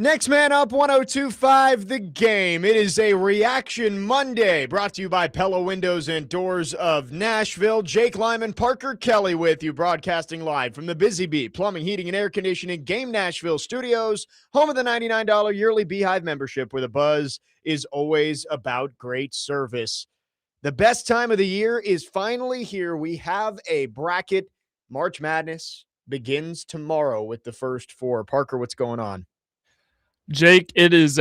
Next man up, 1025 The Game. It is a Reaction Monday brought to you by Pella Windows and Doors of Nashville. Jake Lyman, Parker Kelly with you, broadcasting live from the Busy Bee Plumbing, Heating, and Air Conditioning Game Nashville studios, home of the $99 yearly Beehive membership, where the buzz is always about great service. The best time of the year is finally here. We have a bracket. March Madness begins tomorrow with the first four. Parker, what's going on? Jake, it's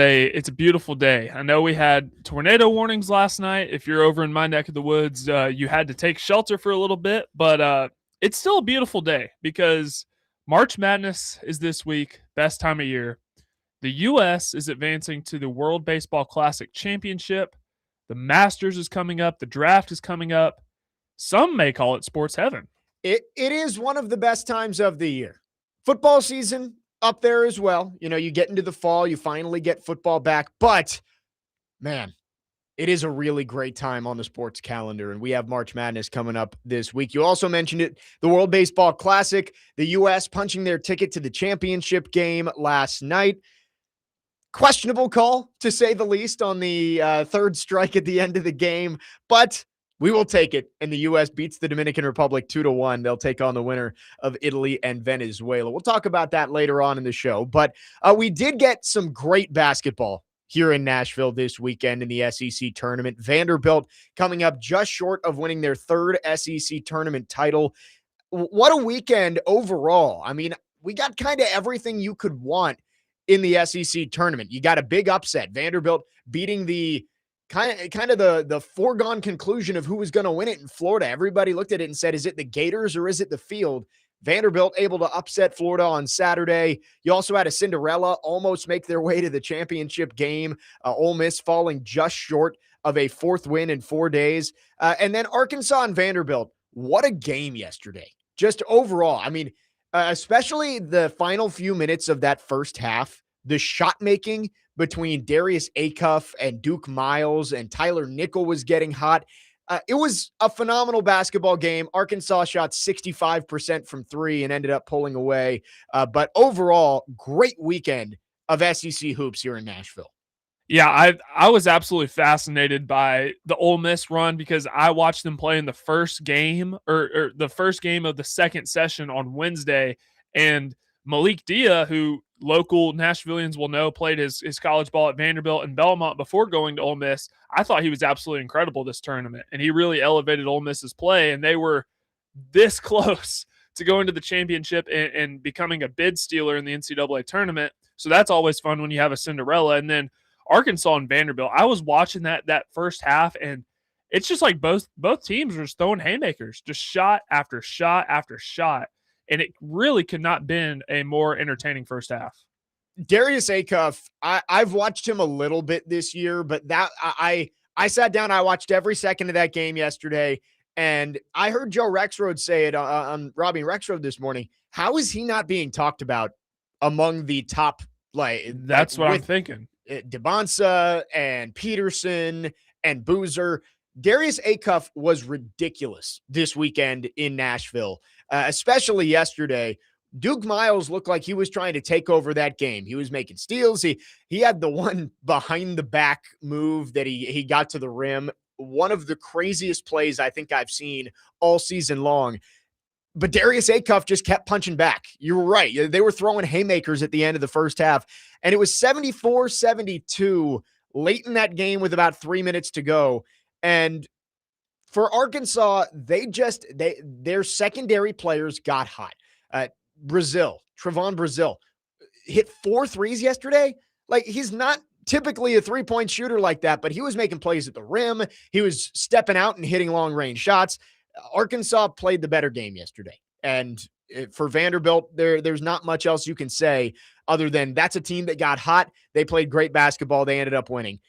a beautiful day. I know we had tornado warnings last night. If you're over in my neck of the woods, you had to take shelter for a little bit, but it's still a beautiful day because March Madness is this week, best time of year. The U.S. is advancing to the World Baseball Classic Championship. The Masters is coming up. The draft is coming up. Some may call it sports heaven. It is one of the best times of the year. Football season up there as well. You know, you get into the fall, you finally get football back, but man, it is a really great time on the sports calendar, and we have March Madness coming up this week. You also mentioned it, the World Baseball Classic, the U.S. punching their ticket to the championship game last night. Questionable call, to say the least, on the third strike at the end of the game, but we will take it, and the U.S. beats the Dominican Republic 2-1. They'll take on the winner of Italy and Venezuela. We'll talk about that later on in the show, but we did get some great basketball here in Nashville this weekend in the SEC tournament. Vanderbilt coming up just short of winning their third SEC tournament title. What a weekend overall. I mean, we got kind of everything you could want in the SEC tournament. You got a big upset. Vanderbilt beating the kind of the foregone conclusion of who was going to win it in Florida. Everybody looked at it and said, is it the Gators or is it the field? Vanderbilt able to upset Florida on Saturday. You also had a Cinderella almost make their way to the championship game. Ole Miss falling just short of a fourth win in 4 days. And then Arkansas and Vanderbilt. What a game yesterday. Just overall, I mean, especially the final few minutes of that first half, the shot making between Darius Acuff and Duke Miles, and Tyler Nickel was getting hot. It was a phenomenal basketball game. Arkansas shot 65% from three and ended up pulling away. But overall, great weekend of SEC hoops here in Nashville. Yeah, I was absolutely fascinated by the Ole Miss run because I watched them play in the first game or the first game of the second session on Wednesday, and Malik Dia, who local Nashvillians will know, played his college ball at Vanderbilt and Belmont before going to Ole Miss. I thought he was absolutely incredible this tournament, and he really elevated Ole Miss's play, and they were this close to going to the championship and becoming a bid stealer in the NCAA tournament. So that's always fun when you have a Cinderella. And then Arkansas and Vanderbilt, I was watching that first half, and it's just like both teams were just throwing haymakers, just shot after shot after shot. And it really could not been a more entertaining first half. Darius Acuff, I've watched him a little bit this year, but I sat down, I watched every second of that game yesterday, and I heard Joe Rexrode say it on Robbie Rexrode this morning. How is he not being talked about among the top? That's what I'm thinking. DeBonsa and Peterson and Boozer. Darius Acuff was ridiculous this weekend in Nashville, especially yesterday. Duke Miles looked like he was trying to take over that game. He was making steals. He had the one behind the back move that he got to the rim. One of the craziest plays I think I've seen all season long. But Darius Acuff just kept punching back. You were right. They were throwing haymakers at the end of the first half. And it was 74-72 late in that game with about 3 minutes to go. And for Arkansas, their secondary players got hot. Trevon Brazil hit 4 threes yesterday. Like, he's not typically a three-point shooter like that, but he was making plays at the rim. He was stepping out and hitting long-range shots. Arkansas played the better game yesterday. And for Vanderbilt, there's not much else you can say other than that's a team that got hot. They played great basketball. They ended up winning.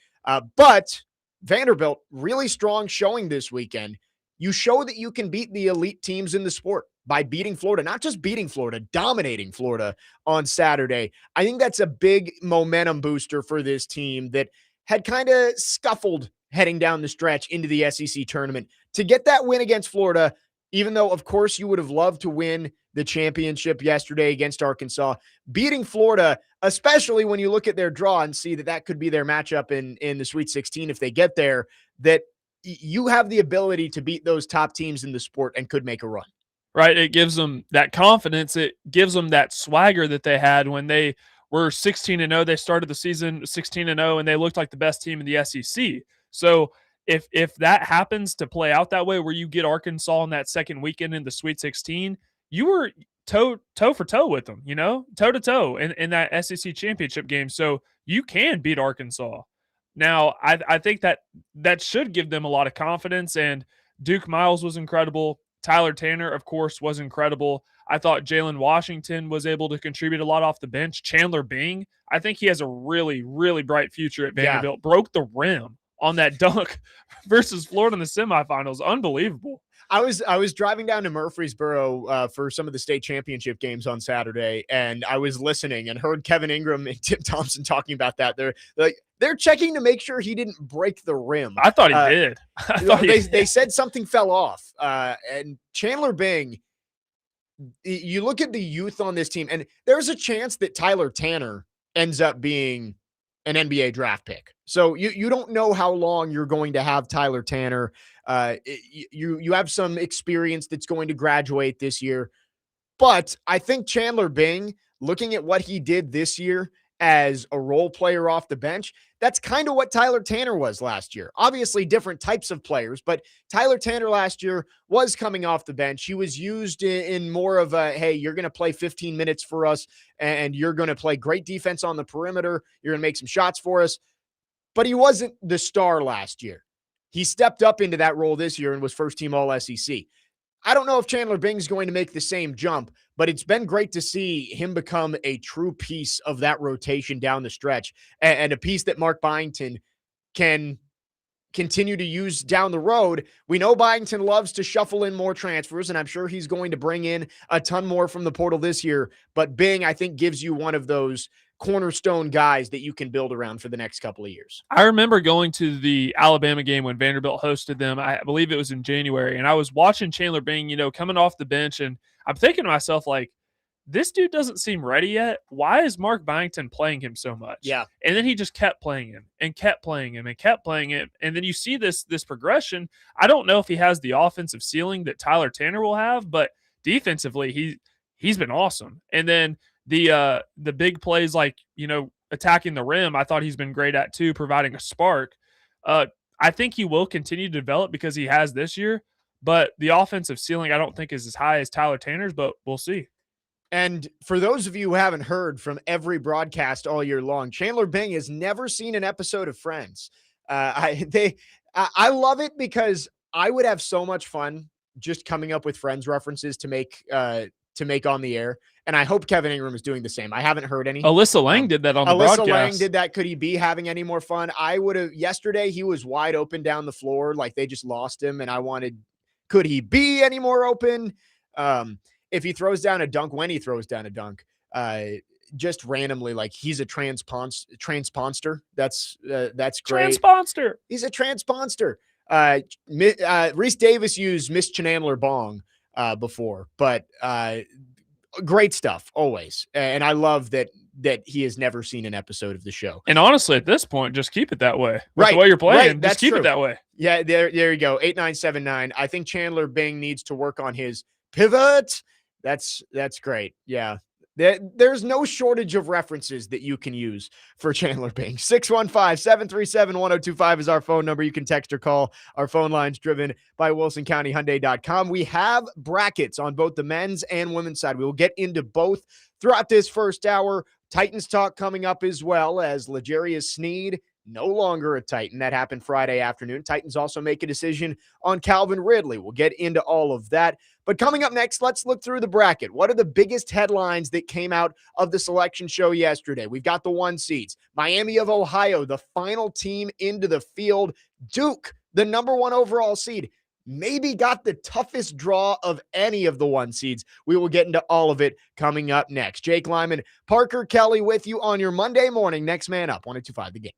But Vanderbilt, really strong showing this weekend. You show that you can beat the elite teams in the sport by beating Florida, not just beating Florida, dominating Florida on Saturday. I think that's a big momentum booster for this team that had kind of scuffled heading down the stretch into the SEC tournament. To get that win against Florida, even though, of course, you would have loved to win the championship yesterday against Arkansas, beating Florida, especially when you look at their draw and see that that could be their matchup in the Sweet 16 if they get there, that you have the ability to beat those top teams in the sport and could make a run. Right? It gives them that confidence. It gives them that swagger that they had when they were 16-0. They started the season 16-0, and they looked like the best team in the SEC. So if that happens to play out that way, where you get Arkansas in that second weekend in the Sweet 16, you were toe for toe with them, toe to toe in that SEC championship game. So you can beat Arkansas. Now, I think that should give them a lot of confidence. And Duke Miles was incredible. Tyler Tanner, of course, was incredible. I thought Jalen Washington was able to contribute a lot off the bench. Chandler Bing, I think he has a really, really bright future at Vanderbilt. Yeah. Broke the rim on that dunk versus Florida in the semifinals. Unbelievable. I was driving down to Murfreesboro for some of the state championship games on Saturday, and I was listening and heard Kevin Ingram and Tim Thompson talking about that. They're checking to make sure he didn't break the rim. I thought he did. They said something fell off. And Chandler Bing, you look at the youth on this team, and there's a chance that Tyler Tanner ends up being an NBA draft pick. So you don't know how long you're going to have Tyler Tanner. You have some experience that's going to graduate this year. But I think Chandler Bing, looking at what he did this year as a role player off the bench, that's kind of what Tyler Tanner was last year. Obviously different types of players, but Tyler Tanner last year was coming off the bench. He was used in more of a, hey, you're going to play 15 minutes for us and you're going to play great defense on the perimeter. You're going to make some shots for us. But he wasn't the star last year. He stepped up into that role this year and was first team all SEC. I don't know if Chandler Bing's going to make the same jump, but it's been great to see him become a true piece of that rotation down the stretch and a piece that Mark Byington can continue to use down the road. We know Byington loves to shuffle in more transfers, and I'm sure he's going to bring in a ton more from the portal this year. But Bing, I think, gives you one of those cornerstone guys that you can build around for the next couple of years. I remember going to the Alabama game when Vanderbilt hosted them. I believe it was in January, and I was watching Chandler Bing, coming off the bench, and I'm thinking to myself, like, this dude doesn't seem ready yet. Why is Mark Byington playing him so much? Yeah. And then he just kept playing him and kept playing him and kept playing him. And then you see this progression. I don't know if he has the offensive ceiling that Tyler Tanner will have, but defensively, he's been awesome. And then the big plays like, attacking the rim, I thought he's been great at too, providing a spark. I think he will continue to develop because he has this year, but the offensive ceiling I don't think is as high as Tyler Tanner's, but we'll see. And for those of you who haven't heard from every broadcast all year long, Chandler Bing has never seen an episode of Friends. I love it because I would have so much fun just coming up with Friends references to make on the air. And I hope Kevin Ingram is doing the same. I haven't heard any. Alyssa Lang did that on the broadcast. Alyssa Lang did that. Could he be having any more fun? I would have. Yesterday, he was wide open down the floor. Like they just lost him. And I wanted, could he be any more open? If he throws down a dunk, when he throws down a dunk, just randomly, like he's a transponster. That's great. Transponster. He's a transponster. Reese Davis used Miss Chenamler Bong before, but great stuff always. And I love that he has never seen an episode of the show. And honestly, at this point, just keep it that way. Right. The way you're playing, right. Just keep it that way. Yeah, there you go. 8979. I think Chandler Bing needs to work on his pivot. That's great. Yeah. There's no shortage of references that you can use for Chandler Bing. 615-737-1025 is our phone number. You can text or call. Our phone line's driven by WilsonCountyHyundai.com. We have brackets on both the men's and women's side. We will get into both throughout this first hour. Titans talk coming up as well, as L'Jarius Sneed no longer a Titan. That happened Friday afternoon. Titans also make a decision on Calvin Ridley. We'll get into all of that. But coming up next, let's look through the bracket. What are the biggest headlines that came out of the selection show yesterday? We've got the 1 seeds. Miami of Ohio, the final team into the field. Duke, the number 1 overall seed, maybe got the toughest draw of any of the 1 seeds. We will get into all of it coming up next. Jake Lyman, Parker Kelly with you on your Monday morning. Next man up, 102.5 The Game.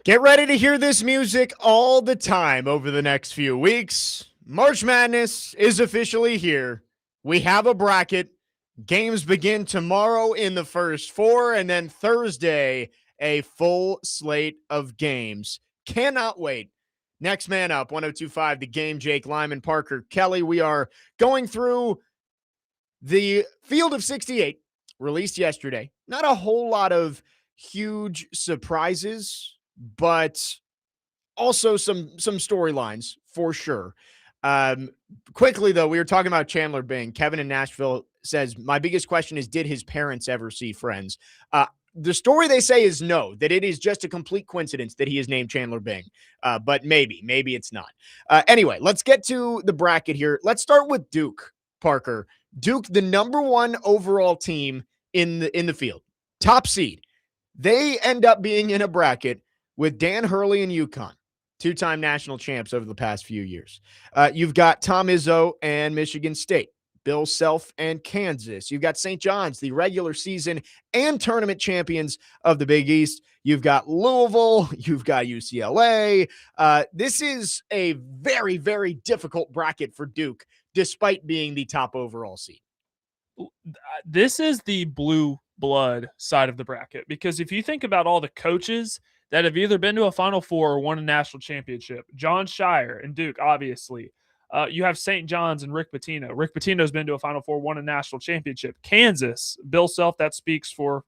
Get ready to hear this music all the time over the next few weeks. March Madness is officially here. We have a bracket. Games begin tomorrow in the first four, and then Thursday, a full slate of games. Cannot wait. Next man up, 1025, the game, Jake Lyman, Parker Kelly. We are going through the field of 68, released yesterday. Not a whole lot of huge surprises, but also some storylines for sure. Quickly though, we were talking about Chandler Bing. Kevin in Nashville says, my biggest question is, did his parents ever see Friends? The story they say is no, that it is just a complete coincidence that he is named Chandler Bing. But maybe it's not. Anyway, let's get to the bracket here. Let's start with Duke, Parker. Duke, the number one overall team in the field, top seed. They end up being in a bracket with Dan Hurley and UConn, two-time national champs over the past few years. You've got Tom Izzo and Michigan State, Bill Self and Kansas. You've got St. John's, the regular season and tournament champions of the Big East. You've got Louisville. You've got UCLA. This is a very, very difficult bracket for Duke, despite being the top overall seed. This is the blue blood side of the bracket, because if you think about all the coaches that have either been to a Final Four or won a national championship, John Shire and Duke, obviously. You have St. John's and Rick Pitino. Rick Pitino's been to a Final Four, won a national championship. Kansas, Bill Self, that speaks for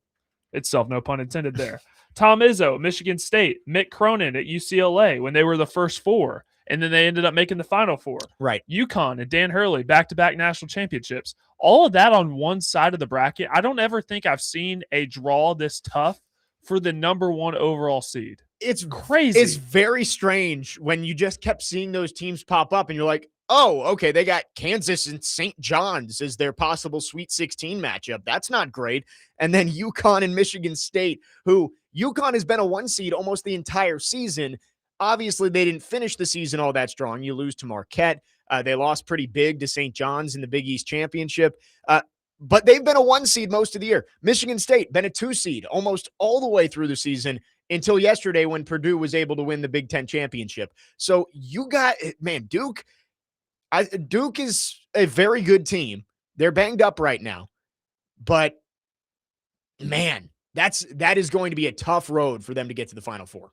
itself, no pun intended there. Tom Izzo, Michigan State. Mick Cronin at UCLA when they were the first four, and then they ended up making the Final Four. Right. UConn and Dan Hurley, back-to-back national championships. All of that on one side of the bracket. I don't ever think I've seen a draw this tough for the number one overall seed. It's crazy. It's very strange when you just kept seeing those teams pop up and you're like, oh, okay, they got Kansas and St. John's as their possible Sweet 16 matchup. That's not great. And then UConn and Michigan State, who UConn has been a one seed almost the entire season. Obviously, they didn't finish the season all that strong. You lose to Marquette. They lost pretty big to St. John's in the Big East Championship. But they've been a one seed most of the year. Michigan State, been a two seed almost all the way through the season until yesterday when Purdue was able to win the Big Ten Championship. So you got, man, Duke is a very good team. They're banged up right now. But, man, that is going to be a tough road for them to get to the Final Four.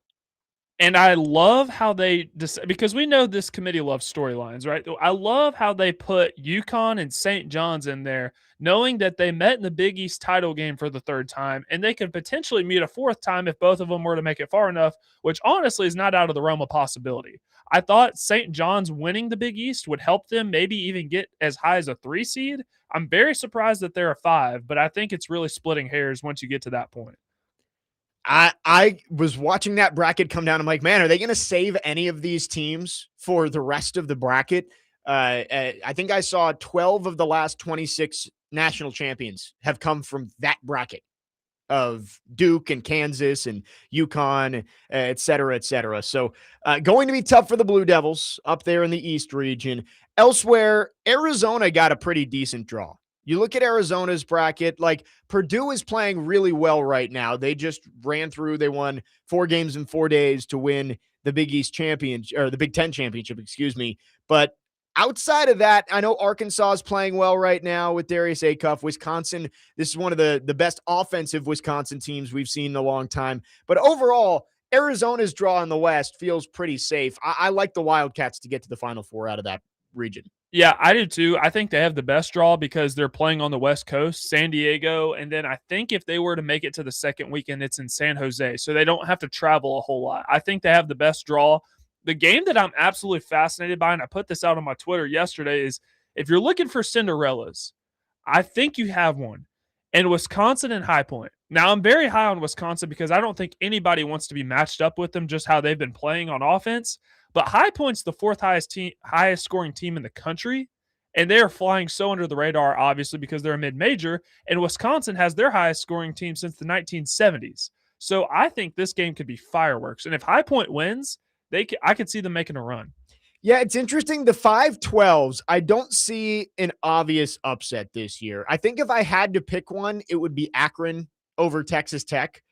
And I love how they, because we know this committee loves storylines, right? I love how they put UConn and St. John's in there, knowing that they met in the Big East title game for the third time, and they could potentially meet a fourth time if both of them were to make it far enough, which honestly is not out of the realm of possibility. I thought St. John's winning the Big East would help them maybe even get as high as a 3 seed. I'm very surprised that they're a 5, but I think it's really splitting hairs once you get to that point. I was watching that bracket come down. I'm like, man, are they going to save any of these teams for the rest of the bracket? I think I saw 12 of the last 26 national champions have come from that bracket of Duke and Kansas and UConn, et cetera, et cetera. So going to be tough for the Blue Devils up there in the East region. Elsewhere, Arizona got a pretty decent draw. You look at Arizona's bracket, like Purdue is playing really well right now. They just they won 4 games in 4 days to win the Big East championship, or the Big Ten championship, excuse me. But outside of that, I know Arkansas is playing well right now with Darius Acuff. Wisconsin, this is one of the best offensive Wisconsin teams we've seen in a long time. But overall, Arizona's draw in the West feels pretty safe. I like the Wildcats to get to the Final Four out of that region. Yeah, I do too. I think they have the best draw because they're playing on the West Coast, San Diego, and then I think if they were to make it to the second weekend, it's in San Jose, so they don't have to travel a whole lot. I think they have the best draw. The game that I'm absolutely fascinated by, and I put this out on my Twitter yesterday, is if you're looking for Cinderellas, I think you have one. And Wisconsin and High Point. Now, I'm very high on Wisconsin because I don't think anybody wants to be matched up with them just how they've been playing on offense. But High Point's the fourth highest scoring team in the country, and they're flying so under the radar, obviously, because they're a mid-major, and Wisconsin has their highest scoring team since the 1970s. So I think this game could be fireworks. And if High Point wins, I could see them making a run. Yeah, it's interesting. The 5-12s, I don't see an obvious upset this year. I think if I had to pick one, it would be Akron over Texas Tech.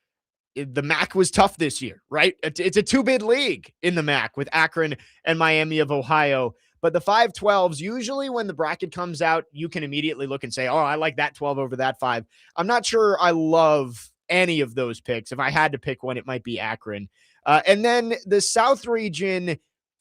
the MAC was tough this year, right? It's a two-bid league in the MAC with Akron and Miami of Ohio. But the 5-12s, usually when the bracket comes out, you can immediately look and say, oh, I like that 12 over that 5. I'm not sure I love any of those picks. If I had to pick one, it might be Akron. And then the South region,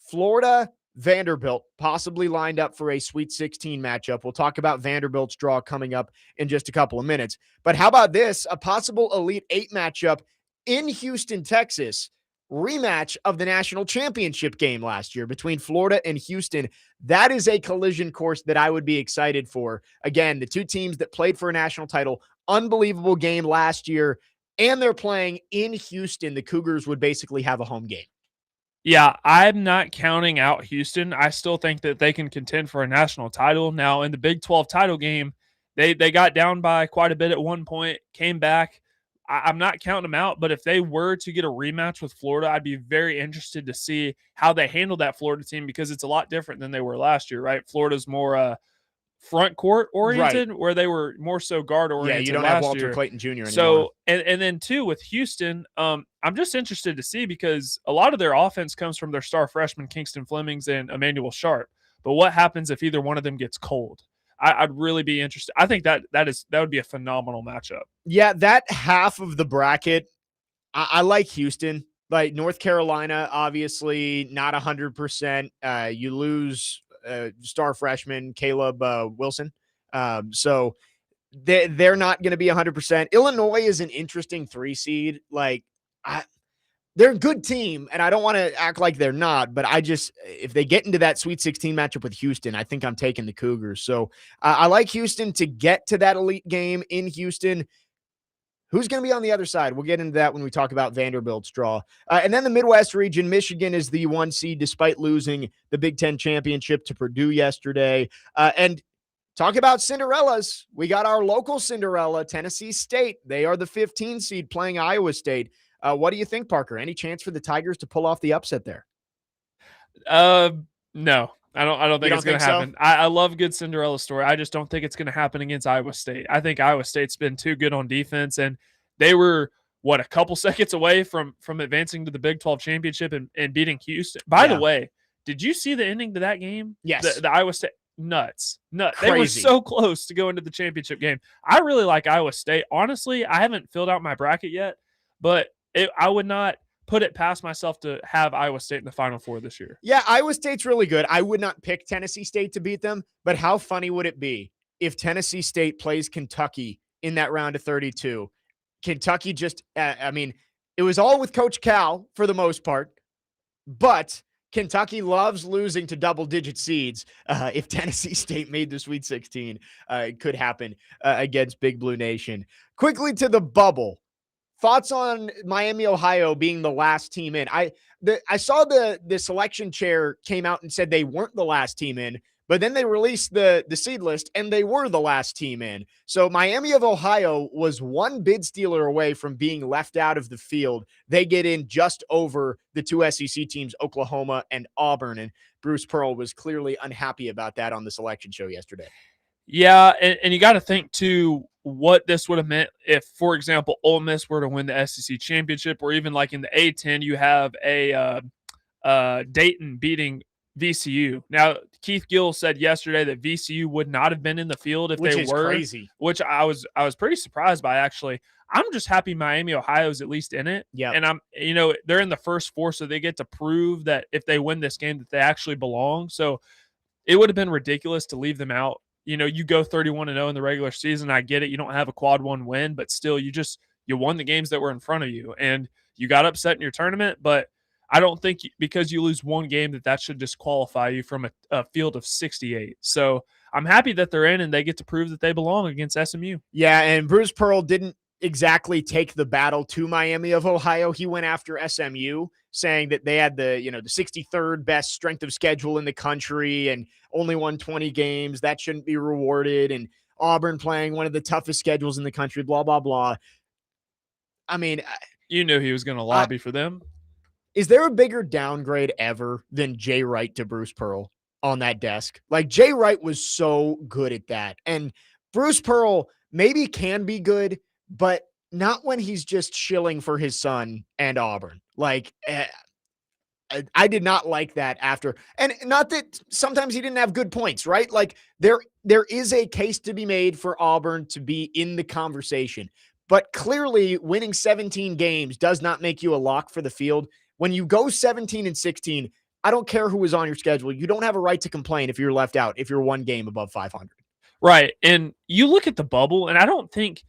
Florida, Vanderbilt, possibly lined up for a Sweet 16 matchup. We'll talk about Vanderbilt's draw coming up in just a couple of minutes. But how about this? A possible Elite 8 matchup in Houston, Texas. Rematch of the national championship game last year between Florida and Houston. That is a collision course that I would be excited for. Again, the two teams that played for a national title, unbelievable game last year, and they're playing in Houston. The Cougars would basically have a home game. Yeah, I'm not counting out Houston. I still think that they can contend for a national title. Now, in the Big 12 title game, they got down by quite a bit at one point, came back. I'm not counting them out, but if they were to get a rematch with Florida, I'd be very interested to see how they handle that Florida team because it's a lot different than they were last year, right? Florida's more front court oriented, where they were more so guard oriented. Yeah, you don't have Walter Clayton Jr. anymore. So, and then too with Houston, I'm just interested to see because a lot of their offense comes from their star freshmen Kingston Flemings and Emmanuel Sharp. But what happens if either one of them gets cold? I'd really be interested. I think that would be a phenomenal matchup. Yeah, that half of the bracket, I like Houston. Like North Carolina, obviously not 100%. You lose star freshman Caleb Wilson. So they're not going to be 100%. Illinois is an interesting 3 seed. Like they're a good team, and I don't want to act like they're not, but if they get into that Sweet 16 matchup with Houston, I think I'm taking the Cougars. So I like Houston to get to that elite game in Houston. Who's going to be on the other side? We'll get into that when we talk about Vanderbilt's draw. And then the Midwest region, Michigan is the 1 seed despite losing the Big Ten championship to Purdue yesterday. And talk about Cinderellas. We got our local Cinderella, Tennessee State. They are the 15 seed playing Iowa State. What do you think, Parker? Any chance for the Tigers to pull off the upset there? No. I don't think it's going to happen. So? I love a good Cinderella story. I just don't think it's going to happen against Iowa State. I think Iowa State's been too good on defense, and they were, a couple seconds away from advancing to the Big 12 championship and beating Houston. By the way, did you see the ending to that game? Yes. The Iowa State – nuts. Crazy. They were so close to go into the championship game. I really like Iowa State. Honestly, I haven't filled out my bracket yet, but I would not – put it past myself to have Iowa State in the Final Four this year. Yeah, Iowa State's really good. I would not pick Tennessee State to beat them, but how funny would it be if Tennessee State plays Kentucky in that round of 32? Kentucky just, it was all with Coach Cal for the most part, but Kentucky loves losing to double-digit seeds. If Tennessee State made the Sweet 16, it could happen against Big Blue Nation. Quickly to the bubble. Thoughts on Miami, Ohio being the last team in? I saw the selection chair came out and said they weren't the last team in, but then they released the seed list and they were the last team in. So Miami of Ohio was one bid stealer away from being left out of the field. They get in just over the 2 SEC teams, Oklahoma and Auburn, and Bruce Pearl was clearly unhappy about that on the selection show yesterday. Yeah, and you got to think, too, what this would have meant if, for example, Ole Miss were to win the SEC championship, or even like in the A-10, you have a Dayton beating VCU. Now, Keith Gill said yesterday that VCU would not have been in the field if they were. Crazy. Which I was pretty surprised by, actually. I'm just happy Miami, Ohio is at least in it. Yeah. And they're in the first 4, so they get to prove that if they win this game that they actually belong. So it would have been ridiculous to leave them out. You go 31-0 in the regular season. I get it. You don't have a quad 1 win, but still you won the games that were in front of you and you got upset in your tournament. But I don't think because you lose one game that should disqualify you from a field of 68. So I'm happy that they're in and they get to prove that they belong against SMU. Yeah. And Bruce Pearl didn't exactly take the battle to Miami of Ohio. He went after SMU, saying that they had the 63rd best strength of schedule in the country and only won 20 games. That shouldn't be rewarded. And Auburn playing one of the toughest schedules in the country, blah, blah, blah. I mean, you knew he was going to lobby for them. Is there a bigger downgrade ever than Jay Wright to Bruce Pearl on that desk? Like, Jay Wright was so good at that. And Bruce Pearl maybe can be good, but not when he's just shilling for his son and Auburn. Like, I did not like that after, and not that sometimes he didn't have good points, right? Like there is a case to be made for Auburn to be in the conversation, but clearly winning 17 games does not make you a lock for the field. When you go 17-16, I don't care who is on your schedule. You don't have a right to complain if you're left out, if you're one game above 500. Right. And you look at the bubble, and I don't think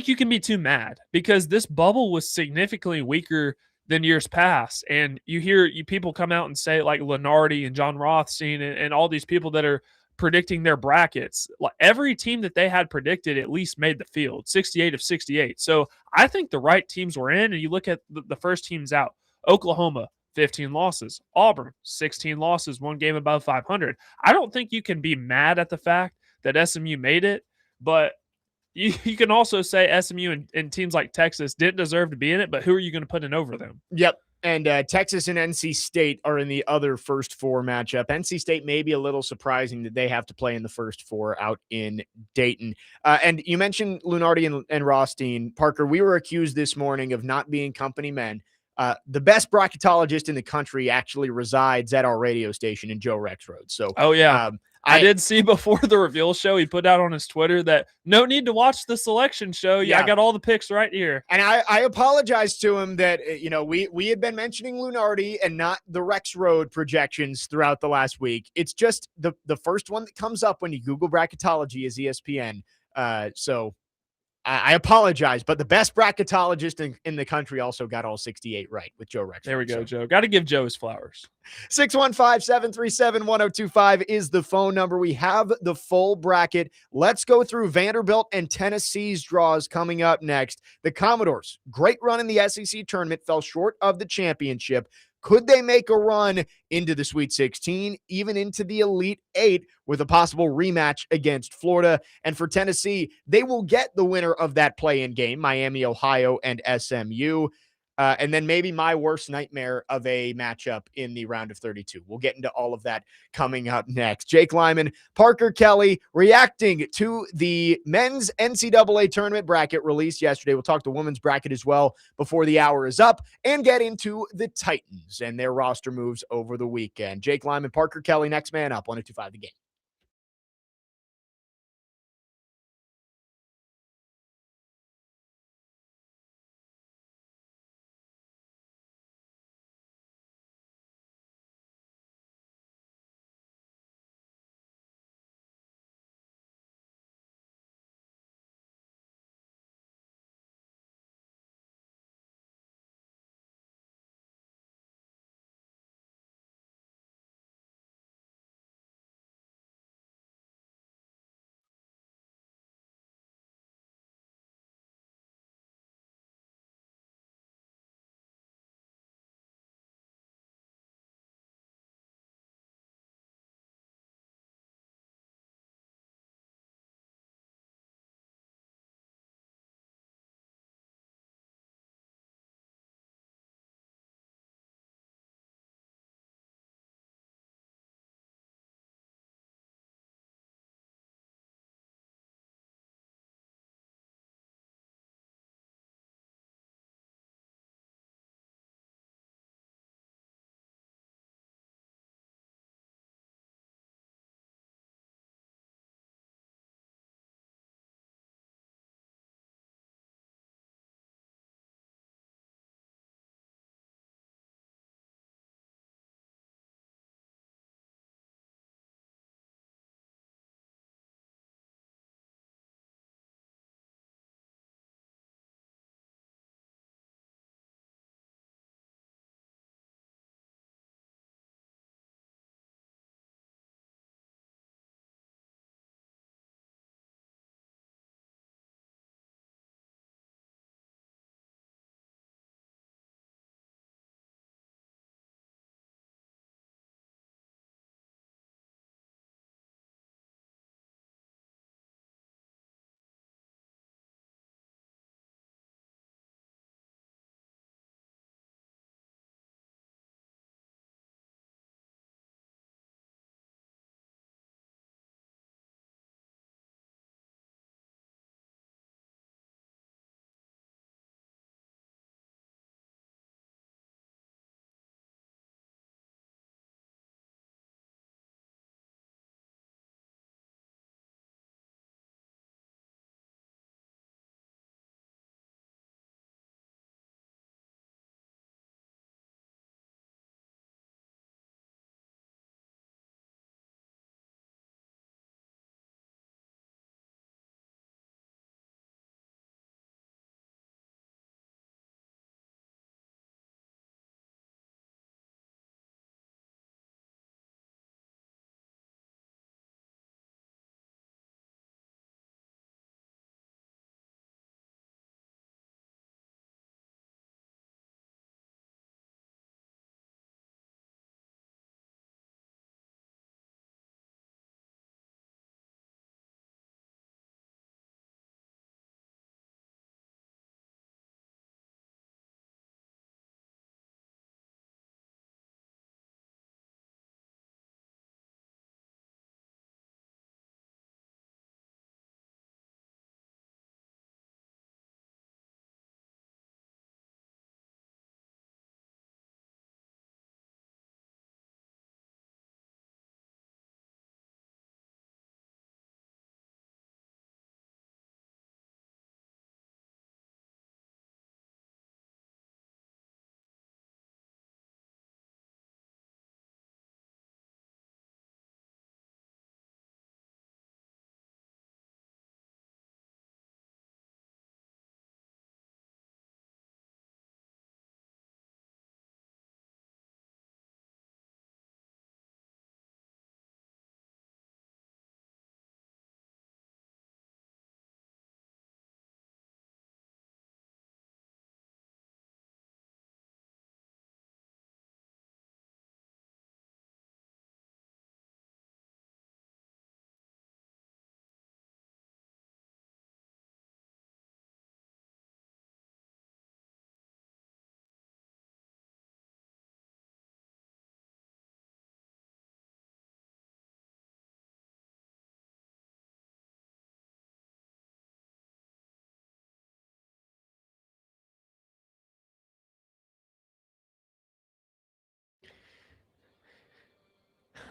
you can be too mad because this bubble was significantly weaker than years past. And you people come out and say like Lenardi and John Rothstein and all these people that are predicting their brackets. Like every team that they had predicted at least made the field, 68 of 68. So I think the right teams were in. And you look at the first teams out: Oklahoma, 15 losses; Auburn, 16 losses, one game above 500. I don't think you can be mad at the fact that SMU made it, but you can also say SMU and teams like Texas didn't deserve to be in it, but who are you going to put in over them? Yep. And Texas and NC State are in the other first four matchup. NC State may be a little surprising that they have to play in the first four out in Dayton. And you mentioned Lunardi and Rothstein. Parker, we were accused this morning of not being company men. The best bracketologist in the country actually resides at our radio station in Joe Rexroad. So, Oh, yeah. I did see before the reveal show, he put out on his Twitter that no need to watch the selection show. Yeah, I got all the picks right here. And I apologize to him that, we had been mentioning Lunardi and not the Rex Road projections throughout the last week. It's just the first one that comes up when you Google bracketology is ESPN. So I apologize, but the best bracketologist in the country also got all 68 right with Joe Rex. There we go, Joe. Got to give Joe his flowers. 615-737-1025 is the phone number. We have the full bracket. Let's go through Vanderbilt and Tennessee's draws coming up next. The Commodores, great run in the SEC tournament, fell short of the championship. Could they make a run into the Sweet 16, even into the Elite Eight with a possible rematch against Florida? And for Tennessee, they will get the winner of that play-in game, Miami, Ohio, and SMU. And then maybe my worst nightmare of a matchup in the round of 32. We'll get into all of that coming up next. Jake Lyman, Parker Kelly reacting to the men's NCAA tournament bracket released yesterday. We'll talk the women's bracket as well before the hour is up and get into the Titans and their roster moves over the weekend. Jake Lyman, Parker Kelly, next man up, 102.5 The Game.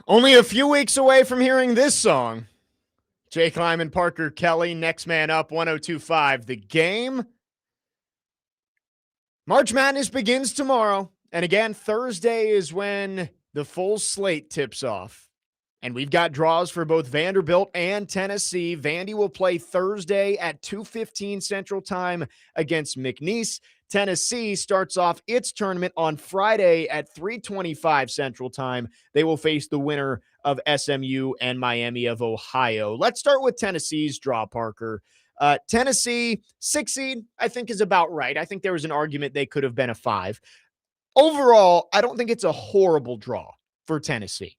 Only a few weeks away from hearing this song. Jake Lyman, Parker Kelly, Next Man Up, 102.5 The Game. March Madness begins tomorrow. And again, Thursday is when the full slate tips off. And we've got draws for both Vanderbilt and Tennessee. Vandy will play Thursday at 2:15 Central Time against McNeese. Tennessee starts off its tournament on Friday at 3:25 Central Time. They will face the winner of SMU and Miami of Ohio. Let's start with Tennessee's draw, Parker. Tennessee, 6 seed, I think is about right. I think there was an argument they could have been a 5. Overall, I don't think it's a horrible draw for Tennessee.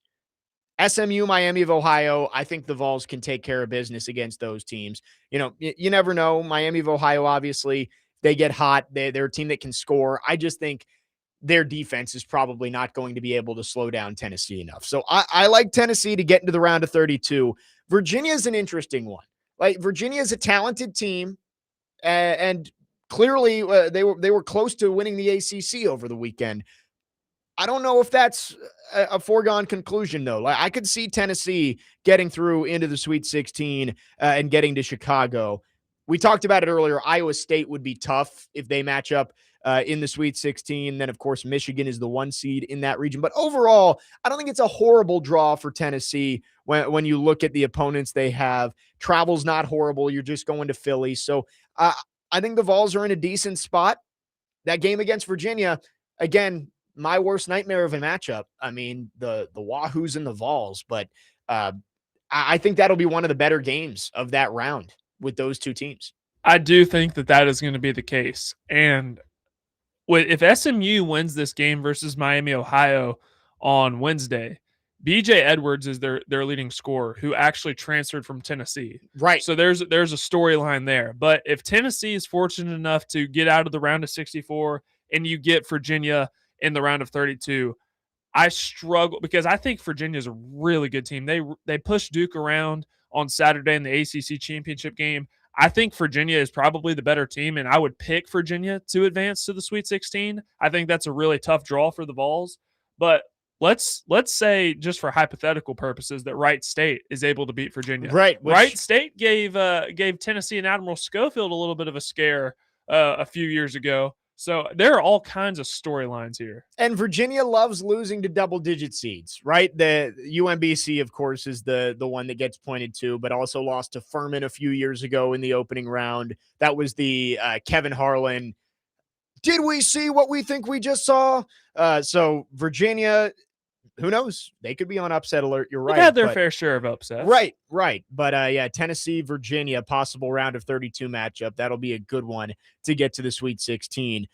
SMU, Miami of Ohio, I think the Vols can take care of business against those teams. You know, you never know. Miami of Ohio, obviously, they get hot. They're a team that can score. I just think their defense is probably not going to be able to slow down Tennessee enough. So I like Tennessee to get into the round of 32. Virginia is an interesting one. Like, Virginia is a talented team, and clearly they were close to winning the ACC over the weekend. I don't know if that's a foregone conclusion, though. Like, I could see Tennessee getting through into the Sweet 16 and getting to Chicago. We talked about it earlier. Iowa State would be tough if they match up in the Sweet 16. Then, of course, Michigan is the 1 seed in that region. But overall, I don't think it's a horrible draw for Tennessee when you look at the opponents they have. Travel's not horrible. You're just going to Philly. So I think the Vols are in a decent spot. That game against Virginia, again, my worst nightmare of a matchup. I mean, the Wahoos and the Vols, but I think that'll be one of the better games of that round with those two teams. I do think that is going to be the case. And if SMU wins this game versus Miami, Ohio on Wednesday, BJ Edwards is their leading scorer, who actually transferred from Tennessee. Right. So there's a storyline there. But if Tennessee is fortunate enough to get out of the round of 64 and you get Virginia in the round of 32, I struggle because I think Virginia is a really good team. They pushed Duke around on Saturday in the ACC championship game. I think Virginia is probably the better team, and I would pick Virginia to advance to the Sweet 16. I think that's a really tough draw for the Vols. But let's say, just for hypothetical purposes, that Wright State is able to beat Virginia. Right. Wright State gave Tennessee and Admiral Schofield a little bit of a scare a few years ago. So there are all kinds of storylines here. And Virginia loves losing to double-digit seeds, right? The UMBC, of course, is the one that gets pointed to, but also lost to Furman a few years ago in the opening round. That was the Kevin Harlan. Did we see what we think we just saw? So Virginia, who knows? They could be on upset alert. You're right. They've had their fair share of upsets. Right. But yeah, Tennessee, Virginia, possible round of 32 matchup. That'll be a good one to get to the Sweet 16.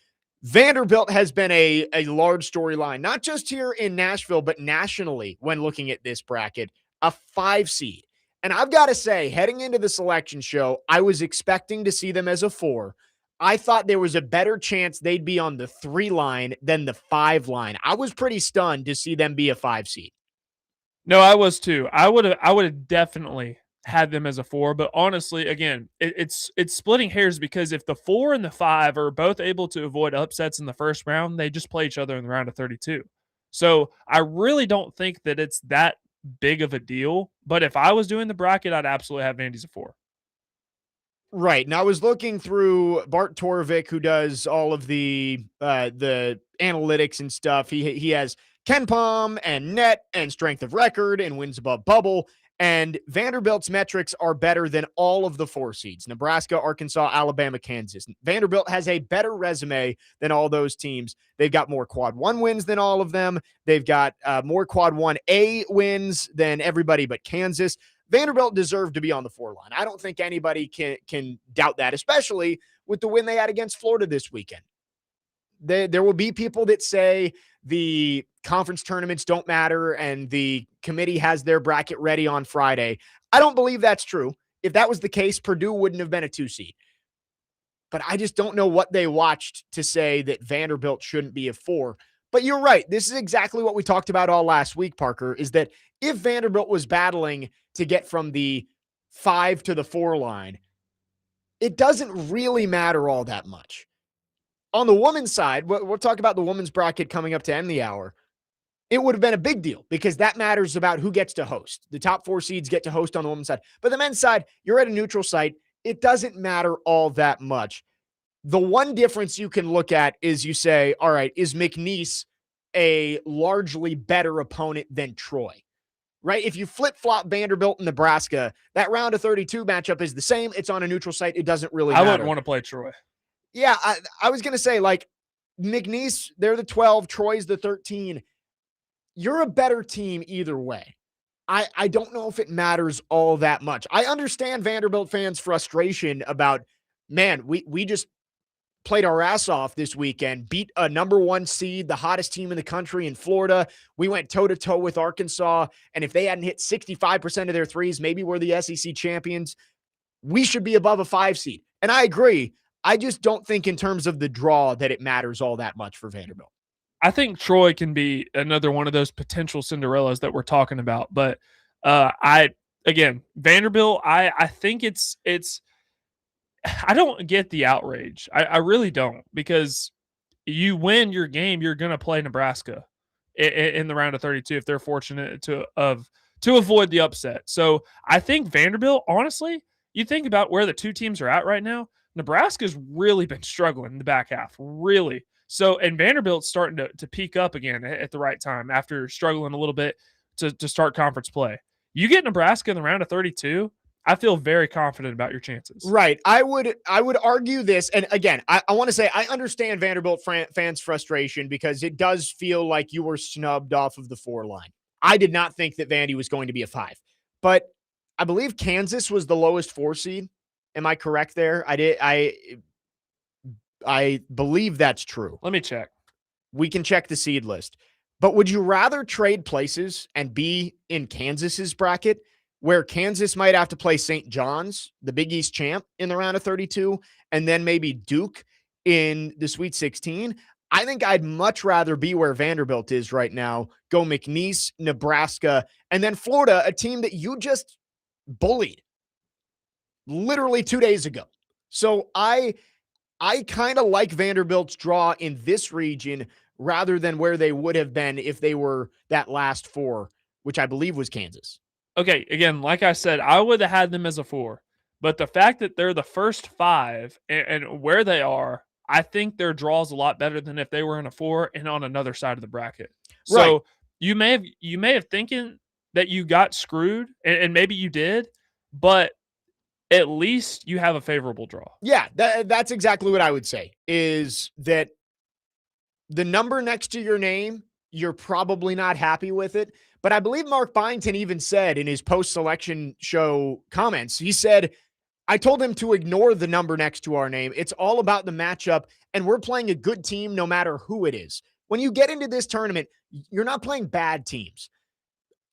Vanderbilt has been a large storyline, not just here in Nashville, but nationally when looking at this bracket, a 5 seed. And I've got to say, heading into the selection show, I was expecting to see them as a 4. I thought there was a better chance they'd be on the 3 line than the 5 line. I was pretty stunned to see them be a 5 seed. No, I was too. I would have definitely had them as a 4, but honestly, again, it's splitting hairs because if the 4 and the 5 are both able to avoid upsets in the first round, they just play each other in the round of 32. So I really don't think that it's that big of a deal. But if I was doing the bracket, I'd absolutely have Vandy's a 4. Right. Now I was looking through Bart Torvik, who does all of the analytics and stuff. He has KenPom and net and strength of record and wins above bubble. And Vanderbilt's metrics are better than all of the 4 seeds: Nebraska, Arkansas, Alabama, Kansas. Vanderbilt has a better resume than all those teams. They've got more quad 1 wins than all of them. They've got more quad 1A wins than everybody but Kansas. Vanderbilt deserved to be on the 4 line. I don't think anybody can doubt that, especially with the win they had against Florida this weekend. There will be people that say the conference tournaments don't matter and the committee has their bracket ready on Friday. I don't believe that's true. If that was the case, Purdue wouldn't have been a 2 seed. But I just don't know what they watched to say that Vanderbilt shouldn't be a 4. But you're right. This is exactly what we talked about all last week, Parker, is that if Vanderbilt was battling to get from the 5 to the 4 line, it doesn't really matter all that much. On the women's side, we'll talk about the women's bracket coming up to end the hour. it would have been a big deal because that matters about who gets to host. The top 4 seeds get to host on the women's side. But the men's side, you're at a neutral site. It doesn't matter all that much. The one difference you can look at is you say, all right, is McNeese a largely better opponent than Troy? Right? If you flip-flop Vanderbilt and Nebraska, that round of 32 matchup is the same. It's on a neutral site. It doesn't really matter. I wouldn't want to play Troy. Yeah, I was going to say, like, McNeese, they're the 12, Troy's the 13. You're a better team either way. I don't know if it matters all that much. I understand Vanderbilt fans' frustration about, man, we just played our ass off this weekend, beat a number 1 seed, the hottest team in the country in Florida. We went toe-to-toe with Arkansas, and if they hadn't hit 65% of their threes, maybe we're the SEC champions. We should be above a 5 seed. And I agree. I just don't think in terms of the draw that it matters all that much for Vanderbilt. I think Troy can be another one of those potential Cinderellas that we're talking about. But Vanderbilt, I think it's I don't get the outrage. I really don't, because you win your game, you're going to play Nebraska in the round of 32 if they're fortunate to avoid the upset. So I think Vanderbilt, honestly, you think about where the two teams are at right now, Nebraska's really been struggling in the back half, really. So, and Vanderbilt's starting to peak up again at the right time after struggling a little bit to start conference play. You get Nebraska in the round of 32, I feel very confident about your chances. Right. I would argue this. And again, I want to say I understand Vanderbilt fans' frustration because it does feel like you were snubbed off of the 4 line. I did not think that Vandy was going to be a 5, but I believe Kansas was the lowest 4 seed. Am I correct there? I believe that's true. Let me check. We can check the seed list. But would you rather trade places and be in Kansas's bracket, where Kansas might have to play St. John's, the Big East champ, in the round of 32, and then maybe Duke in the Sweet 16? I think I'd much rather be where Vanderbilt is right now, go McNeese, Nebraska, and then Florida, a team that you just bullied literally 2 days ago. So I kind of like Vanderbilt's draw in this region rather than where they would have been if they were that last 4, which I believe was Kansas. Okay, again, like I said, I would have had them as a 4. But the fact that they're the first 5 and where they are, I think their draw is a lot better than if they were in a 4 and on another side of the bracket. So Right. you may have thinking that you got screwed, and maybe you did, but at least you have a favorable draw. Yeah, that's exactly what I would say, is that the number next to your name, you're probably not happy with it. But I believe Mark Byington even said in his post-selection show comments, he said, I told him to ignore the number next to our name. It's all about the matchup, and we're playing a good team no matter who it is. When you get into this tournament, you're not playing bad teams.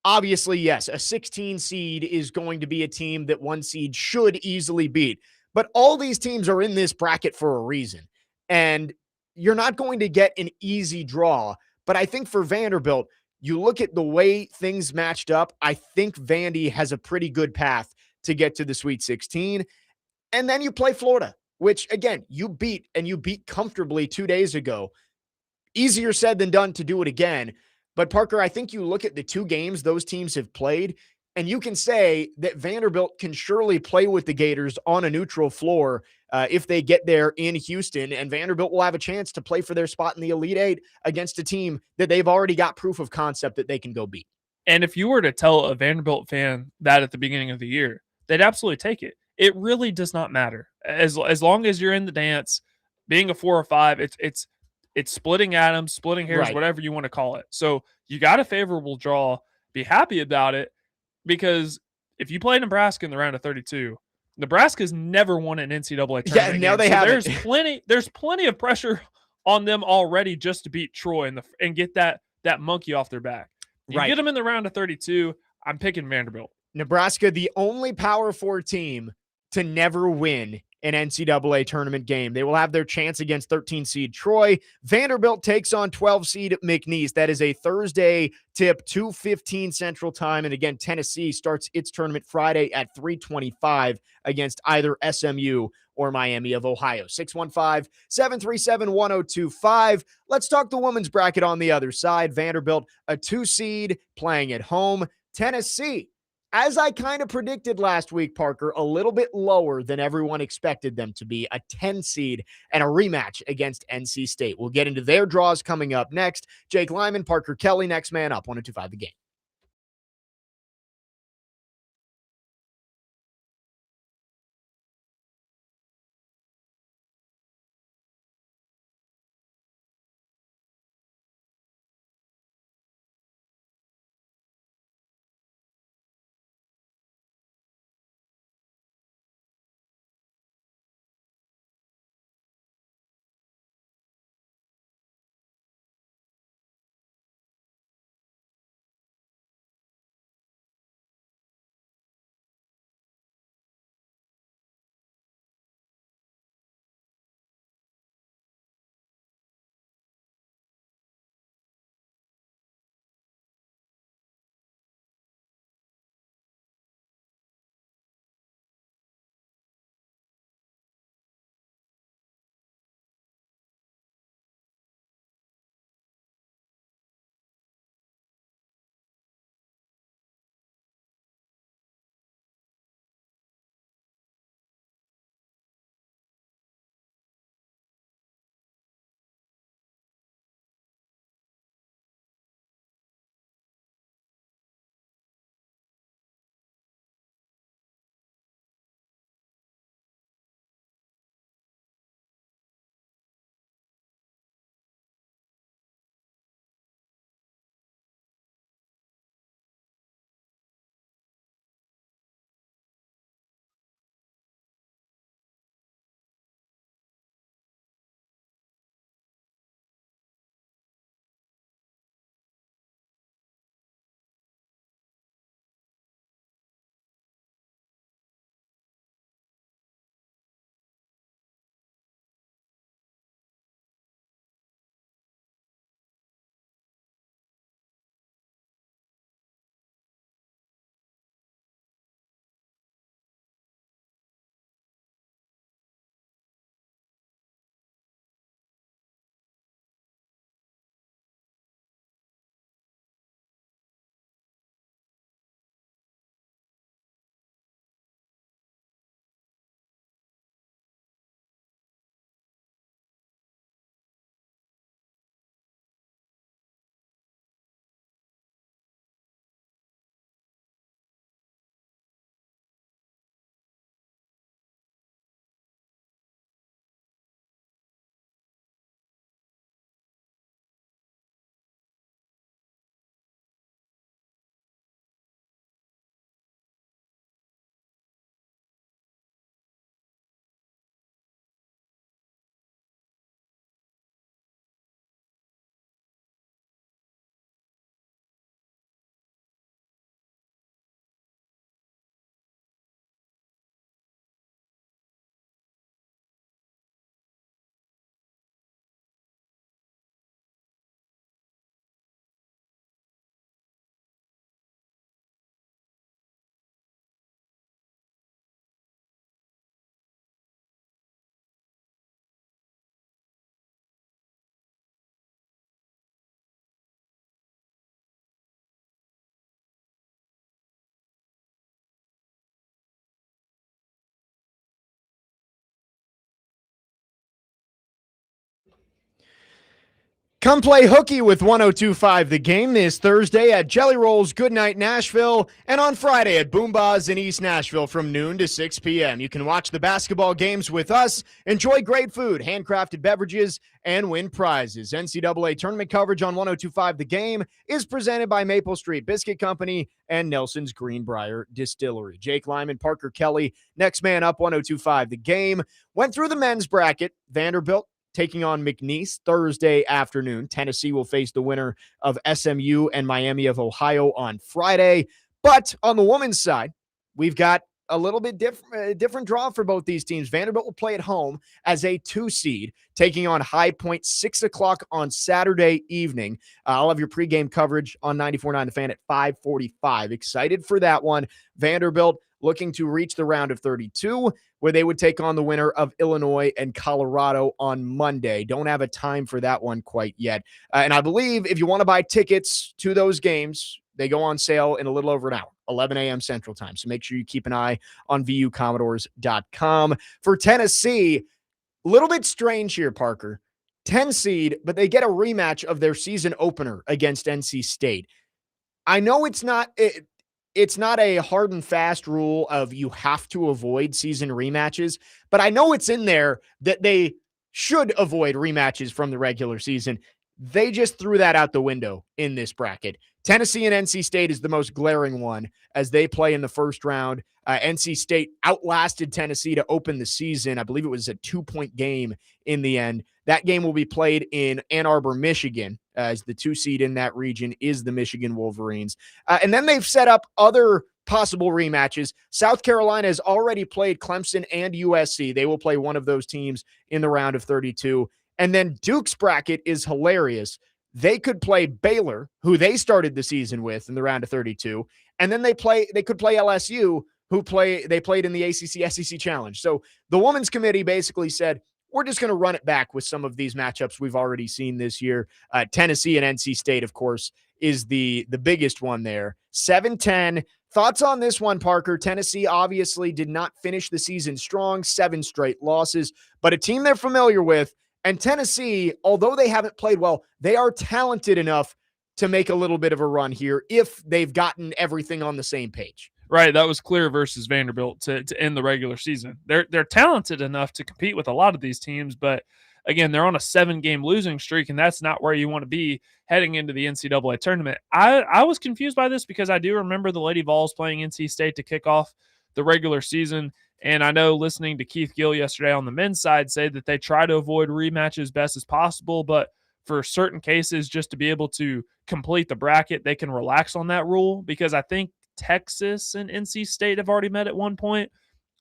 Obviously, yes, a 16 seed is going to be a team that 1 seed should easily beat. But all these teams are in this bracket for a reason. And you're not going to get an easy draw. But I think for Vanderbilt, you look at the way things matched up, I think Vandy has a pretty good path to get to the Sweet 16. And then you play Florida, which, again, you beat comfortably 2 days ago. Easier said than done to do it again. But Parker, I think you look at the 2 games those teams have played, and you can say that Vanderbilt can surely play with the Gators on a neutral floor if they get there in Houston, and Vanderbilt will have a chance to play for their spot in the Elite 8 against a team that they've already got proof of concept that they can go beat. And if you were to tell a Vanderbilt fan that at the beginning of the year, they'd absolutely take it. It really does not matter. As long as you're in the dance, being a 4 or 5, it's splitting atoms, splitting hairs, Right. whatever you want to call it. So you got a favorable draw. Be happy about it, because if you play Nebraska in the round of 32, Nebraska's never won an NCAA tournament. Yeah, now they have. There's plenty of pressure on them already just to beat Troy and get that monkey off their back. You Right. get them in the round of 32. I'm picking Vanderbilt. Nebraska, the only Power 4 team to never win an NCAA tournament game. They will have their chance against 13 seed Troy. Vanderbilt takes on 12 seed McNeese. That is a Thursday tip, 2:15 Central Time. And again, Tennessee starts its tournament Friday at 3:25 against either SMU or Miami of Ohio. 615-737-1025. Let's talk the women's bracket on the other side. Vanderbilt, a 2 seed playing at home. Tennessee, as I kind of predicted last week, Parker, a little bit lower than everyone expected them to be, a 10 seed and a rematch against NC State. We'll get into their draws coming up next. Jake Lyman, Parker Kelly, next man up, 102.5 The Game. Come play hooky with 1025 The Game this Thursday at Jelly Roll's Goodnight Nashville and on Friday at Boomba's in East Nashville from noon to 6 p.m. You can watch the basketball games with us, enjoy great food, handcrafted beverages, and win prizes. NCAA tournament coverage on 1025 The Game is presented by Maple Street Biscuit Company and Nelson's Greenbrier Distillery. Jake Lyman, Parker Kelly, next man up, 1025 The Game. Went through the men's bracket. Vanderbilt taking on McNeese Thursday afternoon. Tennessee will face the winner of SMU and Miami of Ohio on Friday. But on the women's side, we've got a little bit different draw for both these teams. Vanderbilt will play at home as a 2 seed, taking on High Point, 6 o'clock on Saturday evening. I'll have your pregame coverage on 94.9 The Fan at 5:45. Excited for that one. Vanderbilt looking to reach the round of 32, where they would take on the winner of Illinois and Colorado on Monday. Don't have a time for that one quite yet. And I believe if you want to buy tickets to those games, they go on sale in a little over an hour, 11 a.m. Central Time. So make sure you keep an eye on VUCommodores.com. For Tennessee, a little bit strange here, Parker. 10 seed, but they get a rematch of their season opener against NC State. I know it's not a hard and fast rule of you have to avoid season rematches, but I know it's in there that they should avoid rematches from the regular season. They just threw that out the window in this bracket. Tennessee and NC State is the most glaring one as they play in the first round. NC State outlasted Tennessee to open the season. I believe it was a 2-point game in the end. That game will be played in Ann Arbor, Michigan, as the 2 seed in that region is the Michigan Wolverines. And then they've set up other possible rematches. South Carolina has already played Clemson and USC. They will play one of those teams in the round of 32. And then Duke's bracket is hilarious. They could play Baylor, who they started the season with in the round of 32, and then they could play LSU, they played in the ACC SEC Challenge. So the Women's Committee basically said, we're just going to run it back with some of these matchups we've already seen this year. Tennessee and NC State, of course, is the biggest one there. 7-10. Thoughts on this one, Parker? Tennessee obviously did not finish the season strong, 7 straight losses, but a team they're familiar with. And Tennessee, although they haven't played well, they are talented enough to make a little bit of a run here if they've gotten everything on the same page. Right, that was clear versus Vanderbilt to end the regular season. They're talented enough to compete with a lot of these teams, but again, they're on a 7-game losing streak, and that's not where you want to be heading into the NCAA tournament. I was confused by this because I do remember the Lady Vols playing NC State to kick off the regular season. And I know listening to Keith Gill yesterday on the men's side say that they try to avoid rematches best as possible, but for certain cases, just to be able to complete the bracket, they can relax on that rule because I think Texas and NC State have already met at one point.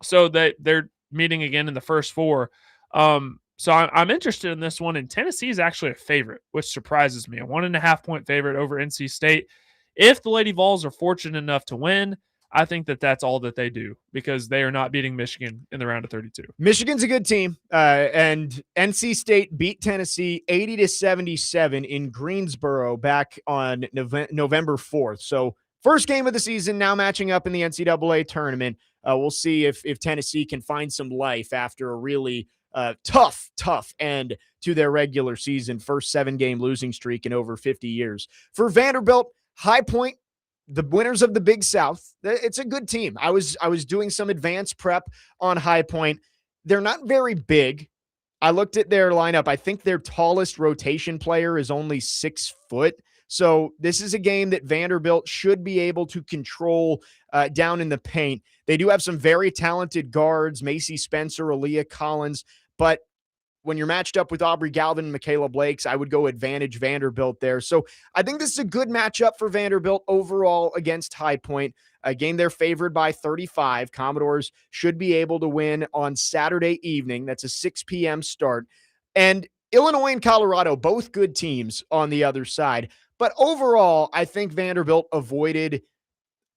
So they're meeting again in the first 4. So I'm interested in this one, and Tennessee is actually a favorite, which surprises me. A 1.5-point favorite over NC State. If the Lady Vols are fortunate enough to win, I think that's all that they do because they are not beating Michigan in the round of 32. Michigan's a good team, and NC State beat Tennessee 80-77 in Greensboro back on November 4th. So first game of the season now matching up in the NCAA tournament. We'll see if Tennessee can find some life after a really tough end to their regular season, first 7-game losing streak in over 50 years. For Vanderbilt, High Point, the winners of the Big South, it's a good team. I was doing some advanced prep on High Point. They're not very big. I looked at their lineup. I think their tallest rotation player is only 6 foot. So this is a game that Vanderbilt should be able to control down in the paint. They do have some very talented guards, Macy Spencer, Aaliyah Collins, but when you're matched up with Aubrey Galvin and Michaela Blakes, I would go advantage Vanderbilt there. So I think this is a good matchup for Vanderbilt overall against High Point. A game they're favored by 35. Commodores should be able to win on Saturday evening. That's a 6 p.m. start. And Illinois and Colorado, both good teams on the other side. But overall, I think Vanderbilt avoided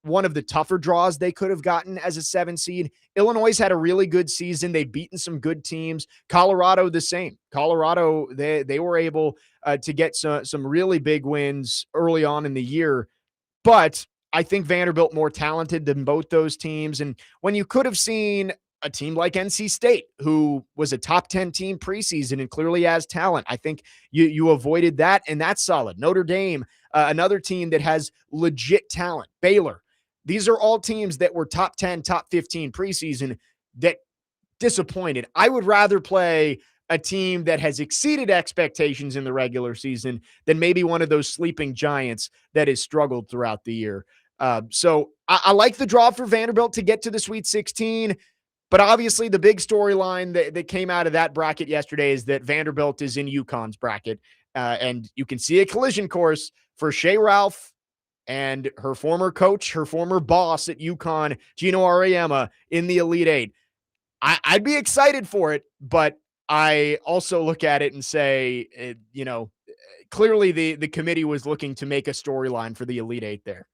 one of the tougher draws they could have gotten as a 7 seed. Illinois had a really good season. They've beaten some good teams. Colorado, the same. Colorado, they were able to get some really big wins early on in the year. But I think Vanderbilt more talented than both those teams. And when you could have seen a team like NC State, who was a top 10 team preseason and clearly has talent, I think you avoided that, and that's solid. Notre Dame, another team that has legit talent. Baylor. These are all teams that were top 10, top 15 preseason that disappointed. I would rather play a team that has exceeded expectations in the regular season than maybe one of those sleeping giants that has struggled throughout the year. So I like the draw for Vanderbilt to get to the Sweet 16, but obviously the big storyline that came out of that bracket yesterday is that Vanderbilt is in UConn's bracket, and you can see a collision course for Shea Ralph and her former coach, her former boss at UConn, Gino Auriemma, in the Elite Eight. I'd be excited for it, but I also look at it and say, clearly the committee was looking to make a storyline for the Elite Eight there.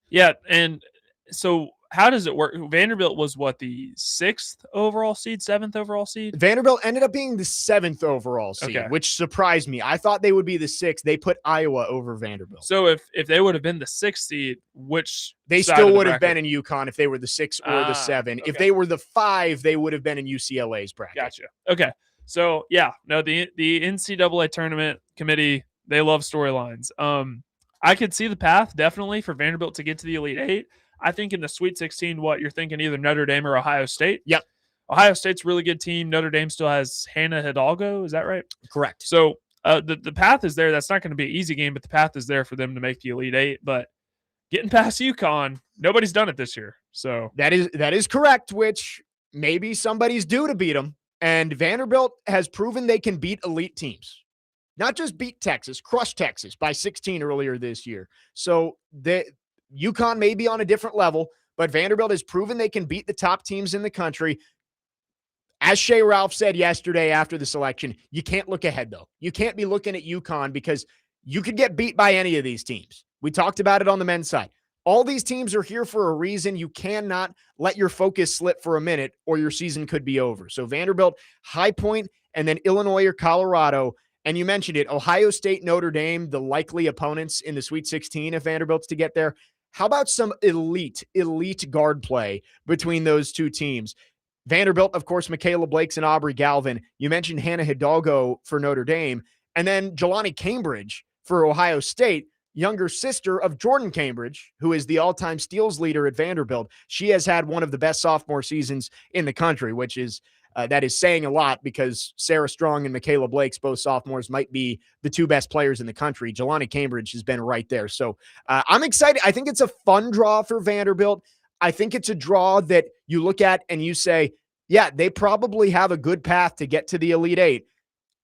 Yeah, and so how does it work? Vanderbilt was what, the 6th overall seed, 7th overall seed? Vanderbilt ended up being the 7th overall seed, Okay. which surprised me. I thought they would be the 6th. They put Iowa over Vanderbilt. So if they would have been the 6th seed, which They side still of the would have bracket? been in UConn if they were the 6 or the 7. If Okay. they were the 5, they would have been in UCLA's bracket. Gotcha. Okay. So yeah, no, the NCAA tournament committee, they love storylines. I could see the path definitely for Vanderbilt to get to the Elite Eight. I think in the Sweet 16, what you're thinking, either Notre Dame or Ohio State. Yep. Ohio State's a really good team. Notre Dame still has Hannah Hidalgo. Is that right? Correct. So the path is there. That's not going to be an easy game, but the path is there for them to make the Elite Eight. But getting past UConn, nobody's done it this year. So that is correct, which maybe somebody's due to beat them. And Vanderbilt has proven they can beat elite teams. Not just beat Texas, crush Texas by 16 earlier this year. So UConn may be on a different level, but Vanderbilt has proven they can beat the top teams in the country. As Shea Ralph said yesterday after the selection, you can't look ahead, though. You can't be looking at UConn because you could get beat by any of these teams. We talked about it on the men's side. All these teams are here for a reason. You cannot let your focus slip for a minute or your season could be over. So Vanderbilt, High Point, and then Illinois or Colorado. And you mentioned it, Ohio State, Notre Dame, the likely opponents in the Sweet 16 if Vanderbilt's to get there. How about some elite guard play between those two teams? Vanderbilt, of course, Michaela Blakes and Aubrey Galvin. You mentioned Hannah Hidalgo for Notre Dame. And then Jelani Cambridge for Ohio State, younger sister of Jordan Cambridge, who is the all-time steals leader at Vanderbilt. She has had one of the best sophomore seasons in the country, which is that is saying a lot because Sarah Strong and Michaela Blakes, both sophomores, might be the two best players in the country. Jelani Cambridge has been right there. So I'm excited. I think it's a fun draw for Vanderbilt. I think it's a draw that you look at and you say, yeah, they probably have a good path to get to the Elite Eight.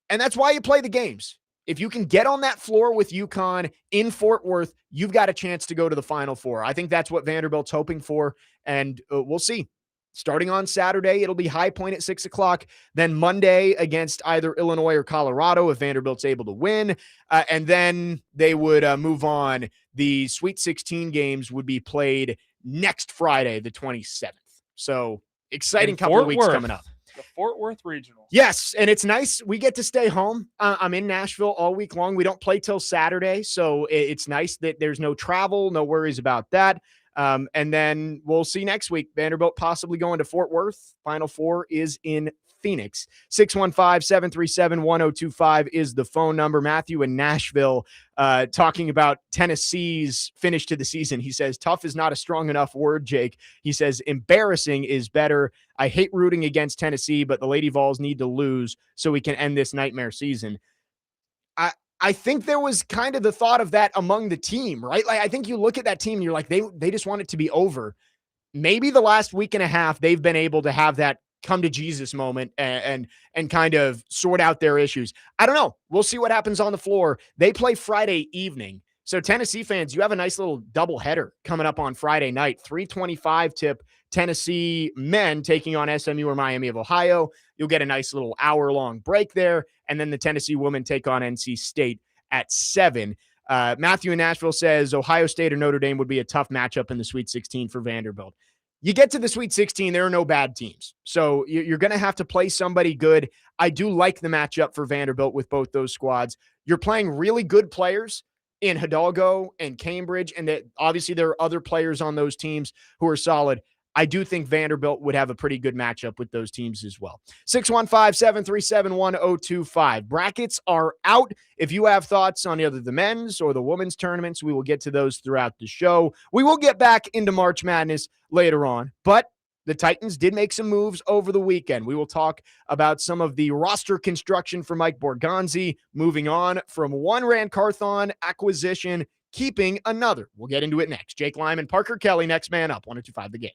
And that's why you play the games. If you can get on that floor with UConn in Fort Worth, you've got a chance to go to the Final Four. I think that's what Vanderbilt's hoping for, and we'll see. Starting on Saturday, it'll be High Point at 6 o'clock. Then Monday against either Illinois or Colorado if Vanderbilt's able to win. And then they would move on. The Sweet 16 games would be played next Friday, the 27th. So exciting couple of weeks coming up. The Fort Worth Regional. Yes, and it's nice. We get to stay home. I'm in Nashville all week long. We don't play till Saturday, so it's nice that there's no travel, no worries about that. And then we'll see next week. Vanderbilt possibly going to Fort Worth. Final Four is in Phoenix. 615-737-1025 is the phone number. Matthew in Nashville talking about Tennessee's finish to the season. He says, tough is not a strong enough word, Jake. He says, embarrassing is better. I hate rooting against Tennessee, but the Lady Vols need to lose so we can end this nightmare season. I think there was kind of the thought of that among the team, right? Like, I think you look at that team and you're like, they just want it to be over. Maybe the last week and a half, they've been able to have that come to Jesus moment and kind of sort out their issues. I don't know. We'll see what happens on the floor. They play Friday evening. So Tennessee fans, you have a nice little double header coming up on Friday night. 3:25 tip, Tennessee men taking on SMU or Miami of Ohio. You'll get a nice little hour-long break there. And then the Tennessee women take on NC State at 7. Matthew in Nashville says Ohio State or Notre Dame would be a tough matchup in the Sweet 16 for Vanderbilt. You get to the Sweet 16, there are no bad teams. So you're going to have to play somebody good. I do like the matchup for Vanderbilt with both those squads. You're playing really good players in Hidalgo and Cambridge, and that obviously there are other players on those teams who are solid. I do think Vanderbilt would have a pretty good matchup with those teams as well. 615-737-1025. Brackets are out. If you have thoughts on either the men's or the women's tournaments, we will get to those throughout the show. We will get back into March Madness later on, but the Titans did make some moves over the weekend. We will talk about some of the roster construction for Mike Borgonzi, moving on from one Rand Carthon acquisition, keeping another. We'll get into it next. Jake Lyman, Parker Kelly, next man up, 102.5 The Game.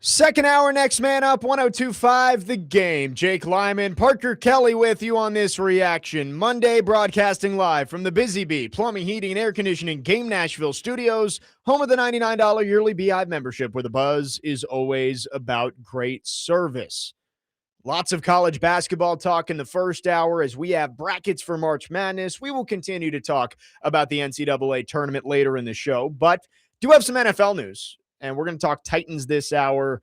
Second hour, next man up, 102.5 The Game. Jake Lyman, Parker Kelly with you on this reaction. Monday, broadcasting live from the Busy Bee Plumbing, Heating, and Air Conditioning Game Nashville Studios, home of the $99 yearly Beehive membership, where the buzz is always about great service. Lots of college basketball talk in the first hour as we have brackets for March Madness. We will continue to talk about the NCAA tournament later in the show, but do have some NFL news. And we're going to talk Titans this hour.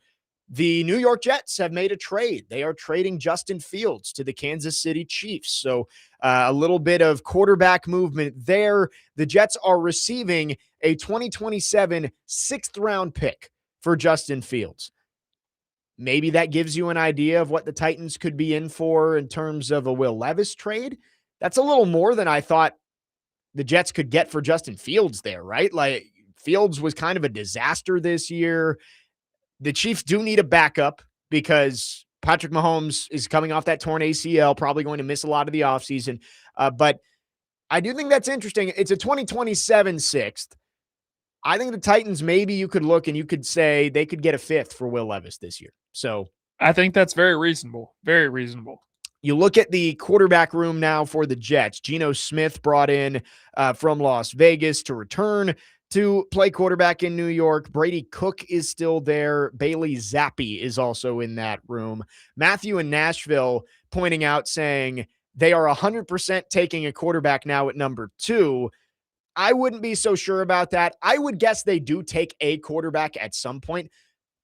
The New York Jets have made a trade. They are trading Justin Fields to the Kansas City Chiefs. So a little bit of quarterback movement there. The Jets are receiving a 2027 sixth-round pick for Justin Fields. Maybe that gives you an idea of what the Titans could be in for in terms of a Will Levis trade. That's a little more than I thought the Jets could get for Justin Fields there, right? Like, Fields was kind of a disaster this year. The Chiefs do need a backup because Patrick Mahomes is coming off that torn ACL, probably going to miss a lot of the offseason. But I do think that's interesting. It's a 2027 sixth. I think the Titans, maybe you could look and you could say they could get a fifth for Will Levis this year. So I think that's very reasonable. Very reasonable. You look at the quarterback room now for the Jets. Geno Smith brought in from Las Vegas to return to play quarterback in New York. Brady Cook is still there. Bailey Zappi is also in that room. Matthew in Nashville pointing out, saying they are 100% taking a quarterback now at number 2. I wouldn't be so sure about that. I would guess they do take a quarterback at some point.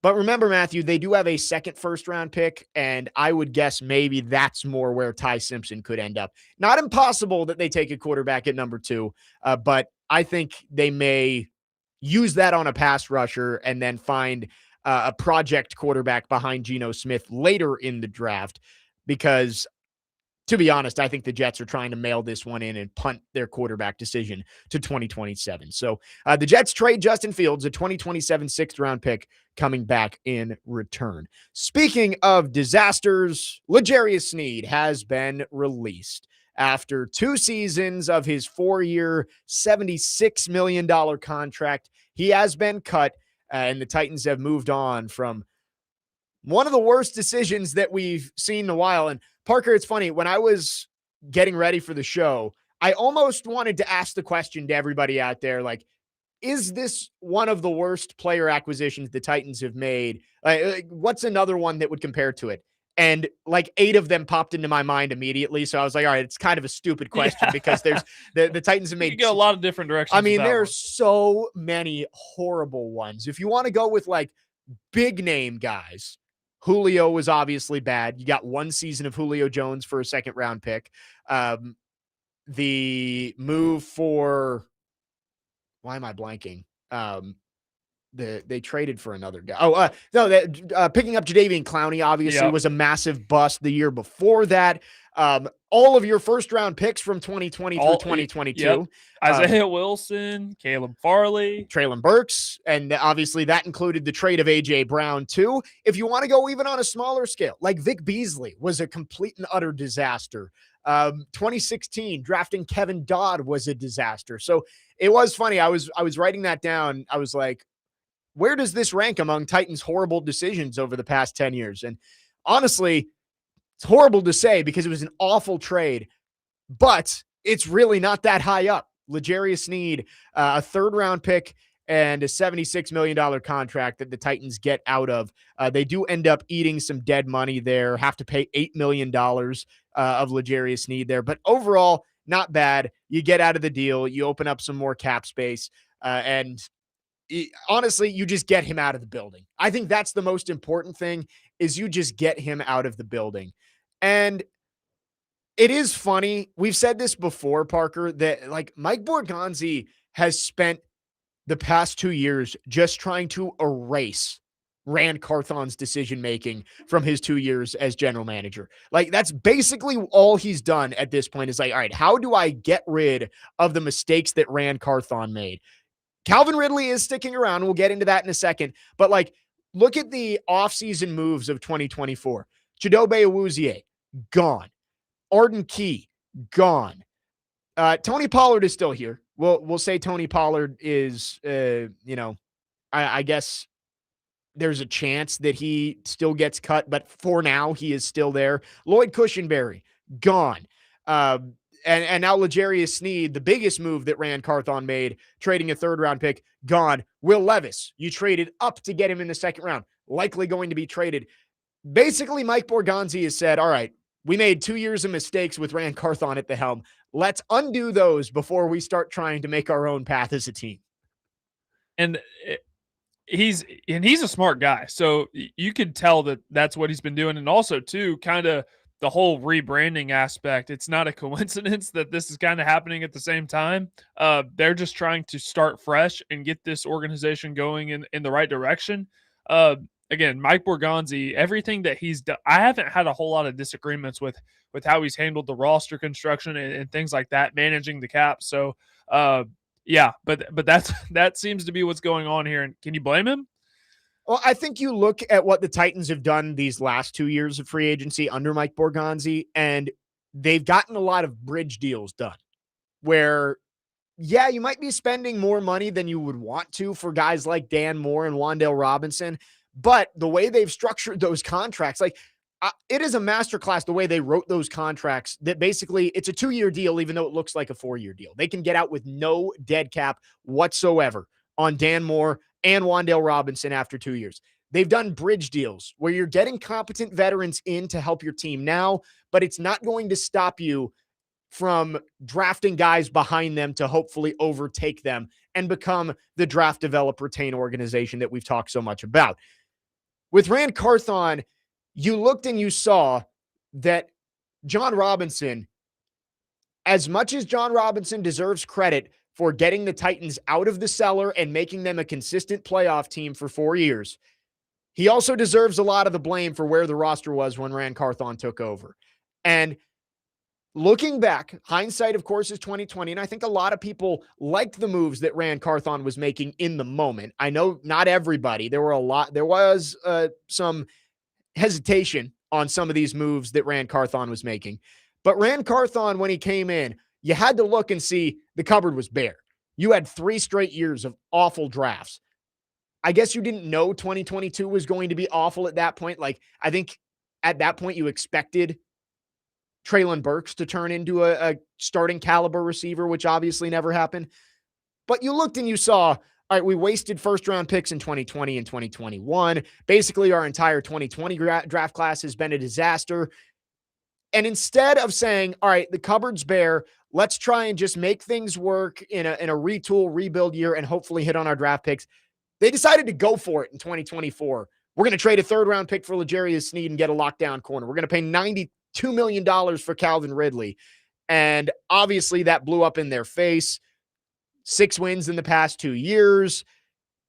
But remember, Matthew, they do have a second first-round pick, and I would guess maybe that's more where Ty Simpson could end up. Not impossible that they take a quarterback at number 2, but I think they may use that on a pass rusher and then find a project quarterback behind Geno Smith later in the draft because, to be honest, I think the Jets are trying to mail this one in and punt their quarterback decision to 2027. So the Jets trade Justin Fields, a 2027 sixth-round pick, coming back in return. Speaking of disasters, L'Jarius Sneed has been released after 2 seasons of his 4-year, $76 million contract. He has been cut, and the Titans have moved on from one of the worst decisions that we've seen in a while. And Parker, it's funny, when I was getting ready for the show, I almost wanted to ask the question to everybody out there, like, is this one of the worst player acquisitions the Titans have made? What's another one that would compare to it? And like 8 of them popped into my mind immediately. So I was like, all right, it's kind of a stupid question because there's the Titans have made you go a lot of different directions. I mean, there's so many horrible ones. If you want to go with like big name guys, Julio was obviously bad. You got 1 season of Julio Jones for a second-round pick. The move for why am I blanking? They traded for another guy. Picking up Jadeveon Clowney obviously was a massive bust the year before that. All of your first-round picks from 2020 through 2022. Yep. Isaiah Wilson, Caleb Farley, Treylon Burks, and obviously that included the trade of A.J. Brown too. If you want to go even on a smaller scale, like Vic Beasley was a complete and utter disaster. 2016 drafting Kevin Dodd was a disaster. So it was funny. I was writing that down. I was like, where does this rank among Titans' horrible decisions over the past 10 years? And honestly, it's horrible to say because it was an awful trade, but it's really not that high up. L'Jarius Sneed, a 3rd-round pick and a $76 million contract that the Titans get out of. They do end up eating some dead money there, have to pay $8 million of L'Jarius Sneed there. But overall, not bad. You get out of the deal. You open up some more cap space. Honestly, you just get him out of the building. I think that's the most important thing is you just get him out of the building. And it is funny. We've said this before, Parker, that like Mike Borgonzi has spent the past 2 years just trying to erase Rand Carthon's decision-making from his 2 years as general manager. Like that's basically all he's done at this point is like, all right, how do I get rid of the mistakes that Rand Carthon made? Calvin Ridley is sticking around. We'll get into that in a second. But like, look at the offseason moves of 2024. Chidobe Awuzie, gone. Arden Key, gone. Tony Pollard is still here. We'll say Tony Pollard is, I guess, there's a chance that he still gets cut, but for now, he is still there. Lloyd Cushenberry, gone. And now L'Jarius Sneed, the biggest move that Rand Carthon made, trading a third-round pick, gone. Will Levis, you traded up to get him in the second round, likely going to be traded. Basically, Mike Borgonzi has said, all right, we made 2 years of mistakes with Rand Carthon at the helm. Let's undo those before we start trying to make our own path as a team. And he's a smart guy. So you could tell that that's what he's been doing. And also, too, kind of the whole rebranding aspect. It's not a coincidence that this is kind of happening at the same time. They're just trying to start fresh and get this organization going in the right direction. Again, Mike Borgonzi, everything that he's done, I haven't had a whole lot of disagreements with how he's handled the roster construction and things like that, managing the cap. So, yeah, but that seems to be what's going on here. And can you blame him? Well, I think you look at what the Titans have done these last 2 years of free agency under Mike Borgonzi, and they've gotten a lot of bridge deals done where, yeah, you might be spending more money than you would want to for guys like Dan Moore and Wan'Dale Robinson, but the way they've structured those contracts, like it is a masterclass the way they wrote those contracts that basically it's a 2-year deal, even though it looks like a 4-year deal. They can get out with no dead cap whatsoever on Dan Moore and Wan'Dale Robinson after 2 years. They've done bridge deals where you're getting competent veterans in to help your team now, but it's not going to stop you from drafting guys behind them to hopefully overtake them and become the draft, develop, retain organization that we've talked so much about. With Rand Carthon, you looked and you saw that John Robinson, as much as John Robinson deserves credit for getting the Titans out of the cellar and making them a consistent playoff team for 4 years, he also deserves a lot of the blame for where the roster was when Rand Carthon took over. And looking back, hindsight, of course, is 2020. And I think a lot of people liked the moves that Rand Carthon was making in the moment. I know not everybody. There was some hesitation on some of these moves that Rand Carthon was making. But Rand Carthon, when he came in, you had to look and see the cupboard was bare. You had 3 straight years of awful drafts. I guess you didn't know 2022 was going to be awful at that point. Like, I think at that point you expected Treylon Burks to turn into a starting caliber receiver, which obviously never happened. But you looked and you saw, all right, we wasted first-round picks in 2020 and 2021. Basically, our entire 2020 draft class has been a disaster. And instead of saying, all right, the cupboard's bare, let's try and just make things work in a retool, rebuild year and hopefully hit on our draft picks, they decided to go for it in 2024. We're going to trade a third-round pick for L'Jarius Sneed and get a lockdown corner. We're going to pay $92 million for Calvin Ridley. And obviously that blew up in their face. 6 wins in the past 2 years.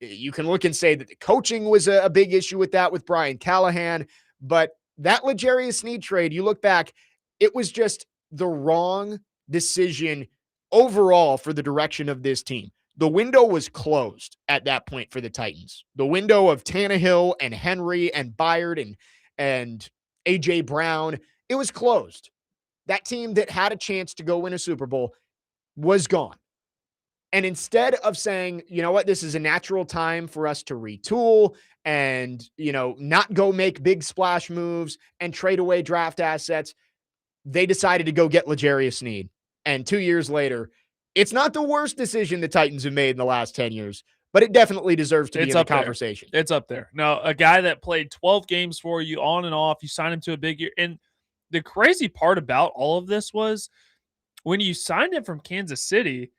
You can look and say that the coaching was a big issue with that with Brian Callahan. But that L'Jarius Sneed trade, you look back, it was just the wrong decision overall for the direction of this team. The window was closed at that point for the Titans. The window of Tannehill and Henry and Byard and A.J. Brown, it was closed. That team that had a chance to go win a Super Bowl was gone. And instead of saying, you know what, this is a natural time for us to retool and, not go make big splash moves and trade away draft assets, they decided to go get L'Jarius Sneed. And 2 years later, it's not the worst decision the Titans have made in the last 10 years, but it definitely deserves to be in the conversation. It's up there. Now, a guy that played 12 games for you on and off, you signed him to a big year. And the crazy part about all of this was when you signed him from Kansas City,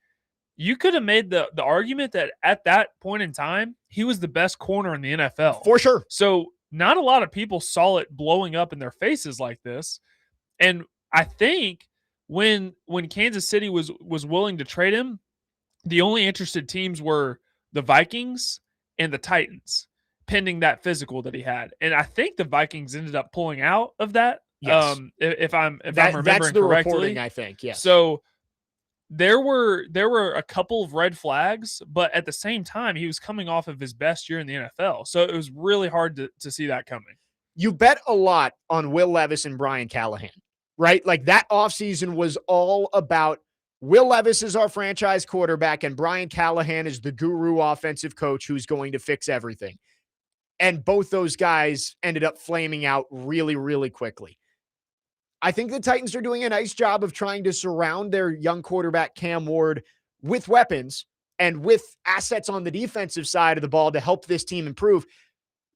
you could have made the argument that at that point in time, he was the best corner in the NFL. For sure. So not a lot of people saw it blowing up in their faces like this. And I think when Kansas City was willing to trade him, the only interested teams were the Vikings and the Titans, pending that physical that he had. And I think the Vikings ended up pulling out of that. Yes. If I'm remembering that's the correctly. Reporting, I think. Yes. So there were a couple of red flags, but at the same time, he was coming off of his best year in the NFL. So it was really hard to see that coming. You bet a lot on Will Levis and Brian Callahan, right? Like that offseason was all about Will Levis is our franchise quarterback and Brian Callahan is the guru offensive coach who's going to fix everything. And both those guys ended up flaming out really, really quickly. I think the Titans are doing a nice job of trying to surround their young quarterback, Cam Ward, with weapons and with assets on the defensive side of the ball to help this team improve.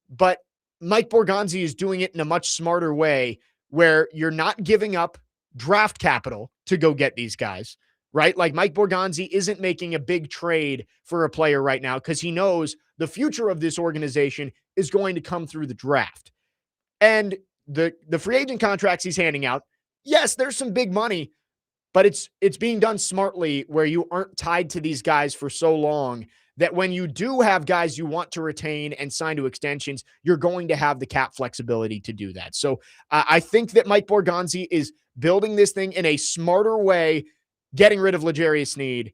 But Mike Borgonzi is doing it in a much smarter way where you're not giving up draft capital to go get these guys, right? Like Mike Borgonzi isn't making a big trade for a player right now because he knows the future of this organization is going to come through the draft. And the free agent contracts he's handing out, yes, there's some big money, but it's being done smartly where you aren't tied to these guys for so long that when you do have guys you want to retain and sign to extensions, you're going to have the cap flexibility to do that. So I think that Mike Borgonzi is building this thing in a smarter way, getting rid of L'Jarius Sneed.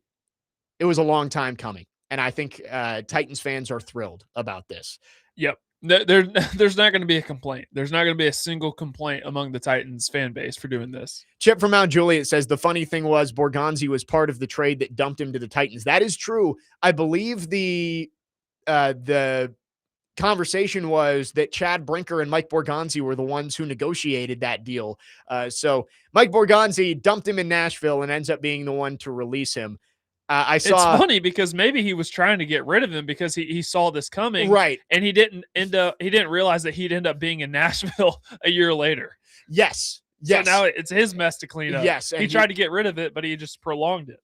It was a long time coming. And I think Titans fans are thrilled about this. Yep. There's not going to be a complaint. There's not going to be a single complaint among the Titans fan base for doing this. Chip from Mount Juliet says the funny thing was Borgonzi was part of the trade that dumped him to the Titans. That is true. I believe the conversation was that Chad Brinker and Mike Borgonzi were the ones who negotiated that deal. So Mike Borgonzi dumped him in Nashville and ends up being the one to release him. It's funny because maybe he was trying to get rid of him because he saw this coming, right? And he didn't realize that he'd end up being in Nashville a year later. Yes. So now it's his mess to clean up. Yes. He tried to get rid of it, but he just prolonged it.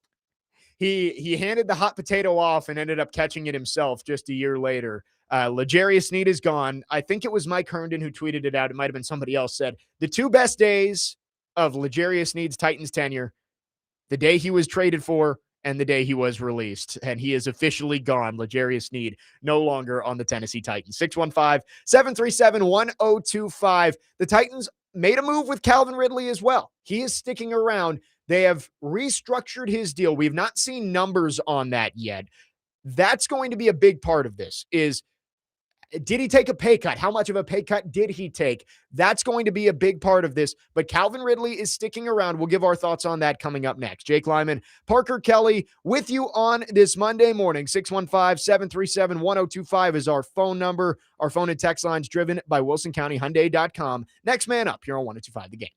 He handed the hot potato off and ended up catching it himself just a year later. L'Jarius Sneed is gone. I think it was Mike Herndon who tweeted it out. It might have been somebody else said the two best days of L'Jarius Sneed's Titans tenure, the day he was traded for and the day he was released. And he is officially gone. L'Jarius Sneed no longer on the Tennessee Titans. 615-737-1025. The Titans made a move with Calvin Ridley as well. He is sticking around. They have restructured his deal. We've not seen numbers on that yet. That's going to be a big part of this is, did he take a pay cut? How much of a pay cut did he take? That's going to be a big part of this. But Calvin Ridley is sticking around. We'll give our thoughts on that coming up next. Jake Lyman, Parker Kelly with you on this Monday morning. 615-737-1025 is our phone number. Our phone and text lines driven by WilsonCountyHyundai.com. Next man up here on 1025 The Game.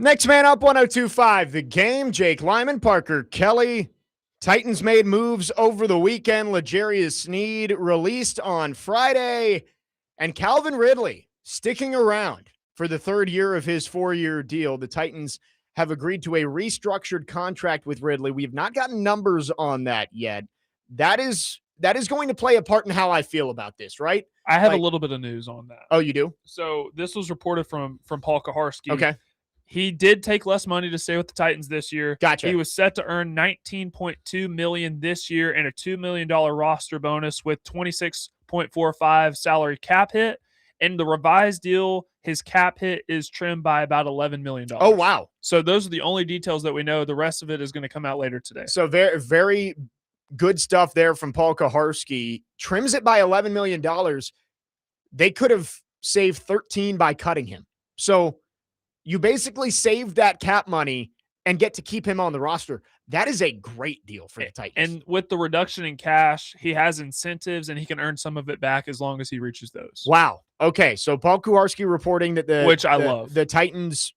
Next man up, 102.5 The Game. Jake Lyman, Parker Kelly. Titans made moves over the weekend. L'Jarius Sneed released on Friday. And Calvin Ridley sticking around for the third year of his 4-year deal. The Titans have agreed to a restructured contract with Ridley. We have not gotten numbers on that yet. That is going to play a part in how I feel about this, right? I have a little bit of news on that. Oh, you do? So this was reported from Paul Kaharski. Okay. He did take less money to stay with the Titans this year. Gotcha. He was set to earn $19.2 million this year and a $2 million roster bonus with 26.45 salary cap hit. And the revised deal, his cap hit is trimmed by about $11 million. Oh, wow. So those are the only details that we know. The rest of it is going to come out later today. So very, very good stuff there from Paul Kaharski. Trims it by $11 million. They could have saved 13 by cutting him. So you basically save that cap money and get to keep him on the roster. That is a great deal for the Titans. And with the reduction in cash, he has incentives and he can earn some of it back as long as he reaches those. Wow. Okay. So Paul Kuharski reporting that I love. The Titans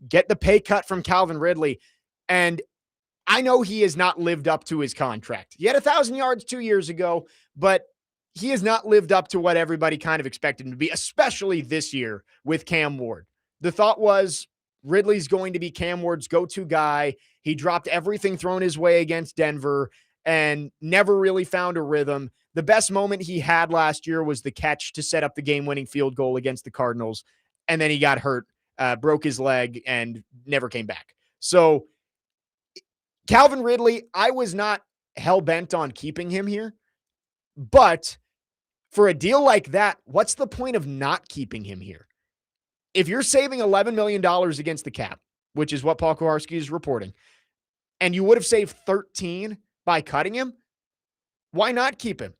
get the pay cut from Calvin Ridley. And I know he has not lived up to his contract. He had 1,000 yards 2 years ago, but he has not lived up to what everybody kind of expected him to be, especially this year with Cam Ward. The thought was Ridley's going to be Cam Ward's go-to guy. He dropped everything thrown his way against Denver and never really found a rhythm. The best moment he had last year was the catch to set up the game-winning field goal against the Cardinals, and then he got hurt, broke his leg, and never came back. So Calvin Ridley, I was not hell-bent on keeping him here, but for a deal like that, what's the point of not keeping him here? If you're saving $11 million against the cap, which is what Paul Kuharski is reporting, and you would have saved 13 by cutting him, why not keep him?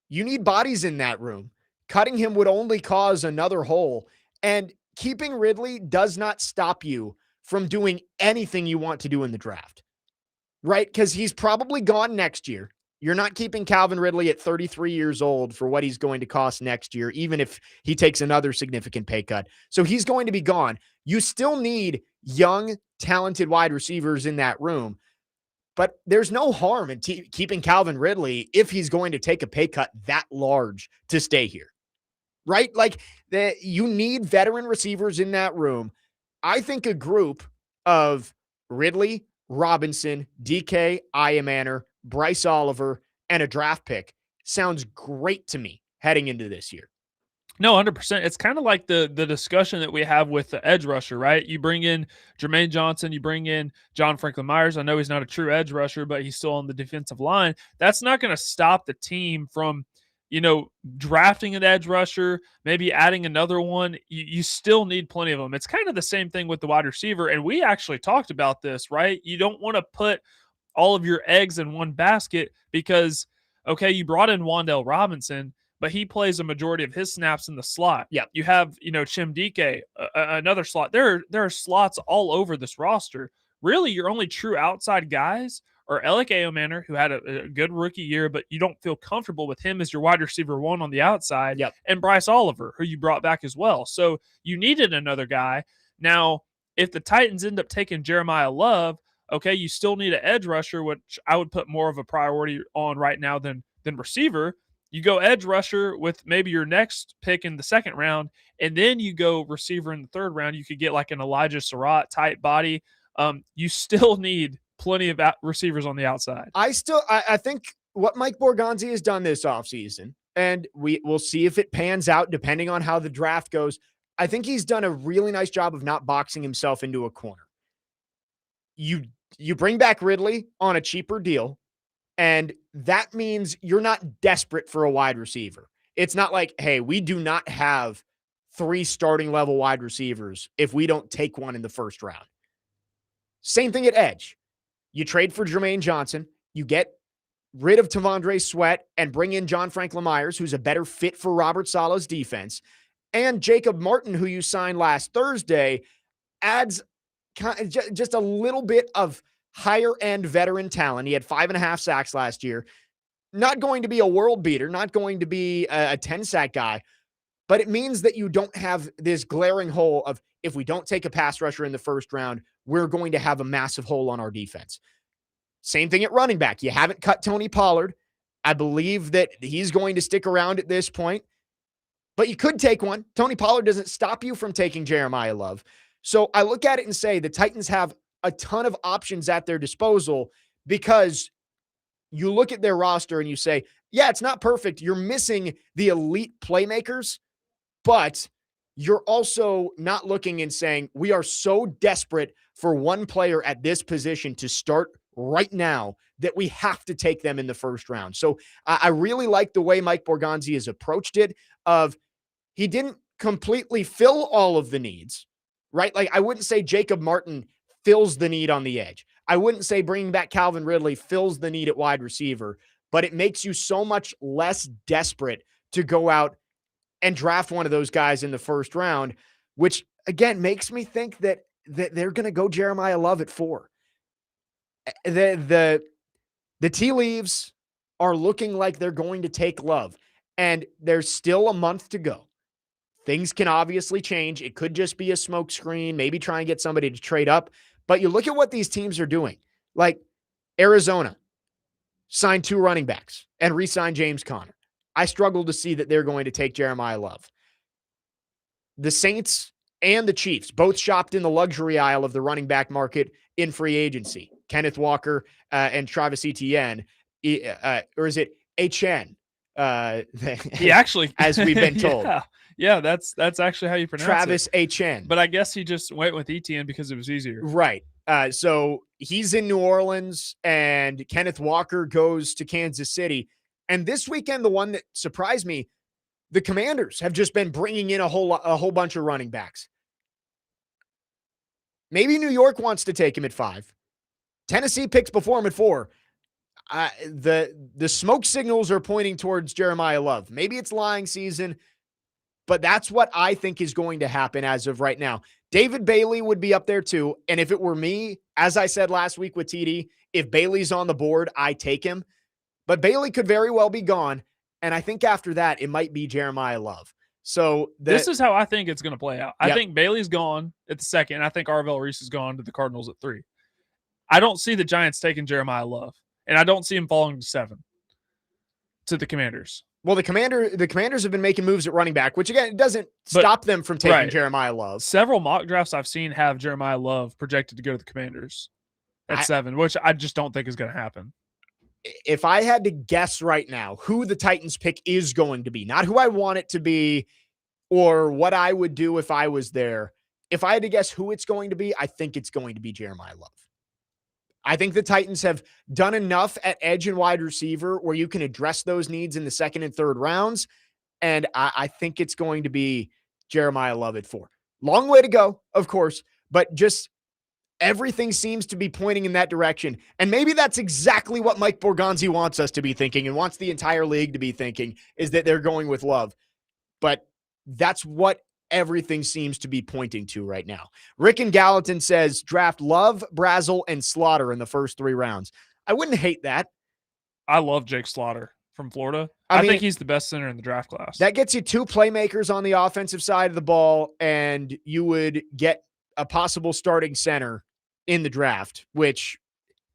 You need bodies in that room. Cutting him would only cause another hole. And keeping Ridley does not stop you from doing anything you want to do in the draft, right? Because he's probably gone next year. You're not keeping Calvin Ridley at 33 years old for what he's going to cost next year, even if he takes another significant pay cut. So he's going to be gone. You still need young, talented wide receivers in that room, but there's no harm in keeping Calvin Ridley if he's going to take a pay cut that large to stay here, right? Like you need veteran receivers in that room. I think a group of Ridley, Robinson, DK, Iamaner, Bryce Oliver, and a draft pick sounds great to me heading into this year. No, 100%. It's kind of like the discussion that we have with the edge rusher, right? You bring in Jermaine Johnson, you bring in John Franklin Myers. I know he's not a true edge rusher, but he's still on the defensive line. That's not going to stop the team from, drafting an edge rusher, maybe adding another one. You still need plenty of them. It's kind of the same thing with the wide receiver. And we actually talked about this, right? You don't want to put all of your eggs in one basket because, okay, you brought in Wan'Dale Robinson, but he plays a majority of his snaps in the slot. Yeah. You have, Chim Dike, another slot. There are slots all over this roster. Really, your only true outside guys are Alec Ayomanor, who had a good rookie year, but you don't feel comfortable with him as your wide receiver one on the outside. Yep. And Bryce Oliver, who you brought back as well. So you needed another guy. Now, if the Titans end up taking Jeremiah Love, okay, you still need an edge rusher, which I would put more of a priority on right now than receiver. You go edge rusher with maybe your next pick in the second round, and then you go receiver in the third round. You could get like an Elijah Surratt type body. You still need plenty of receivers on the outside. I think what Mike Borgonzi has done this offseason, and we'll see if it pans out depending on how the draft goes. I think he's done a really nice job of not boxing himself into a corner. You bring back Ridley on a cheaper deal, and that means you're not desperate for a wide receiver. It's not like, hey, we do not have 3 starting level wide receivers if we don't take one in the first round. Same thing at edge. You trade for Jermaine Johnson, you get rid of Tavondre Sweat and bring in John Franklin Myers, who's a better fit for Robert Saleh's defense, and Jacob Martin, who you signed last Thursday, adds just a little bit of higher end veteran talent. He had 5.5 sacks last year. Not going to be a world beater, not going to be a 10 sack guy, but it means that you don't have this glaring hole of, if we don't take a pass rusher in the first round, we're going to have a massive hole on our defense. Same thing at running back. You haven't cut Tony Pollard. I believe that he's going to stick around at this point, but you could take one. Tony Pollard doesn't stop you from taking Jeremiah Love. So I look at it and say the Titans have a ton of options at their disposal, because you look at their roster and you say, yeah, it's not perfect. You're missing the elite playmakers, but you're also not looking and saying, we are so desperate for one player at this position to start right now that we have to take them in the first round. So I really like the way Mike Borgonzi has approached it. He didn't completely fill all of the needs, right? Like, I wouldn't say Jacob Martin fills the need on the edge. I wouldn't say bringing back Calvin Ridley fills the need at wide receiver, but it makes you so much less desperate to go out and draft one of those guys in the first round, which again makes me think that they're going to go Jeremiah Love at 4. The tea leaves are looking like they're going to take Love, and there's still a month to go. Things can obviously change. It could just be a smokescreen, maybe try and get somebody to trade up. But you look at what these teams are doing. Like Arizona signed 2 running backs and re-signed James Conner. I struggle to see that they're going to take Jeremiah Love. The Saints and the Chiefs both shopped in the luxury aisle of the running back market in free agency. Kenneth Walker and Travis Etienne, or is it Etienne? He actually, as we've been told. Yeah, that's actually how you pronounce Travis it. Etienne. But I guess he just went with Etienne because it was easier. Right. So he's in New Orleans, and Kenneth Walker goes to Kansas City. And this weekend, the one that surprised me, the Commanders have just been bringing in a whole bunch of running backs. Maybe New York wants to take him at 5. Tennessee picks before him at 4. The smoke signals are pointing towards Jeremiah Love. Maybe it's lying season, but that's what I think is going to happen as of right now. David Bailey would be up there too. And if it were me, as I said last week with TD, if Bailey's on the board, I take him. But Bailey could very well be gone. And I think after that, it might be Jeremiah Love. So this is how I think it's going to play out. I think Bailey's gone at the 2nd. I think Arvell Reese is gone to the Cardinals at 3. I don't see the Giants taking Jeremiah Love, and I don't see him falling to 7 to the Commanders. Well, the Commanders have been making moves at running back, which again, it doesn't stop them from taking Jeremiah Love. Several mock drafts I've seen have Jeremiah Love projected to go to the Commanders at 7, which I just don't think is going to happen. If I had to guess right now who the Titans pick is going to be, not who I want it to be or what I would do if I was there, if I had to guess who it's going to be, I think it's going to be Jeremiah Love. I think the Titans have done enough at edge and wide receiver where you can address those needs in the 2nd and 3rd rounds. And I think it's going to be Jeremiah Love at 4. Long way to go, of course, but just everything seems to be pointing in that direction. And maybe that's exactly what Mike Borgonzi wants us to be thinking and wants the entire league to be thinking, is that they're going with Love. But that's what everything seems to be pointing to right now. Rick and Gallatin says draft Love, Brazel, and Slaughter in the first 3 rounds. I wouldn't hate that. I love Jake Slaughter from Florida. I think he's the best center in the draft class. That gets you 2 playmakers on the offensive side of the ball, and you would get a possible starting center in the draft, which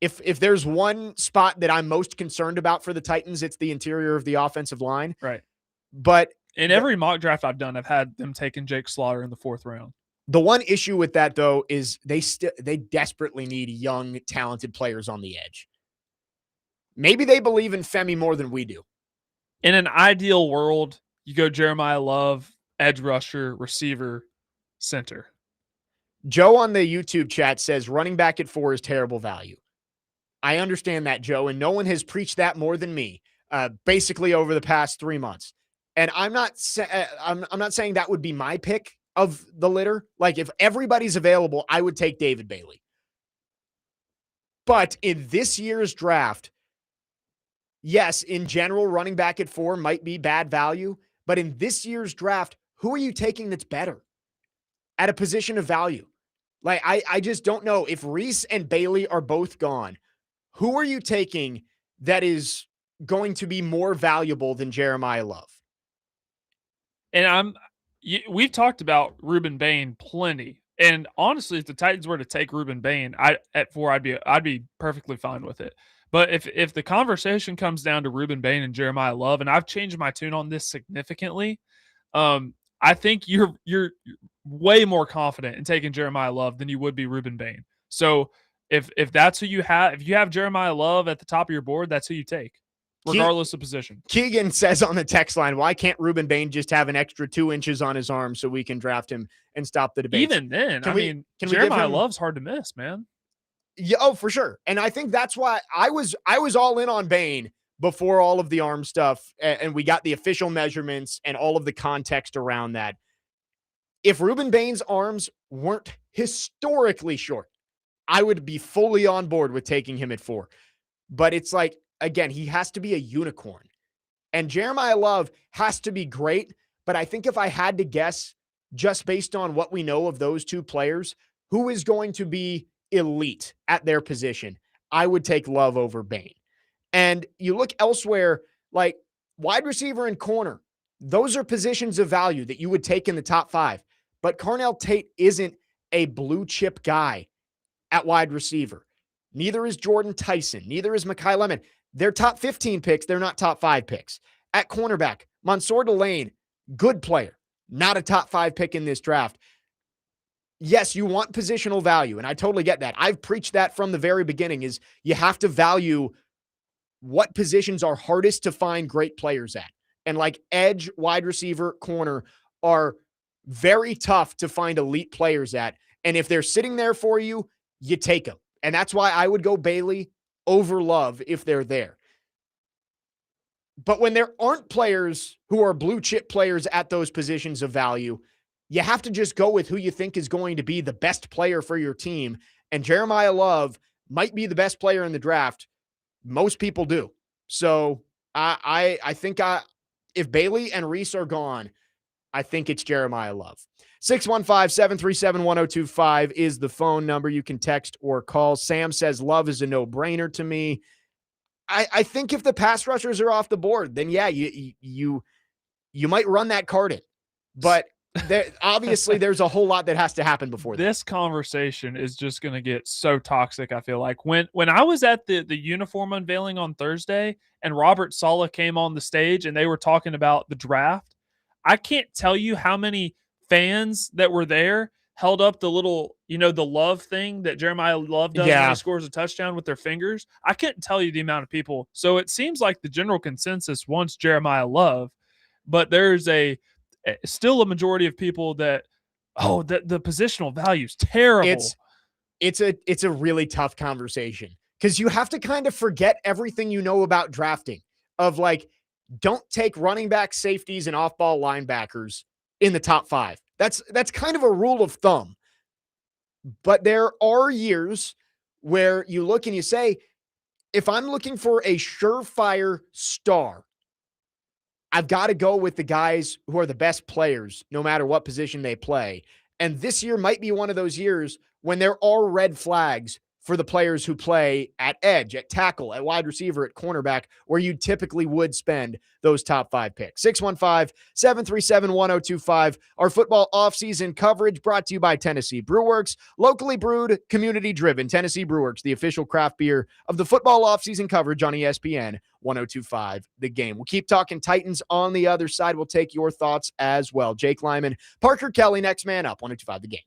if there's one spot that I'm most concerned about for the Titans, it's the interior of the offensive line. Right. But in every mock draft I've done, I've had them taking Jake Slaughter in the 4th round. The one issue with that, though, is they desperately need young, talented players on the edge. Maybe they believe in Femi more than we do. In an ideal world, you go Jeremiah Love, edge rusher, receiver, center. Joe on the YouTube chat says running back at 4 is terrible value. I understand that, Joe, and no one has preached that more than me, basically over the past 3 months. And I'm not saying that would be my pick of the litter. Like, if everybody's available, I would take David Bailey. But in this year's draft, yes, in general, running back at 4 might be bad value. But in this year's draft, who are you taking that's better at a position of value? Like, I just don't know. If Reese and Bailey are both gone, who are you taking that is going to be more valuable than Jeremiah Love? And we've talked about Ruben Bain plenty. And honestly, if the Titans were to take Ruben Bain, I at 4, I'd be perfectly fine with it. But if the conversation comes down to Ruben Bain and Jeremiah Love, and I've changed my tune on this significantly, I think you're way more confident in taking Jeremiah Love than you would be Ruben Bain. So if that's who you have, if you have Jeremiah Love at the top of your board, that's who you take, regardless of position. Keegan says on the text line, why can't Ruben Bain just have an extra 2 inches on his arm so we can draft him and stop the debate? Even then, can Jeremiah Love's hard to miss, man. Yeah, oh, for sure. And I think that's why I was all in on Bain before all of the arm stuff, and we got the official measurements and all of the context around that. If Ruben Bain's arms weren't historically short, I would be fully on board with taking him at 4. But it's like, again, he has to be a unicorn. And Jeremiah Love has to be great. But I think if I had to guess, just based on what we know of those two players, who is going to be elite at their position, I would take Love over Bain. And you look elsewhere, like wide receiver and corner, those are positions of value that you would take in the top 5. But Carnell Tate isn't a blue chip guy at wide receiver. Neither is Jordan Tyson. Neither is Mekhi Lemon. They're top 15 picks. They're not top 5 picks. At cornerback, Mansour Delane, good player, not a top 5 pick in this draft. Yes, you want positional value, and I totally get that. I've preached that from the very beginning, is you have to value what positions are hardest to find great players at. And like edge, wide receiver, corner are very tough to find elite players at. And if they're sitting there for you, you take them. And that's why I would go Bailey over Love if they're there. But when there aren't players who are blue chip players at those positions of value, you have to just go with who you think is going to be the best player for your team. And Jeremiah Love might be the best player in the draft. Most people do. So I think if Bailey and Reese are gone, I think it's Jeremiah Love. 615-737-1025 is the phone number. You can text or call. Sam says Love is a no-brainer to me. I think if the pass rushers are off the board, then yeah, you might run that card in. But obviously there's a whole lot that has to happen before this conversation is just going to get so toxic. I feel like when I was at the uniform unveiling on Thursday and Robert Saleh came on the stage and they were talking about the draft, I can't tell you how many fans that were there held up the little, the love thing that Jeremiah Love does when he scores a touchdown with their fingers. I couldn't tell you the amount of people. So it seems like the general consensus wants Jeremiah Love, but there's still a majority of people that, the positional value is terrible. It's a really tough conversation because you have to kind of forget everything you know about drafting of like, don't take running back, safeties, and off-ball linebackers in the top 5. That's kind of a rule of thumb. But there are years where you look and you say, if I'm looking for a surefire star, I've got to go with the guys who are the best players, no matter what position they play. And this year might be one of those years when there are red flags for the players who play at edge, at tackle, at wide receiver, at cornerback, where you typically would spend those top 5 picks. 615-737-1025. Our football offseason coverage brought to you by Tennessee Brewworks. Locally brewed, community-driven. Tennessee Brewworks, the official craft beer of the football offseason coverage on ESPN 1025 The Game. We'll keep talking Titans on the other side. We'll take your thoughts as well. Jake Lyman, Parker Kelly, next man up, 1025 The Game.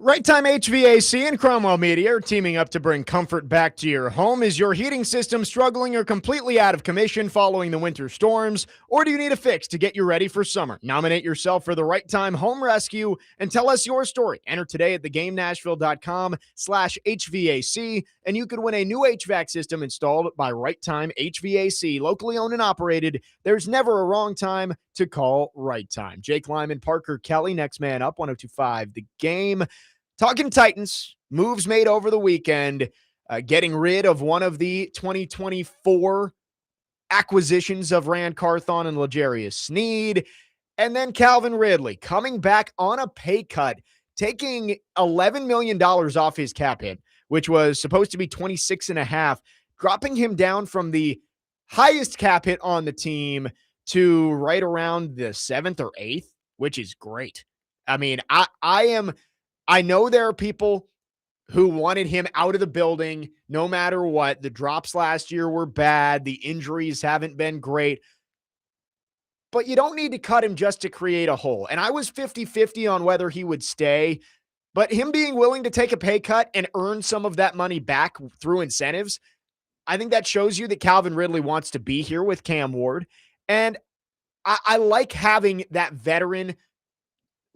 Right Time HVAC and Cromwell Media are teaming up to bring comfort back to your home. Is your heating system struggling or completely out of commission following the winter storms? Or do you need a fix to get you ready for summer? Nominate yourself for the Right Time Home Rescue and tell us your story. Enter today at thegamenashville.com/HVAC and you could win a new HVAC system installed by Right Time HVAC. Locally owned and operated, there's never a wrong time to call Right Time. Jake Lyman, Parker Kelly, next man up, 102.5 The Game. Talking Titans, moves made over the weekend, getting rid of one of the 2024 acquisitions of Rand Carthon and L'Jarius Sneed, and then Calvin Ridley coming back on a pay cut, taking $11 million off his cap hit, which was supposed to be 26.5, dropping him down from the highest cap hit on the team to right around the 7th or 8th, which is great. I mean, I know there are people who wanted him out of the building no matter what. The drops last year were bad. The injuries haven't been great. But you don't need to cut him just to create a hole. And I was 50-50 on whether he would stay. But him being willing to take a pay cut and earn some of that money back through incentives, I think that shows you that Calvin Ridley wants to be here with Cam Ward. And I like having that veteran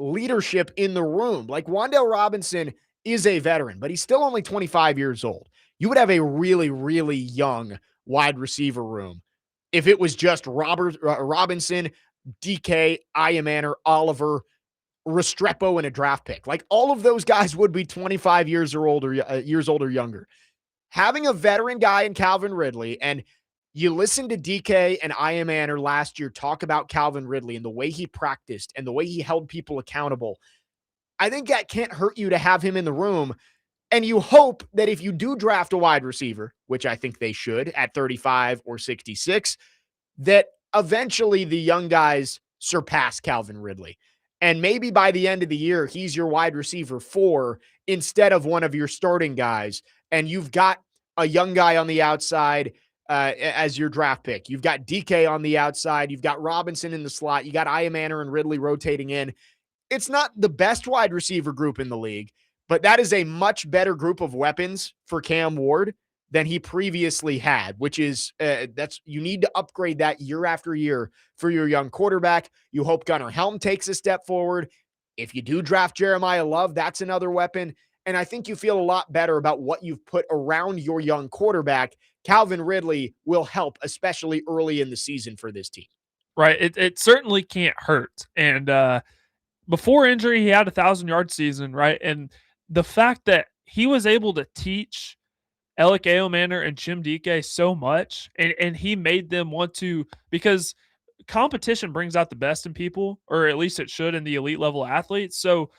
leadership in the room. Like Wan'Dale Robinson is a veteran, but he's still only 25 years old. You would have a really, really young wide receiver room if it was just Robinson, DK, Iamaner, Oliver, Restrepo, and a draft pick. Like all of those guys would be 25 years old or younger. Having a veteran guy in Calvin Ridley, and you listen to DK and Iamaner last year talk about Calvin Ridley and the way he practiced and the way he held people accountable. I think that can't hurt you to have him in the room. And you hope that if you do draft a wide receiver, which I think they should at 35 or 66, that eventually the young guys surpass Calvin Ridley. And maybe by the end of the year, he's your wide receiver 4 instead of one of your starting guys. And you've got a young guy on the outside as your draft pick. You've got DK on the outside. You've got Robinson in the slot. You got Iamaner and Ridley rotating in. It's not the best wide receiver group in the league, but that is a much better group of weapons for Cam Ward than he previously had, which is you need to upgrade that year after year for your young quarterback. You hope Gunnar Helm takes a step forward. If you do draft Jeremiah Love, that's another weapon. And I think you feel a lot better about what you've put around your young quarterback. Calvin Ridley will help, especially early in the season for this team. Right. It certainly can't hurt. And before injury, he had a 1,000-yard season, right? And the fact that he was able to teach Alec Eomanor and Jim Dike so much, and he made them want to, because competition brings out the best in people, or at least it should in the elite level athletes. So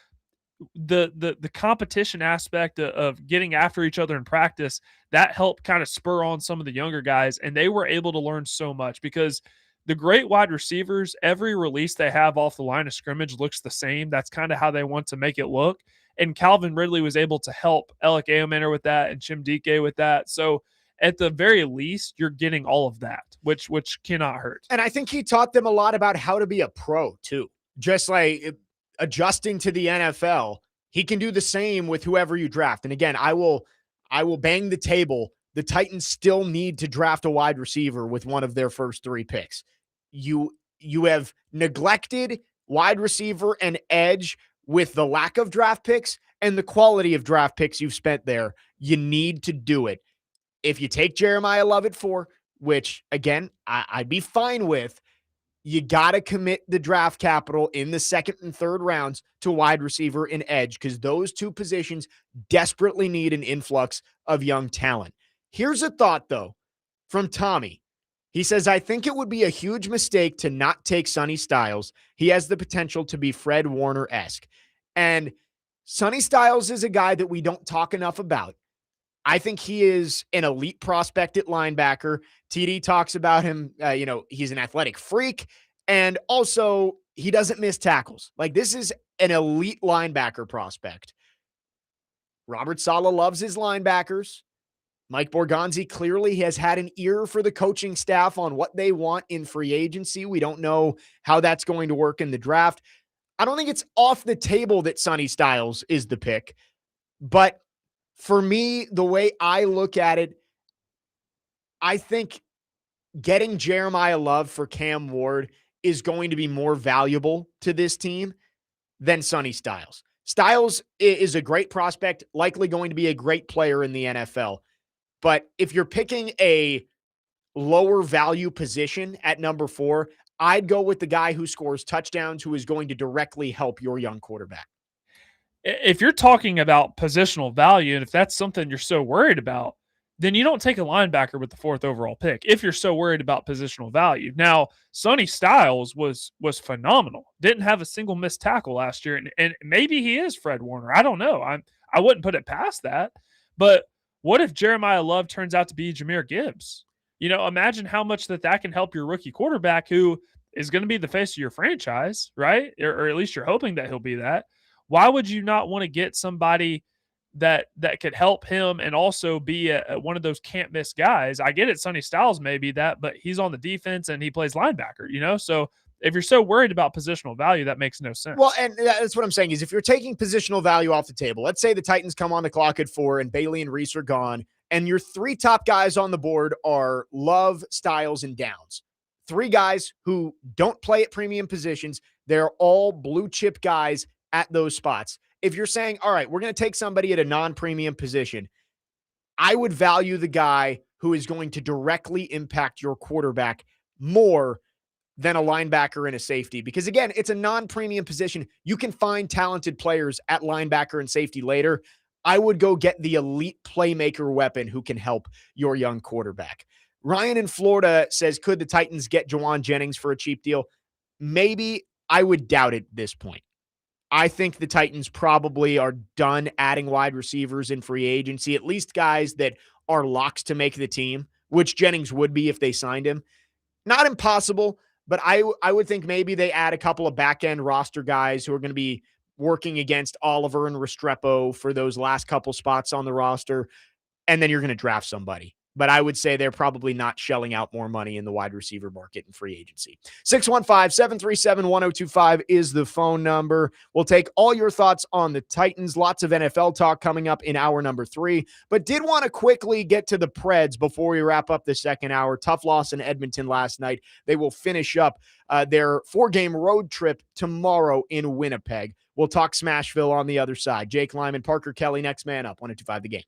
the competition aspect of getting after each other in practice, that helped kind of spur on some of the younger guys, and they were able to learn so much because the great wide receivers, every release they have off the line of scrimmage looks the same. That's kind of how they want to make it look. And Calvin Ridley was able to help Alec Eomanor with that and Jim Dike with that. So at the very least, you're getting all of that, which cannot hurt. And I think he taught them a lot about how to be a pro too. Just like adjusting to the NFL, he can do the same with whoever you draft. And again, I will bang the table. The Titans still need to draft a wide receiver with one of their first 3 picks. You have neglected wide receiver and edge with the lack of draft picks and the quality of draft picks you've spent there. You need to do it. If you take Jeremiah Love at 4, which again, I'd be fine with, you got to commit the draft capital in the 2nd and 3rd rounds to wide receiver and edge, because those 2 positions desperately need an influx of young talent. Here's a thought, though, from Tommy. He says, I think it would be a huge mistake to not take Sonny Styles. He has the potential to be Fred Warner-esque. And Sonny Styles is a guy that we don't talk enough about. I think he is an elite prospect at linebacker. TD talks about him. He's an athletic freak. And also, he doesn't miss tackles. Like, this is an elite linebacker prospect. Robert Saleh loves his linebackers. Mike Borgonzi clearly has had an ear for the coaching staff on what they want in free agency. We don't know how that's going to work in the draft. I don't think it's off the table that Sonny Styles is the pick. But for me, the way I look at it, I think getting Jeremiah Love for Cam Ward is going to be more valuable to this team than Sonny Styles. Styles is a great prospect, likely going to be a great player in the NFL. But if you're picking a lower value position at number 4, I'd go with the guy who scores touchdowns, who is going to directly help your young quarterback. If you're talking about positional value, and if that's something you're so worried about, then you don't take a linebacker with the 4th overall pick if you're so worried about positional value. Now, Sonny Styles was phenomenal. Didn't have a single missed tackle last year, and maybe he is Fred Warner. I don't know. I wouldn't put it past that. But what if Jeremiah Love turns out to be Jahmyr Gibbs? Imagine how much that can help your rookie quarterback, who is going to be the face of your franchise, right? Or at least you're hoping that he'll be that. Why would you not want to get somebody that could help him and also be one of those can't miss guys? I get it, Sonny Styles may be that, but he's on the defense and he plays linebacker. So if you're so worried about positional value, that makes no sense. Well, and that's what I'm saying is if you're taking positional value off the table, let's say the Titans come on the clock at 4 and Bailey and Reese are gone, and your 3 top guys on the board are Love, Styles, and Downs. 3 guys who don't play at premium positions. They're all blue chip guys at those spots. If you're saying, all right, we're going to take somebody at a non-premium position, I would value the guy who is going to directly impact your quarterback more than a linebacker and a safety. Because again, it's a non-premium position. You can find talented players at linebacker and safety later. I would go get the elite playmaker weapon who can help your young quarterback. Ryan in Florida says, could the Titans get Jawan Jennings for a cheap deal? Maybe. I would doubt it at this point. I think the Titans probably are done adding wide receivers in free agency, at least guys that are locks to make the team, which Jennings would be if they signed him. Not impossible, but I would think maybe they add a couple of back-end roster guys who are going to be working against Oliver and Restrepo for those last couple spots on the roster, and then you're going to draft somebody. But I would say they're probably not shelling out more money in the wide receiver market in free agency. 615-737-1025 is the phone number. We'll take all your thoughts on the Titans. Lots of NFL talk coming up in hour number 3, but did want to quickly get to the Preds before we wrap up the second hour. Tough loss in Edmonton last night. They will finish up their 4-game road trip tomorrow in Winnipeg. We'll talk Smashville on the other side. Jake Lyman, Parker Kelly, next man up. 1025 The Game.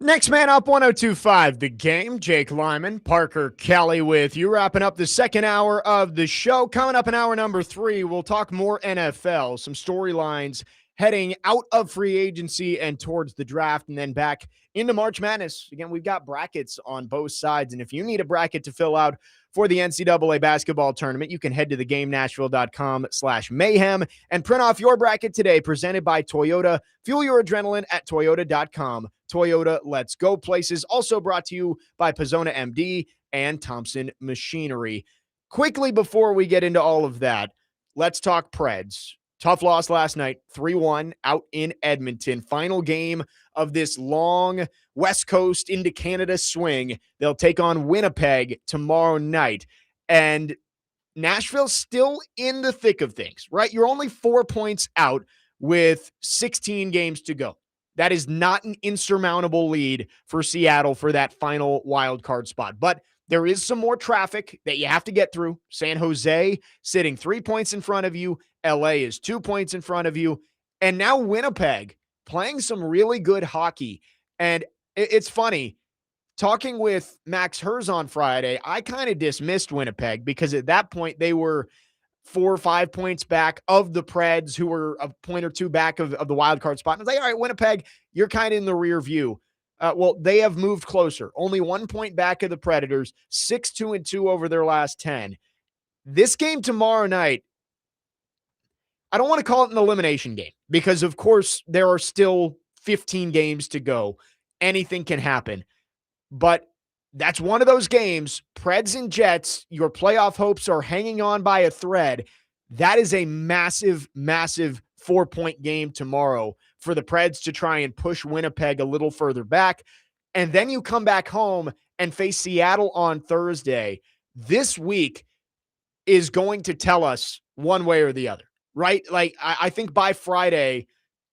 Next man up, 1025 The Game. Jake Lyman, Parker Kelly with you, wrapping up the second hour of the show. Coming up in hour number 3, we'll talk more NFL, some storylines heading out of free agency and towards the draft, and then back into March Madness. Again, we've got brackets on both sides, and if you need a bracket to fill out for the NCAA basketball tournament, you can head to theGameNashville.com/mayhem and print off your bracket today, presented by Toyota. Fuel your adrenaline at Toyota.com. Toyota, let's go places. Also brought to you by Pizzona MD and Thompson Machinery. Quickly before we get into all of that, let's talk Preds. Tough loss last night, 3-1 out in Edmonton. Final game of this long West Coast into Canada swing. They'll take on Winnipeg tomorrow night. And Nashville's still in the thick of things, right? You're only 4 points out with 16 games to go. That is not an insurmountable lead for Seattle for that final wild card spot. But there is some more traffic that you have to get through. San Jose sitting 3 points in front of you. LA is 2 points in front of you. And now Winnipeg playing some really good hockey. And it's funny, talking with Max Herz on Friday, I kind of dismissed Winnipeg because at that point they were 4 or 5 points back of the Preds, who were a point or two back of the wild card spot. And I was like, all right, Winnipeg, you're kind of in the rear view. Well, they have moved closer. Only 1 point back of the Predators, 6-2-2 over their last 10. This game tomorrow night, I don't want to call it an elimination game because, of course, there are still 15 games to go. Anything can happen. But that's one of those games, Preds and Jets, your playoff hopes are hanging on by a thread. That is a massive, massive 4-point game tomorrow for the Preds to try and push Winnipeg a little further back. And then you come back home and face Seattle on Thursday. This week is going to tell us one way or the other, right? Like, I think by Friday,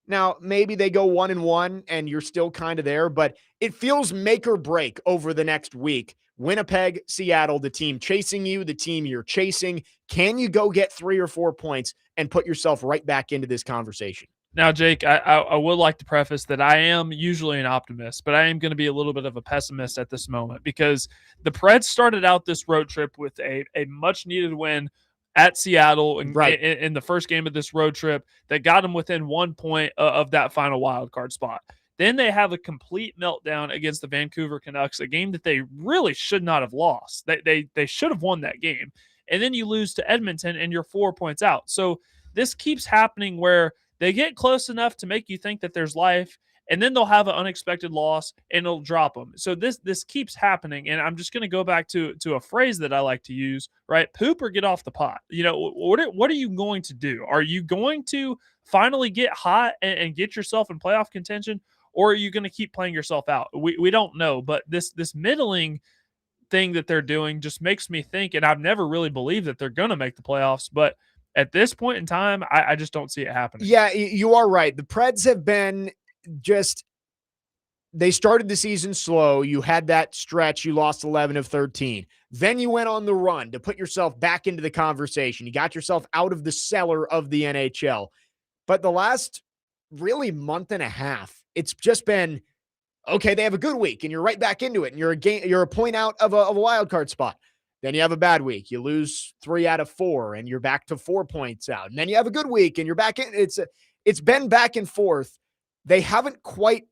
now maybe they go 1-1 and you're still kind of there, but it feels make or break over the next week. Winnipeg, Seattle, the team chasing you, the team you're chasing. Can you go get 3 or 4 points and put yourself right back into this conversation? Now, Jake, I would like to preface that I am usually an optimist, but I am going to be a little bit of a pessimist at this moment because the Preds started out this road trip with a much-needed win at Seattle in the first game of this road trip that got them within 1 point of that final wild card spot. Then they have a complete meltdown against the Vancouver Canucks, a game that they really should not have lost. They should have won that game. And then you lose to Edmonton and you're 4 points out. So this keeps happening where they get close enough to make you think that there's life, and then they'll have an unexpected loss and it'll drop them. So this keeps happening. And I'm just going to go back to a phrase that I like to use, right? Poop or get off the pot. You know, what are you going to do? Are you going to finally get hot and get yourself in playoff contention, or are you going to keep playing yourself out? We don't know, but this middling thing that they're doing just makes me think, and I've never really believed that they're going to make the playoffs, but at this point in time, I just don't see it happening. Yeah, you are right. The Preds have been they started the season slow. You had that stretch. You lost 11 of 13. Then you went on the run to put yourself back into the conversation. You got yourself out of the cellar of the NHL. But the last really month and a half, it's just been, okay, they have a good week and you're right back into it. And you're a point out of a wild card spot. Then you have a bad week. You lose 3 out of 4 and you're back to 4 points out. And then you have a good week and you're back in. It's been back and forth. They haven't quite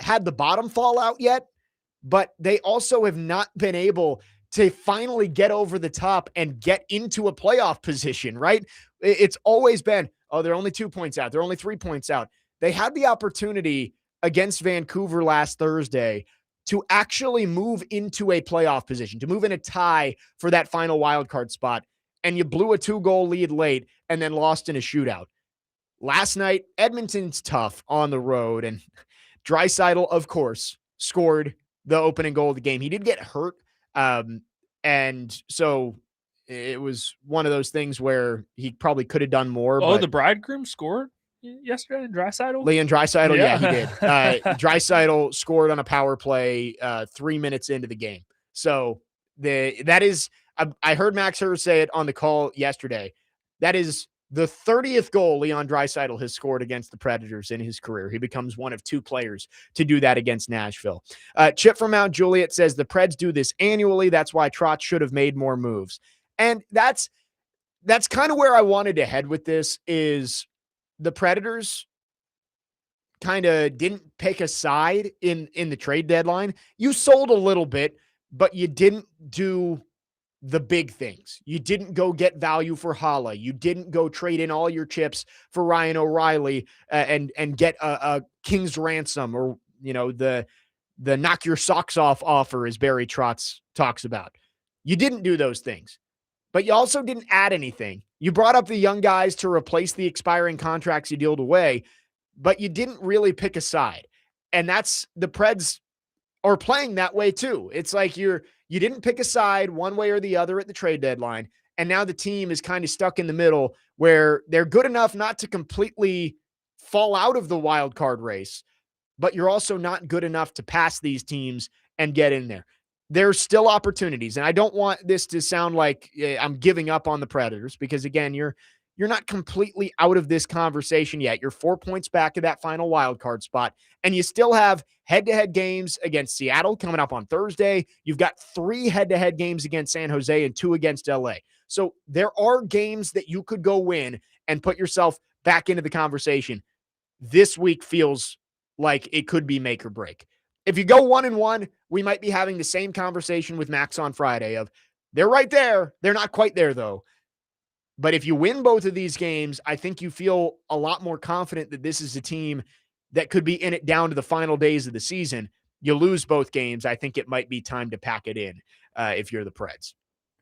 had the bottom fall out yet, but they also have not been able to finally get over the top and get into a playoff position, right? It's always been, oh, they're only 2 points out. They're only 3 points out. They had the opportunity against Vancouver last Thursday to actually move into a playoff position, to move in a tie for that final wildcard spot, and you blew a 2-goal lead late and then lost in a shootout. Last night, Edmonton's tough on the road, and Draisaitl, of course, scored the opening goal of the game. He did get hurt, and so it was one of those things where he probably could have done more. Oh, the bridegroom scored yesterday in Draisaitl? Leon Draisaitl, yeah, he did. Draisaitl scored on a power play 3 minutes into the game. So that is, I heard Max Herz say it on the call yesterday. That is the 30th goal Leon Draisaitl has scored against the Predators in his career. He becomes one of 2 players to do that against Nashville. Chip from Mount Juliet says the Preds do this annually. That's why Trotz should have made more moves. And that's kind of where I wanted to head with this is the Predators kind of didn't pick a side in the trade deadline. You sold a little bit, but you didn't do the big things. You didn't go get value for Hala. You didn't go trade in all your chips for Ryan O'Reilly and get a king's ransom, or the knock your socks off offer, as Barry Trotz talks about. You didn't do those things, but you also didn't add anything. You brought up the young guys to replace the expiring contracts you dealed away, but you didn't really pick a side. And that's the Preds are playing that way too. It's like you didn't pick a side one way or the other at the trade deadline. And now the team is kind of stuck in the middle where they're good enough not to completely fall out of the wild card race, but you're also not good enough to pass these teams and get in there. There's still opportunities. And I don't want this to sound like I'm giving up on the Predators, because again, you're not completely out of this conversation yet. You're 4 points back of that final wild card spot, and you still have head-to-head games against Seattle coming up on Thursday. You've got 3 head-to-head games against San Jose and 2 against LA. So there are games that you could go win and put yourself back into the conversation. This week feels like it could be make or break. If you go 1-1, we might be having the same conversation with Max on Friday of they're right there. They're not quite there though. But if you win both of these games, I think you feel a lot more confident that this is a team that could be in it down to the final days of the season. You lose both games, I think it might be time to pack it in if you're the Preds.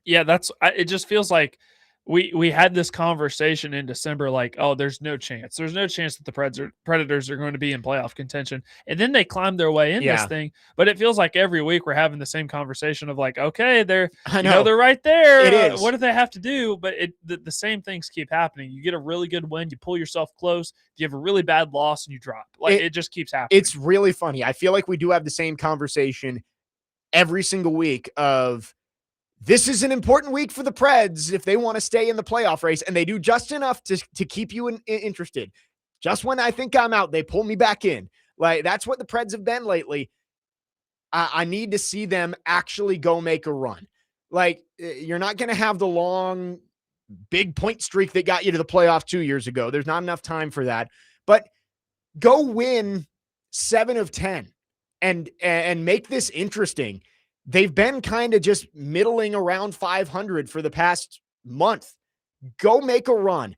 Yeah, it just feels like we had this conversation in December, like, oh, there's no chance. There's no chance that the Predators are going to be in playoff contention. And then they climbed their way in this thing. But it feels like every week we're having the same conversation of like, okay, they're they're right there. It is. What do they have to do? But the same things keep happening. You get a really good win, you pull yourself close, you have a really bad loss and you drop. Like it just keeps happening. It's really funny. I feel like we do have the same conversation every single week of this is an important week for the Preds if they want to stay in the playoff race, and they do just enough to keep you interested. Just when I think I'm out, they pull me back in. Like that's what the Preds have been lately. I need to see them actually go make a run. Like you're not going to have the long, big point streak that got you to the playoffs 2 years ago. There's not enough time for that. But go win 7 of 10 and make this interesting. They've been kind of just middling around 500 for the past month. Go make a run.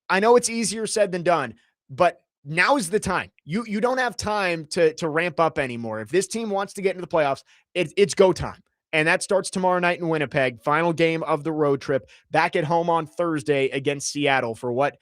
I know it's easier said than done, but now's the time. You don't have time to ramp up anymore. If this team wants to get into the playoffs, it's go time. And that starts tomorrow night in Winnipeg. Final game of the road trip. Back at home on Thursday against Seattle for what,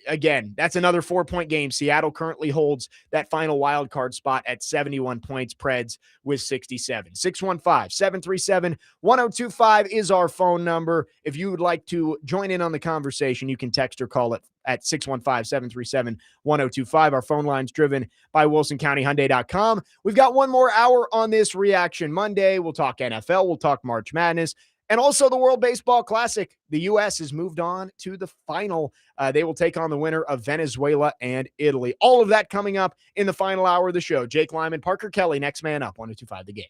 again, that's another 4-point game. Seattle currently holds that final wild card spot at 71 points. Preds with 67. 615-737-1025 is our phone number. If you would like to join in on the conversation, you can text or call it at 615-737-1025. Our phone line's driven by WilsonCountyHyundai.com. We've got one more hour on this Reaction Monday. We'll talk NFL. We'll talk March Madness. And also the World Baseball Classic. The U.S. has moved on to the final. They will take on the winner of Venezuela and Italy. All of that coming up in the final hour of the show. Jake Lyman, Parker Kelly, next man up, 102.5 The Game.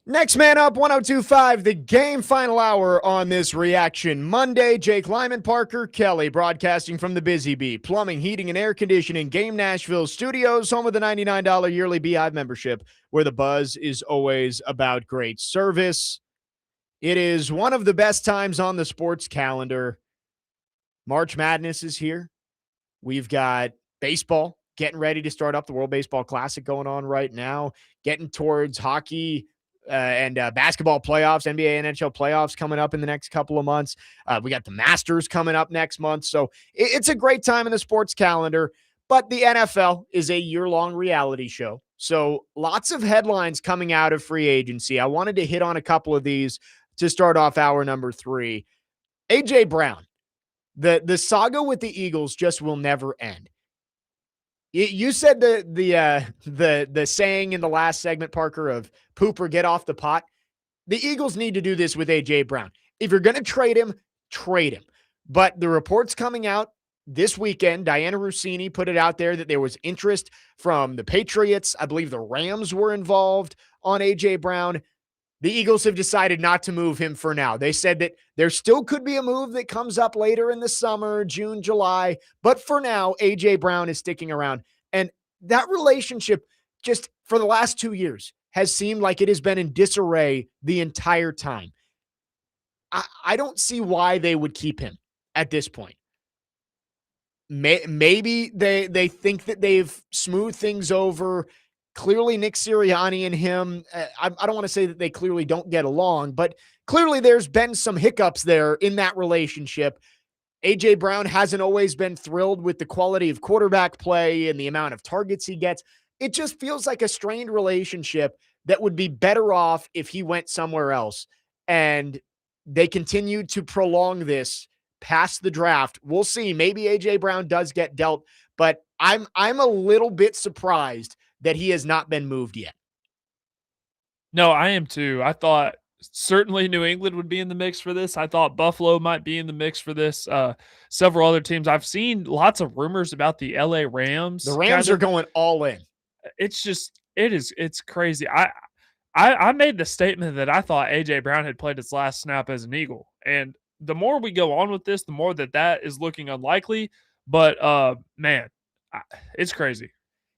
Next man up, 1025, the game final hour on this reaction Monday. Jake Lyman, Parker Kelly, broadcasting from the Busy Bee Plumbing, Heating, and Air Conditioning Game Nashville Studios, home of the $99 yearly Beehive membership, where the buzz is always about great service. It is one of the best times on the sports calendar. March Madness is here. We've got baseball getting ready to start up, the World Baseball Classic going on right now, getting towards hockey and basketball playoffs, NBA, NHL playoffs coming up in the next couple of months. We got the Masters coming up next month. So it's a great time in the sports calendar, but the NFL is a year-long reality show. So lots of headlines coming out of free agency. I wanted to hit on a couple of these to start off hour number 3. A.J. Brown, the saga with the Eagles just will never end. You said the saying in the last segment, Parker, of poop or get off the pot. The Eagles need to do this with A.J. Brown. If you're going to trade him, trade him. But the reports coming out this weekend, Diana Rossini put it out there that there was interest from the Patriots. I believe the Rams were involved on A.J. Brown. The Eagles have decided not to move him for now. They said that there still could be a move that comes up later in the summer, June, July. But for now, A.J. Brown is sticking around. And that relationship, just for the last 2 years, has seemed like it has been in disarray the entire time. I don't see why they would keep him at this point. Maybe they think that they've smoothed things over. Clearly, Nick Sirianni and him, I don't want to say that they clearly don't get along, but clearly there's been some hiccups there in that relationship. A.J. Brown hasn't always been thrilled with the quality of quarterback play and the amount of targets he gets. It just feels like a strained relationship that would be better off if he went somewhere else. And they continued to prolong this past the draft. We'll see. Maybe A.J. Brown does get dealt, but I'm a little bit surprised that he has not been moved yet. No, I am too. I thought certainly New England would be in the mix for this. I thought Buffalo might be in the mix for this. Several other teams. I've seen lots of rumors about the LA Rams. The Rams are going all in. It's crazy. I made the statement that I thought A.J. Brown had played his last snap as an Eagle. And the more we go on with this, the more that is looking unlikely. But, man, it's crazy.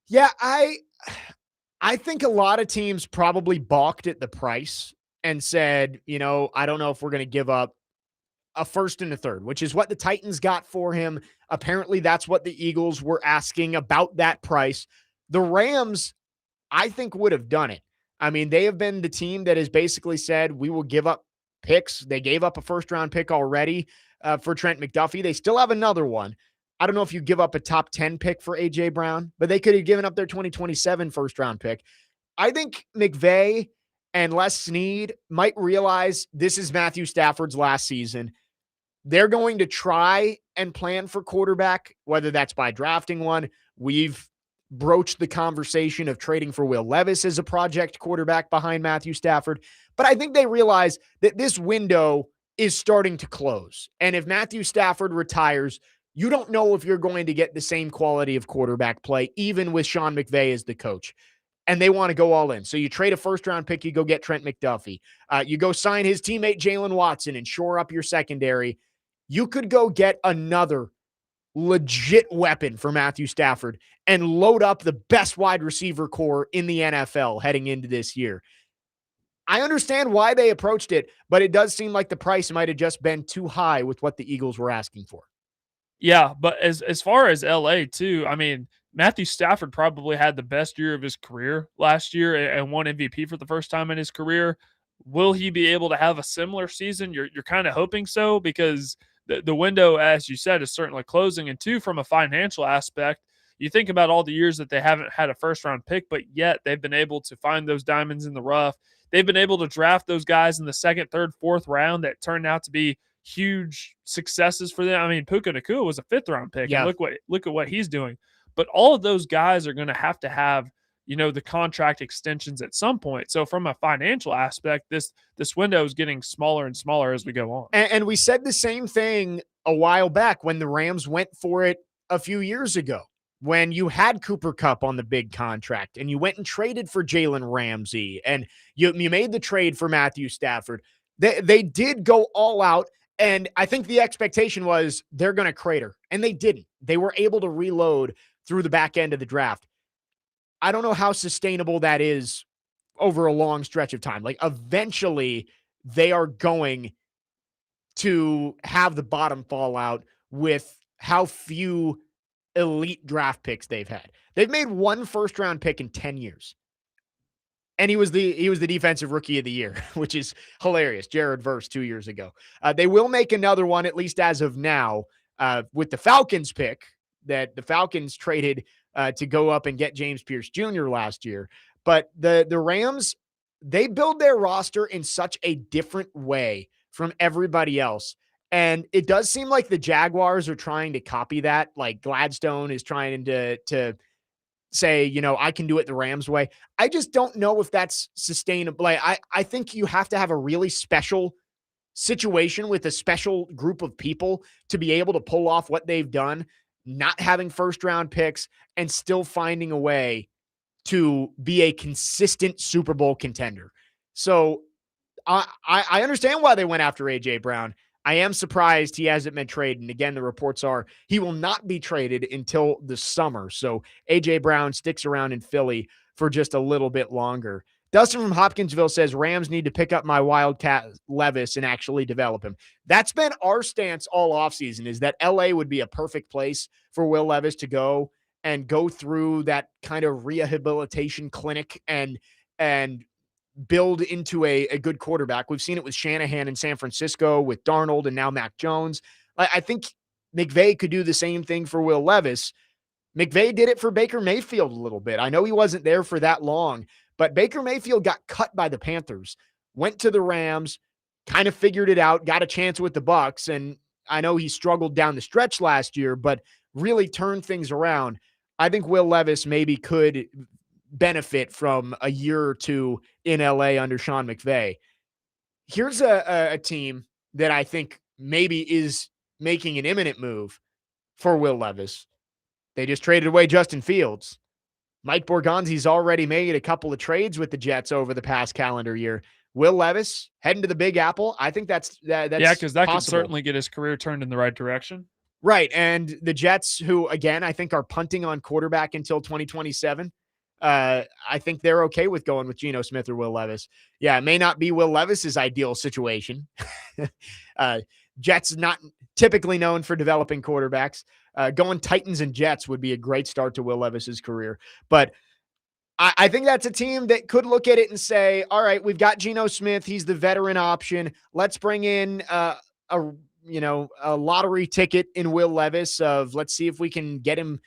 Yeah, I think a lot of teams probably balked at the price and said, I don't know if we're going to give up a first and a third, which is what the Titans got for him. Apparently, that's what the Eagles were asking about that price. The Rams, I think, would have done it. I mean, they have been the team that has basically said, we will give up picks. They gave up a first-round pick already for Trent McDuffie. They still have another one. I don't know if you give up a top 10 pick for A.J. Brown, but they could have given up their 2027 first-round pick. I think McVay and Les Sneed might realize this is Matthew Stafford's last season. They're going to try and plan for quarterback, whether that's by drafting one. We've broached the conversation of trading for Will Levis as a project quarterback behind Matthew Stafford. But I think they realize that this window is starting to close. And if Matthew Stafford retires, you don't know if you're going to get the same quality of quarterback play, even with Sean McVay as the coach. And they want to go all in. So you trade a first-round pick, you go get Trent McDuffie. You go sign his teammate Jalen Watson and shore up your secondary. You could go get another legit weapon for Matthew Stafford and load up the best wide receiver core in the NFL heading into this year. I understand why they approached it, but it does seem like the price might have just been too high with what the Eagles were asking for. Yeah, but as far as LA too, I mean, Matthew Stafford probably had the best year of his career last year and won MVP for the first time in his career. Will he be able to have a similar season? You're kind of hoping so, because the window, as you said, is certainly closing. And two, from a financial aspect, you think about all the years that they haven't had a first round pick, but yet they've been able to find those diamonds in the rough. They've been able to draft those guys in the second, third, fourth round that turned out to be huge successes for them. I mean, Puka Nacua was a fifth round pick. Yeah. And look at what he's doing. But all of those guys are going to have, the contract extensions at some point. So from a financial aspect, this window is getting smaller and smaller as we go on. And we said the same thing a while back when the Rams went for it a few years ago. when you had Cooper Kupp on the big contract and you went and traded for Jalen Ramsey and you made the trade for Matthew Stafford, they did go all out. And I think the expectation was they're going to crater, and they didn't. They were able to reload through the back end of the draft. I don't know how sustainable that is over a long stretch of time. Like, eventually they are going to have the bottom fall out with how few elite draft picks they've had. They've made one first round pick in 10 years. And he was the defensive rookie of the year, which is hilarious. Jared Verse 2 years ago. They will make another one, at least as of now, with the Falcons pick that the Falcons traded to go up and get James Pierce Jr. last year. But the Rams, they build their roster in such a different way from everybody else. And it does seem like the Jaguars are trying to copy that. Like, Gladstone is trying to say, I can do it the Rams way. I just don't know if that's sustainable. Like, I think you have to have a really special situation with a special group of people to be able to pull off what they've done, not having first round picks and still finding a way to be a consistent Super Bowl contender. So I understand why they went after AJ Brown. I am surprised he hasn't been traded. And again, the reports are he will not be traded until the summer. So AJ Brown sticks around in Philly for just a little bit longer. Dustin from Hopkinsville says Rams need to pick up my Wildcat Levis and actually develop him. That's been our stance all offseason, is that LA would be a perfect place for Will Levis to go and go through that kind of rehabilitation clinic and build into a good quarterback. We've seen it with Shanahan in San Francisco, with Darnold, and now Mac Jones. I think McVay could do the same thing for Will Levis. McVay did it for Baker Mayfield a little bit. I know he wasn't there for that long, but Baker Mayfield got cut by the Panthers, went to the Rams, kind of figured it out, got a chance with the Bucs, and I know he struggled down the stretch last year, but really turned things around. I think Will Levis maybe could benefit from a year or two in LA under Sean McVay. Here's a team that I think maybe is making an imminent move for Will Levis. They just traded away Justin Fields. Mike Borgonzi's already made a couple of trades with the Jets over the past calendar year. Will Levis heading to the Big Apple. I think that's yeah, because that could possible. certainly get his career turned in the right direction. Right. And the Jets, who, again, I think are punting on quarterback until 2027. I think they're okay with going with Geno Smith or Will Levis. Yeah, it may not be Will Levis's ideal situation. Jets not typically known for developing quarterbacks. Going Titans and Jets would be a great start to Will Levis's career. But I think that's a team that could look at it and say, all right, we've got Geno Smith. He's the veteran option. Let's bring in a lottery ticket in Will Levis of let's see if we can get him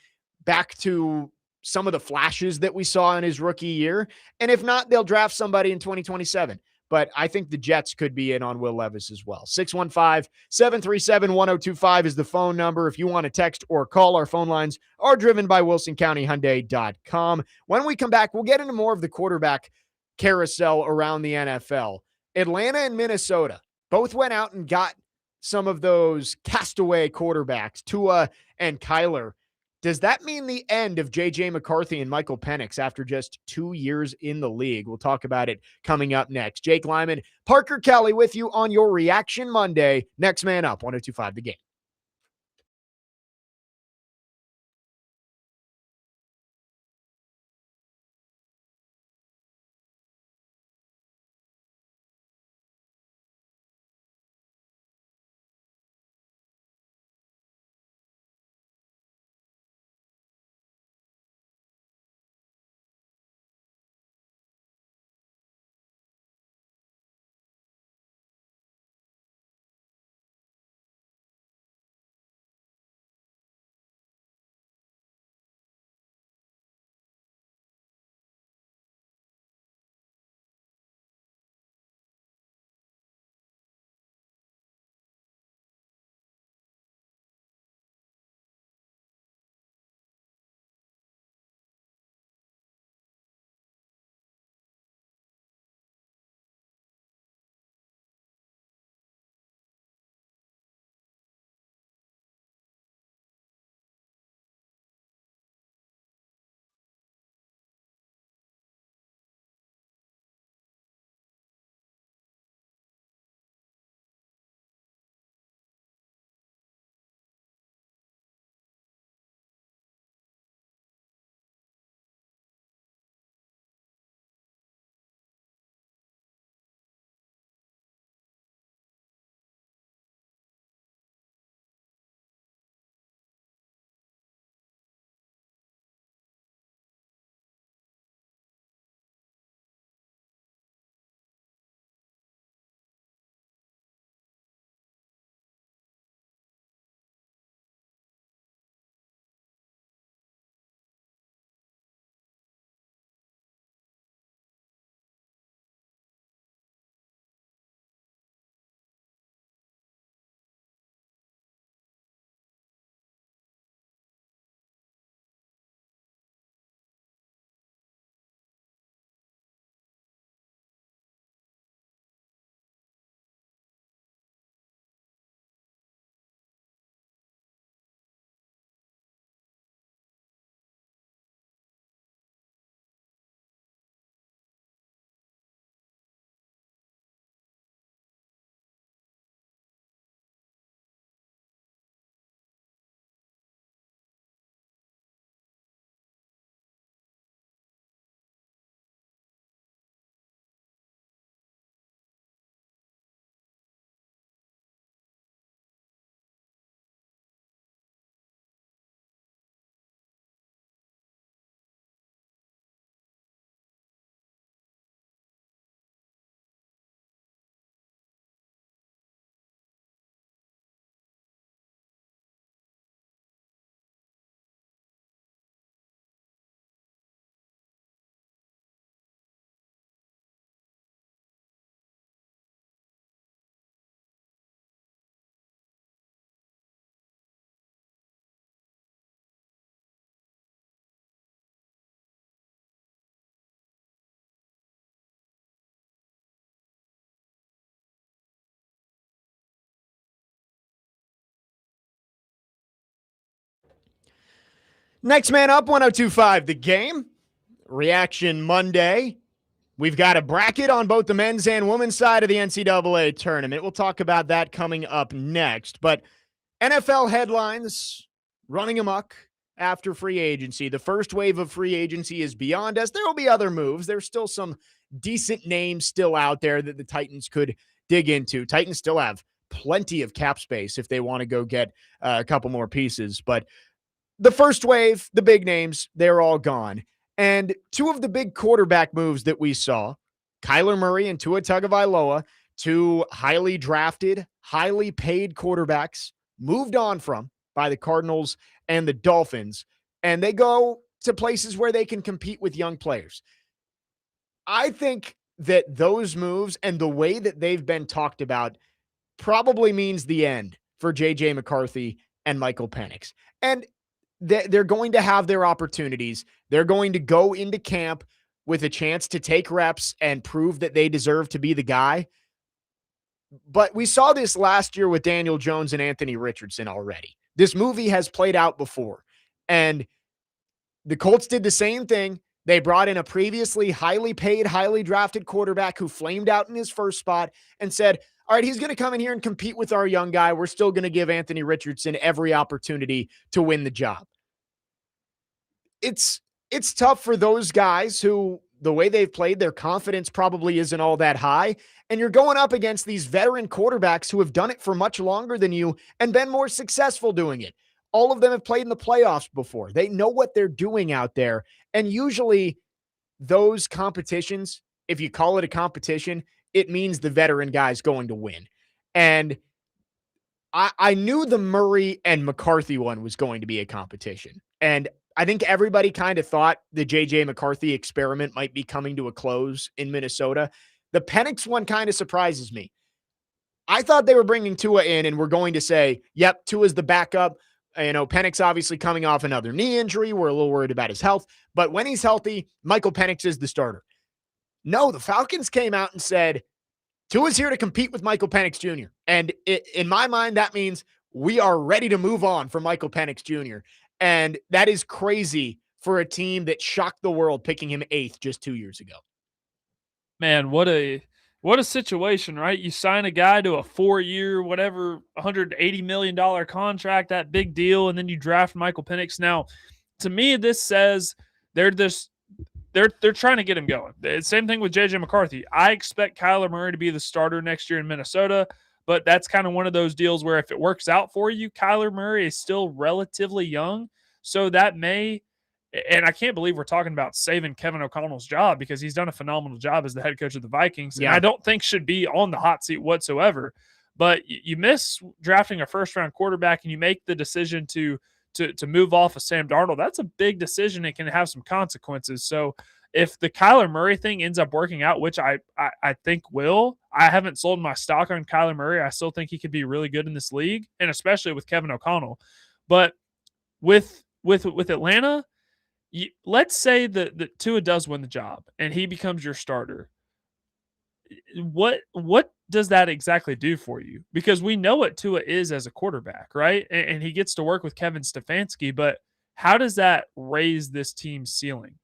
back to some of the flashes that we saw in his rookie year. And if not, they'll draft somebody in 2027. But I think the Jets could be in on Will Levis as well. 615-737-1025 is the phone number. If you want to text or call, our phone lines are driven by WilsonCountyHyundai.com. When we come back, we'll get into more of the quarterback carousel around the NFL. Atlanta and Minnesota both went out and got some of those castaway quarterbacks, Tua and Kyler. Does that mean the end of J.J. McCarthy and Michael Penix after just 2 years in the league? We'll talk about it coming up next. Jake Lyman, Parker Kelly with you on your Reaction Monday. Next man up, 102.5 The Game. Next man up, 1025 The Game. Reaction Monday. We've got a bracket on both the men's and women's side of the NCAA tournament. We'll talk about that coming up next. But NFL headlines running amok after free agency. The first wave of free agency is beyond us. There will be other moves. There's still some decent names still out there that the Titans could dig into. Titans still have plenty of cap space if they want to go get a couple more pieces. But the first wave, the big names, they're all gone. And two of the big quarterback moves that we saw, Kyler Murray and Tua Tagovailoa, two highly drafted, highly paid quarterbacks, moved on from by the Cardinals and the Dolphins, and they go to places where they can compete with young players. I think that those moves and the way that they've been talked about probably means the end for J.J. McCarthy and Michael Penix. And they're going to have their opportunities. They're going to go into camp with a chance to take reps and prove that they deserve to be the guy. But we saw this last year with Daniel Jones and Anthony Richardson already. This movie has played out before. And the Colts did the same thing. They brought in a previously highly paid, highly drafted quarterback who flamed out in his first spot and said, all right, he's going to come in here and compete with our young guy. We're still going to give Anthony Richardson every opportunity to win the job. It's tough for those guys who, the way they've played, their confidence probably isn't all that high. And you're going up against these veteran quarterbacks who have done it for much longer than you and been more successful doing it. All of them have played in the playoffs before. They know what they're doing out there. And usually those competitions, if you call it a competition, it means the veteran guy's going to win. And I knew the Murray and McCarthy one was going to be a competition. And I think everybody kind of thought the J.J. McCarthy experiment might be coming to a close in Minnesota. The Penix one kind of surprises me. I thought they were bringing Tua in and we're going to say, yep, Tua's the backup. Penix obviously coming off another knee injury. We're a little worried about his health. But when he's healthy, Michael Penix is the starter. No, the Falcons came out and said, Tua's here to compete with Michael Penix Jr. And in my mind, that means we are ready to move on from Michael Penix Jr. And that is crazy for a team that shocked the world picking him 8th just 2 years ago. Man, what a situation, right? You sign a guy to a 4-year, whatever, $180 million contract, that big deal, and then you draft Michael Penix. Now, to me, this says they're trying to get him going. Same thing with J.J. McCarthy. I expect Kyler Murray to be the starter next year in Minnesota, but that's kind of one of those deals where if it works out for you, Kyler Murray is still relatively young, so that may – and I can't believe we're talking about saving Kevin O'Connell's job because he's done a phenomenal job as the head coach of the Vikings. Yeah. And I don't think should be on the hot seat whatsoever. But you miss drafting a first-round quarterback and you make the decision to move off of Sam Darnold. That's a big decision. It can have some consequences. So if the Kyler Murray thing ends up working out, which I think will, I haven't sold my stock on Kyler Murray. I still think he could be really good in this league, and especially with Kevin O'Connell. But with Atlanta, let's say that Tua does win the job and he becomes your starter. What does that exactly do for you? Because we know what Tua is as a quarterback, right? And he gets to work with Kevin Stefanski, but how does that raise this team's ceiling?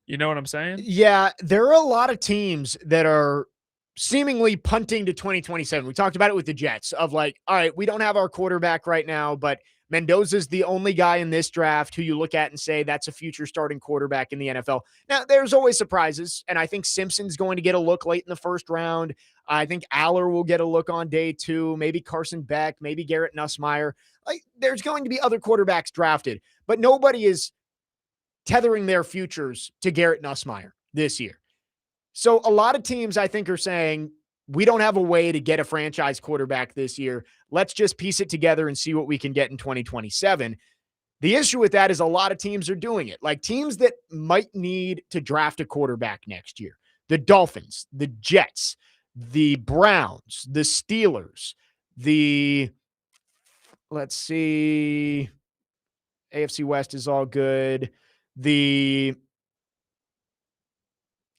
You know what I'm saying? Yeah, there are a lot of teams that are seemingly punting to 2027. We talked about it with the Jets of like, all right, we don't have our quarterback right now, but Mendoza's the only guy in this draft who you look at and say that's a future starting quarterback in the NFL. Now, there's always surprises, and I think Simpson's going to get a look late in the first round. I think Aller will get a look on day 2, maybe Carson Beck, maybe Garrett Nussmeier. Like, there's going to be other quarterbacks drafted, but nobody is tethering their futures to Garrett Nussmeier this year. So a lot of teams, I think, are saying, we don't have a way to get a franchise quarterback this year. Let's just piece it together and see what we can get in 2027. The issue with that is a lot of teams are doing it. Like teams that might need to draft a quarterback next year. The Dolphins, the Jets, the Browns, the Steelers, let's see, AFC West is all good. The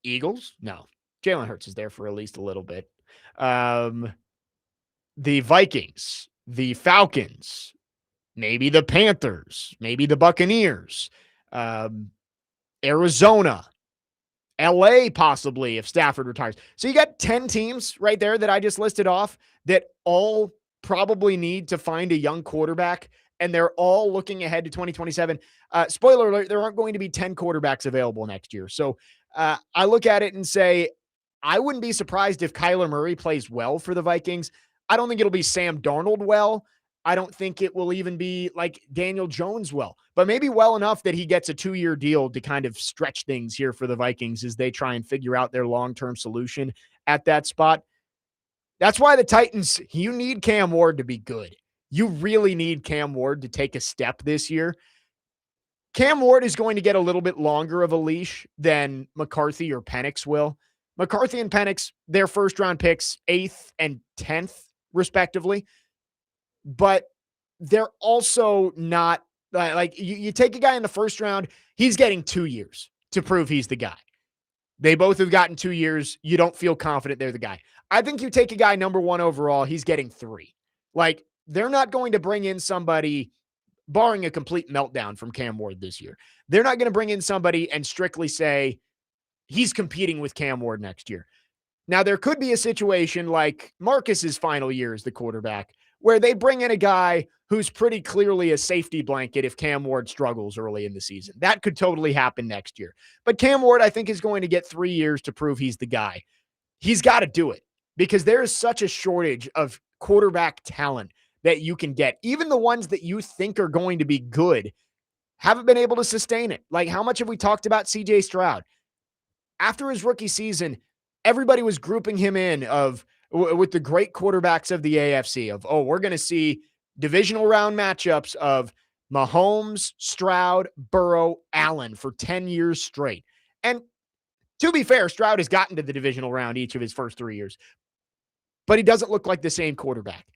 Eagles? No. Jalen Hurts is there for at least a little bit. The Vikings, the Falcons, maybe the Panthers, maybe the Buccaneers, um, Arizona, LA, possibly if Stafford retires. So you got 10 teams right there that I just listed off that all probably need to find a young quarterback, and they're all looking ahead to 2027. Spoiler alert, there aren't going to be 10 quarterbacks available next year. So I look at it and say, I wouldn't be surprised if Kyler Murray plays well for the Vikings. I don't think it'll be Sam Darnold well. I don't think it will even be like Daniel Jones well, but maybe well enough that he gets a 2-year deal to kind of stretch things here for the Vikings as they try and figure out their long-term solution at that spot. That's why the Titans, you need Cam Ward to be good. You really need Cam Ward to take a step this year. Cam Ward is going to get a little bit longer of a leash than McCarthy or Penix will. McCarthy and Penix, their first-round picks, 8th and 10th, respectively. But they're also not like you take a guy in the first round, he's getting 2 years to prove he's the guy. They both have gotten 2 years. You don't feel confident they're the guy. I think you take a guy number 1 overall, he's getting 3. Like, they're not going to bring in somebody, barring a complete meltdown from Cam Ward this year. They're not going to bring in somebody and strictly say he's competing with Cam Ward next year. Now, there could be a situation like Marcus's final year as the quarterback, where they bring in a guy who's pretty clearly a safety blanket if Cam Ward struggles early in the season. That could totally happen next year. But Cam Ward, I think, is going to get 3 years to prove he's the guy. He's got to do it because there is such a shortage of quarterback talent that you can get. Even the ones that you think are going to be good haven't been able to sustain it. Like, how much have we talked about CJ Stroud? After his rookie season, everybody was grouping him in with the great quarterbacks of the AFC of, we're going to see divisional round matchups of Mahomes, Stroud, Burrow, Allen for 10 years straight. And to be fair, Stroud has gotten to the divisional round each of his first 3 years, but he doesn't look like the same quarterback.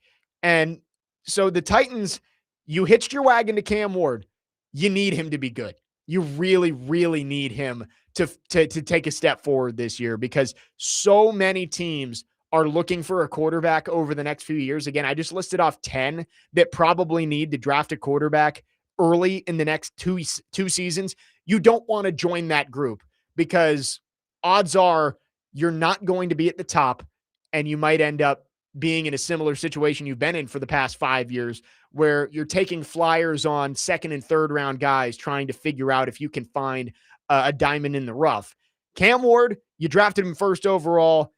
And so the Titans, you hitched your wagon to Cam Ward. You need him to be good. You really, really need him to take a step forward this year because so many teams are looking for a quarterback over the next few years. Again, I just listed off 10 that probably need to draft a quarterback early in the next two seasons. You don't want to join that group because odds are you're not going to be at the top and you might end up being in a similar situation you've been in for the past 5 years where you're taking flyers on 2nd and 3rd round guys trying to figure out if you can find a diamond in the rough. Cam Ward, you drafted him 1st overall.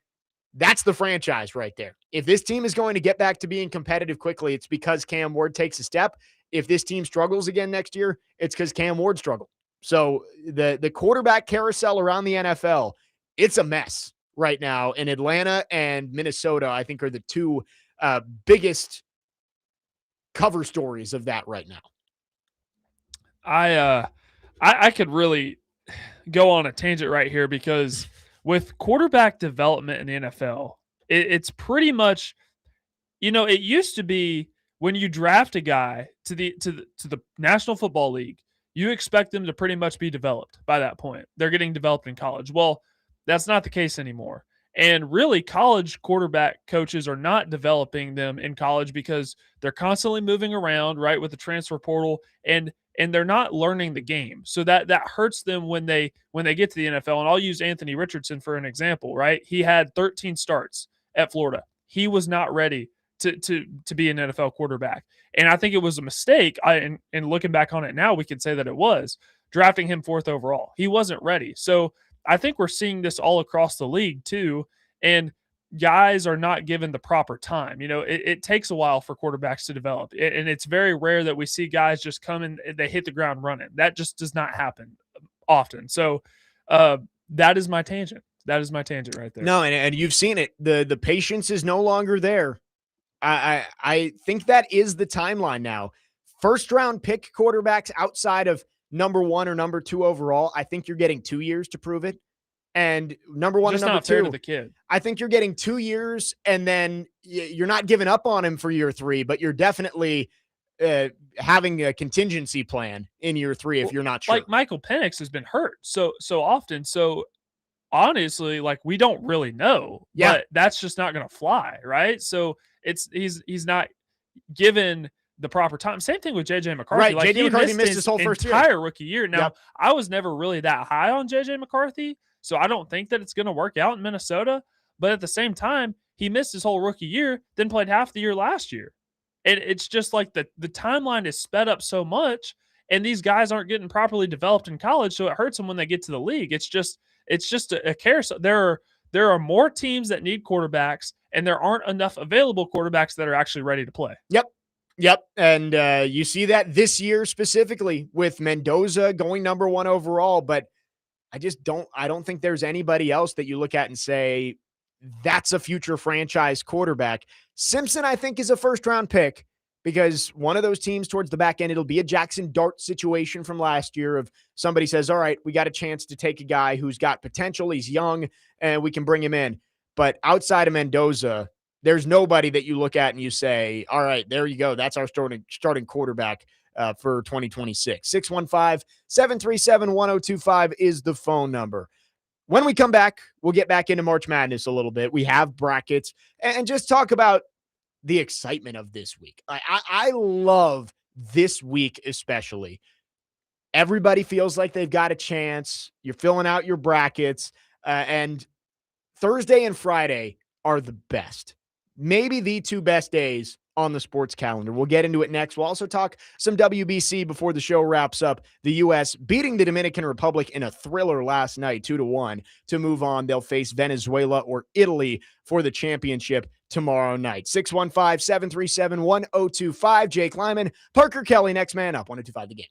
That's the franchise right there. If this team is going to get back to being competitive quickly, it's because Cam Ward takes a step. If this team struggles again next year, it's because Cam Ward struggled. So the quarterback carousel around the NFL, it's a mess right now. And Atlanta and Minnesota, I think, are the 2 biggest cover stories of that right now. I could really go on a tangent right here because with quarterback development in the NFL, it's pretty much, it used to be when you draft a guy to the National Football League, you expect them to pretty much be developed by that point. They're getting developed in college. Well, that's not the case anymore. And really, college quarterback coaches are not developing them in college because they're constantly moving around, right, with the transfer portal, and they're not learning the game. So that hurts them when they get to the NFL. And I'll use Anthony Richardson for an example, right? He had 13 starts at Florida. He was not ready to be an NFL quarterback. And I think it was a mistake. And looking back on it now, we can say that it was drafting him 4th overall. He wasn't ready. So I think we're seeing this all across the league too. And guys are not given the proper time. It takes a while for quarterbacks to develop. And it's very rare that we see guys just come in and they hit the ground running. That just does not happen often. So that is my tangent. That is my tangent right there. No, and you've seen it. The patience is no longer there. I think that is the timeline now. 1st round pick quarterbacks outside of number 1 or number 2 overall, I think you're getting 2 years to prove it. And number 1 just and number not fair 2, to the kid. I think you're getting 2 years, and then you're not giving up on him for year 3, but you're definitely having a contingency plan in year 3 if you're not sure. Like Michael Penix has been hurt so often. So honestly, like, we don't really know. Yeah. But that's just not going to fly, right? So he's not given the proper time. Same thing with JJ McCarthy. Right. Like JJ he McCarthy missed missed his his whole first year. entire rookie year. Now, Yep. I was never really that high on JJ McCarthy, so I don't think that it's going to work out in Minnesota. But at the same time, he missed his whole rookie year, then played half the year last year. And it's just like the timeline is sped up so much, and these guys aren't getting properly developed in college, so it hurts them when they get to the league. It's just a carousel. There are more teams that need quarterbacks, and there aren't enough available quarterbacks that are actually ready to play. Yep. Yep. And you see that this year specifically with Mendoza going number 1 overall. But I don't think there's anybody else that you look at and say, that's a future franchise quarterback. Simpson, I think, is a first round pick because one of those teams towards the back end, it'll be a Jackson Dart situation from last year of somebody says, all right, we got a chance to take a guy who's got potential. He's young and we can bring him in. But outside of Mendoza, there's nobody that you look at and you say, all right, there you go. That's our starting quarterback for 2026. 615-737-1025 is the phone number. When we come back, we'll get back into March Madness a little bit. We have brackets and just talk about the excitement of this week. I love this week especially. Everybody feels like they've got a chance. You're filling out your brackets, and Thursday and Friday are the best. Maybe the 2 best days on the sports calendar. We'll get into it next. We'll also talk some WBC before the show wraps up. The U.S. beating the Dominican Republic in a thriller last night, 2-1, to move on. They'll face Venezuela or Italy for the championship tomorrow night. 615-737-1025. Jake Lyman, Parker Kelly, next man up. 1025 The Game.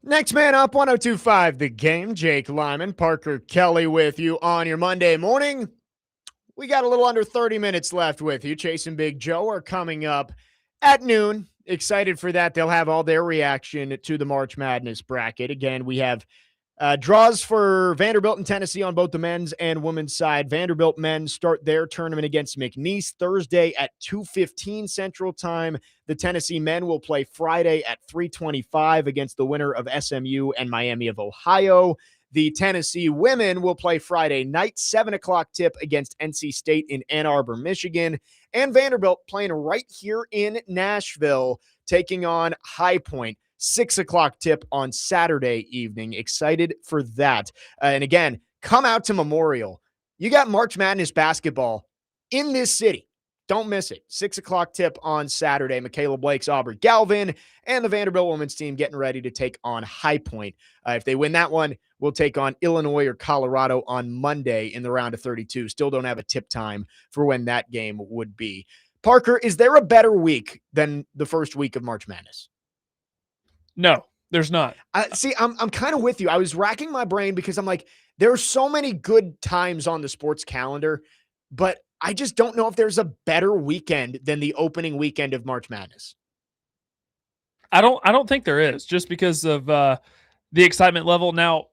Next man up, 1025 The Game. Jake Lyman, Parker Kelly with you on your Monday morning. We got a little under 30 minutes left with you. Chase and Big Joe are coming up at noon. Excited for that. They'll have all their reaction to the March Madness bracket. Again, we have draws for Vanderbilt and Tennessee on both the men's and women's side. Vanderbilt men start their tournament against McNeese Thursday at 2:15 Central Time. The Tennessee men will play Friday at 3:25 against the winner of SMU and Miami of Ohio. The Tennessee women will play Friday night, 7 o'clock tip against NC State in Ann Arbor, Michigan. And Vanderbilt playing right here in Nashville, taking on High Point. 6 o'clock tip on Saturday evening. Excited for that. And again, come out to Memorial. You got March Madness basketball in this city. Don't miss it. 6 o'clock tip on Saturday. Michaela Blake's Aubrey Galvin and the Vanderbilt women's team getting ready to take on High Point. If they win that one, we'll take on Illinois or Colorado on Monday in the round of 32. Still don't have a tip time for when that game would be. Parker, is there a better week than the first week of March Madness? No, there's not. See, I'm kind of with you. I was racking my brain because I'm like, there are so many good times on the sports calendar, but I just don't know if there's a better weekend than the opening weekend of March Madness. I don't think there is, just because of the excitement level. Now,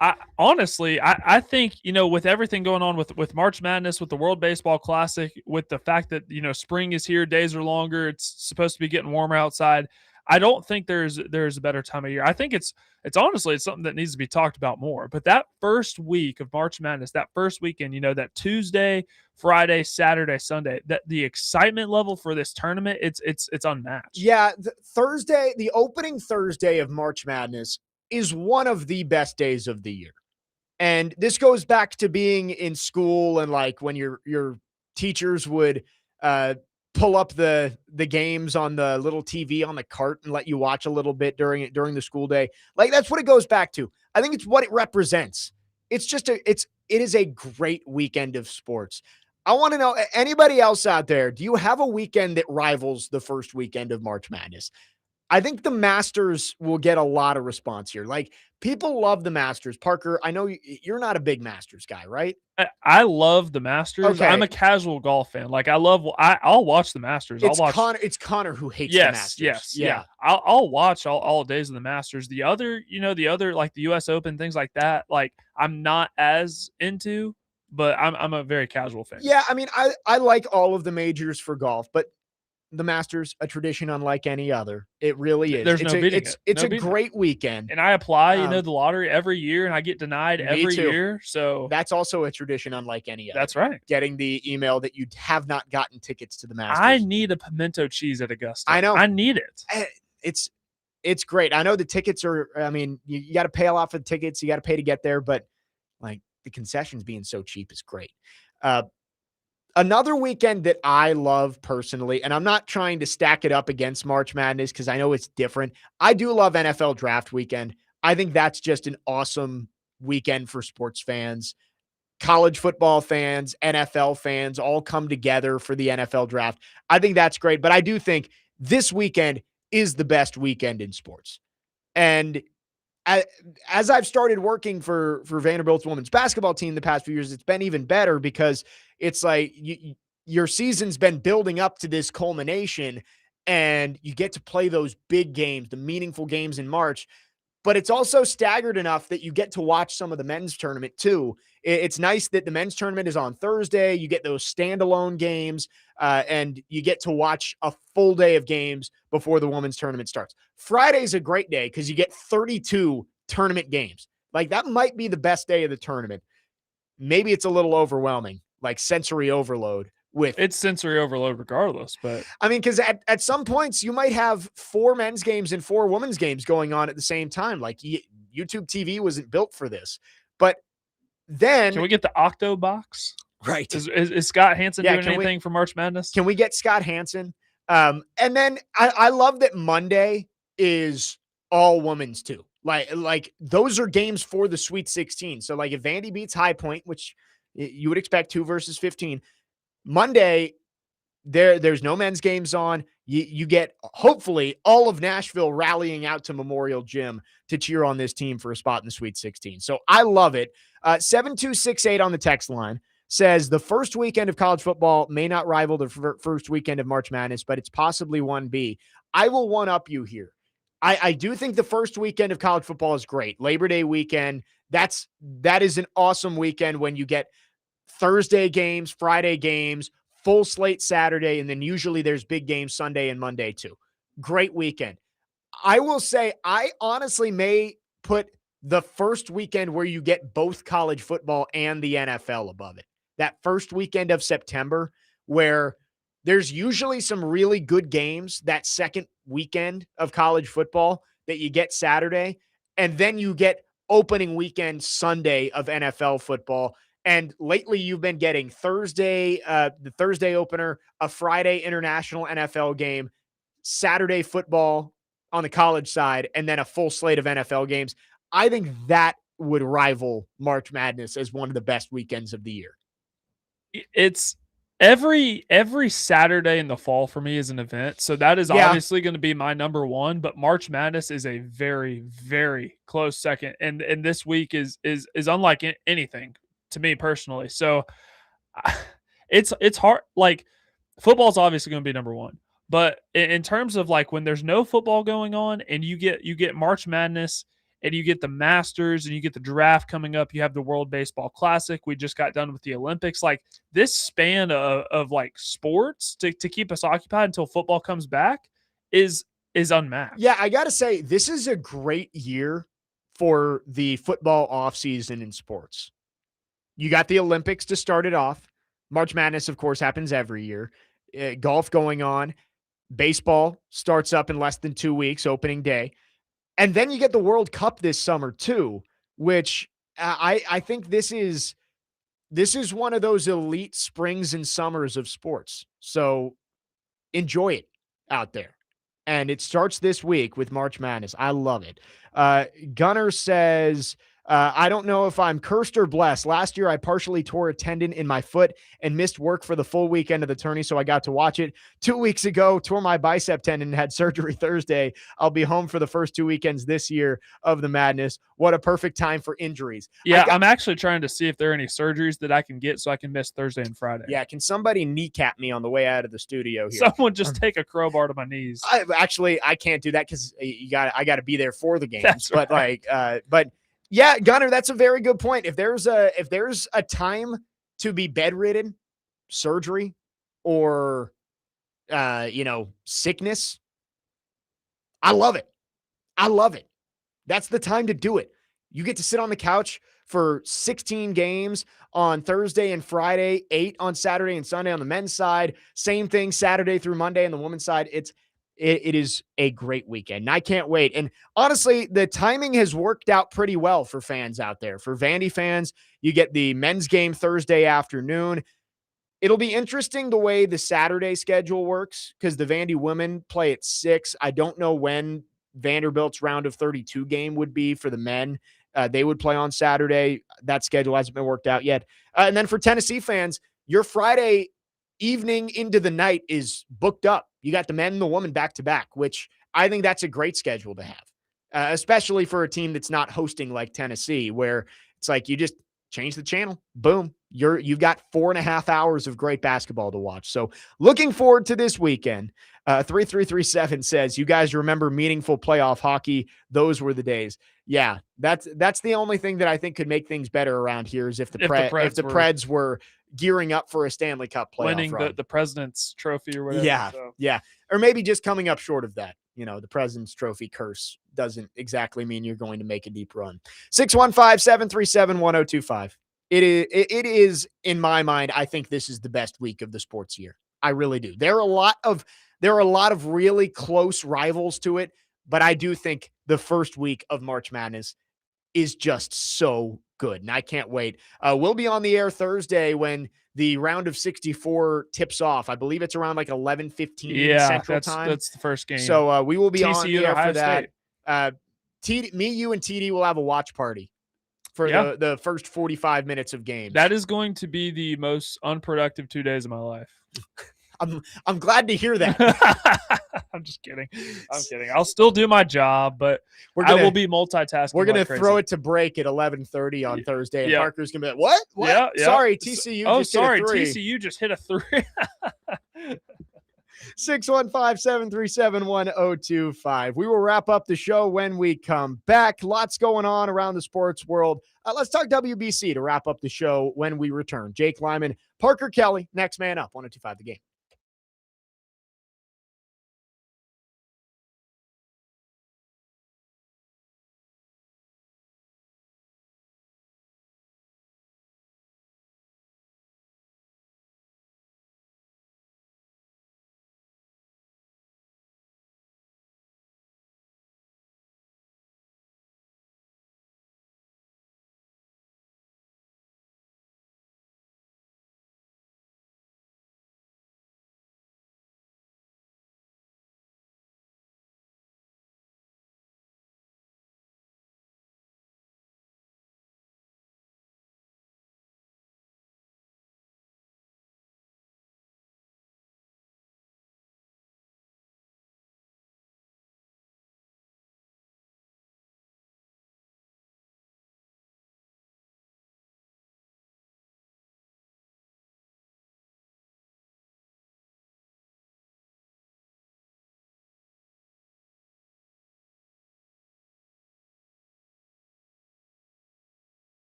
I think, with everything going on with March Madness, with the World Baseball Classic, with the fact that, spring is here, days are longer, it's supposed to be getting warmer outside. I don't think there's a better time of year. I think it's honestly, it's something that needs to be talked about more. But that first week of March Madness, that first weekend, that Tuesday, Friday, Saturday, Sunday, that the excitement level for this tournament, it's unmatched. Yeah, the opening Thursday of March Madness is one of the best days of the year. And this goes back to being in school and like when your teachers would pull up the games on the little TV on the cart and let you watch a little bit during the school day. Like that's what it goes back to. I think it's what it represents. It's just it is a great weekend of sports. I want to know, anybody else out there, do you have a weekend that rivals the first weekend of March Madness? I think the Masters will get a lot of response here. Like people love the Masters. Parker, I know you're not a big Masters guy, right? I love the Masters. Okay. I'm a casual golf fan. Like I'll watch the Masters. It's Connor who hates the Masters. Yeah. I'll watch all days of the Masters. The other like the US Open, things like that, like I'm not as into, but I'm a very casual fan. Yeah, I mean, I like all of the majors for golf, but the Masters, a tradition unlike any other. It really is. There's no beating it. It's a great weekend. And I apply, the lottery every year, and I get denied every year. So that's also a tradition unlike any other. That's right. Getting the email that you have not gotten tickets to the Masters. I need a pimento cheese at Augusta. I know. I need it. It's great. I know the tickets are, I mean, you got to pay a lot for the tickets. You got to pay to get there, but like the concessions being so cheap is great. Another weekend that I love personally, and I'm not trying to stack it up against March Madness because I know it's different. I do love NFL Draft Weekend. I think that's just an awesome weekend for sports fans. College football fans, NFL fans all come together for the NFL Draft. I think that's great, but I do think this weekend is the best weekend in sports. And as I've started working for Vanderbilt's women's basketball team the past few years, it's been even better because it's like your season's been building up to this culmination and you get to play those big games, the meaningful games in March, but it's also staggered enough that you get to watch some of the men's tournament too. It's nice that the men's tournament is on Thursday. You get those standalone games and you get to watch a full day of games before the women's tournament starts. Friday's a great day because you get 32 tournament games. Like that might be the best day of the tournament. Maybe it's a little overwhelming, like sensory overload. It's sensory overload regardless, but I mean, because at some points you might have 4 men's games and 4 women's games going on at the same time. Like YouTube TV wasn't built for this, but then can we get the Octo box? Right. Is Scott Hansen doing anything for March Madness? Can we get Scott Hansen? And then I love that Monday is all women's too. Like those are games for the Sweet 16. So like if Vandy beats High Point, which you would expect 2 versus 15, Monday, There's no men's games on. You get hopefully all of Nashville rallying out to Memorial Gym to cheer on this team for a spot in the Sweet 16. So I love it. 7268 on the text line says the first weekend of college football may not rival the first weekend of March Madness, but it's possibly 1B. I will one up you here. I do think the first weekend of college football is great. Labor Day weekend. That is an awesome weekend when you get Thursday games, Friday games, full slate Saturday, and then usually there's big games Sunday and Monday too. Great weekend. I will say I honestly may put the first weekend where you get both college football and the NFL above it. That first weekend of September where there's usually some really good games that second weekend of college football that you get Saturday, and then you get opening weekend Sunday of NFL football. And lately you've been getting Thursday, the Thursday opener, a Friday international NFL game, Saturday football on the college side, and then a full slate of NFL games. I think that would rival March Madness as one of the best weekends of the year. It's every Saturday in the fall for me is an event. So that is obviously going to be my number one, but March Madness is a very, very close second. And this week is unlike anything to me personally. So it's hard. Like football is obviously going to be number one, but in terms of like when there's no football going on and you get March Madness and you get the Masters and you get the draft coming up, you have the World Baseball Classic. We just got done with the Olympics. Like this span of like sports to keep us occupied until football comes back is unmatched. Yeah, I got to say, this is a great year for the football offseason in sports. You got the Olympics to start it off. March Madness, of course, happens every year. Golf going on. Baseball starts up in less than 2 weeks, opening day. And then you get the World Cup this summer too, which I think this is one of those elite springs and summers of sports. So enjoy it out there. And it starts this week with March Madness. I love it. Gunner says, I don't know if I'm cursed or blessed. Last year, I partially tore a tendon in my foot and missed work for the full weekend of the tourney, so I got to watch it. 2 weeks ago, tore my bicep tendon and had surgery Thursday. I'll be home for the first 2 weekends this year of the Madness. What a perfect time for injuries. Yeah, I'm actually trying to see if there are any surgeries that I can get so I can miss Thursday and Friday. Yeah, can somebody kneecap me on the way out of the studio here? Someone just take a crowbar to my knees. I can't do that because I got to be there for the games. That's but right. but yeah, Gunner, that's a very good point. If there's a time to be bedridden, surgery, or sickness, I love it. I love it. That's the time to do it. You get to sit on the couch for 16 games on Thursday and Friday, 8 on Saturday and Sunday on the men's side. Same thing Saturday through Monday on the women's side. It is a great weekend. And I can't wait. And honestly, the timing has worked out pretty well for fans out there. For Vandy fans, you get the men's game Thursday afternoon. It'll be interesting the way the Saturday schedule works because the Vandy women play at 6. I don't know when Vanderbilt's round of 32 game would be for the men. They would play on Saturday. That schedule hasn't been worked out yet. And then for Tennessee fans, your Friday evening into the night is booked up. You got the men and the woman back to back, which I think that's a great schedule to have, especially for a team that's not hosting like Tennessee, where it's like you just change the channel. Boom. You've got 4.5 hours of great basketball to watch. So looking forward to this weekend. 3337 says, you guys remember meaningful playoff hockey? Those were the days. Yeah, that's the only thing that I think could make things better around here is if the Preds were gearing up for a Stanley Cup playoff winning run. the President's Trophy or whatever. Yeah, so. yeah. Or maybe just coming up short of that. The President's Trophy curse doesn't exactly mean you're going to make a deep run. 615-737-1025. It is, in my mind, I think this is the best week of the sports year. I really do. There are a lot of really close rivals to it, but I do think the first week of March Madness is just so good, and I can't wait. We'll be on the air Thursday when the round of 64 tips off. I believe it's around like 11:15 Central Time. That's the first game. So we will be TCU on the air for that. State. Me, you, and TD will have a watch party for the first 45 minutes of games. That is going to be the most unproductive 2 days of my life. I'm glad to hear that. I'm just kidding. I'm kidding. I'll still do my job, but I will be multitasking. We're gonna like crazy. throw it to break at 11:30 on Thursday, and Yeah. Parker's gonna be like, "What? Yeah. Sorry, TCU. Just hit a three. TCU just hit a 3. 615-737-1025. We will wrap up the show when we come back. Lots going on around the sports world. Let's talk WBC to wrap up the show when we return. Jake Lyman, Parker Kelly, next man up, 102.5 The Game.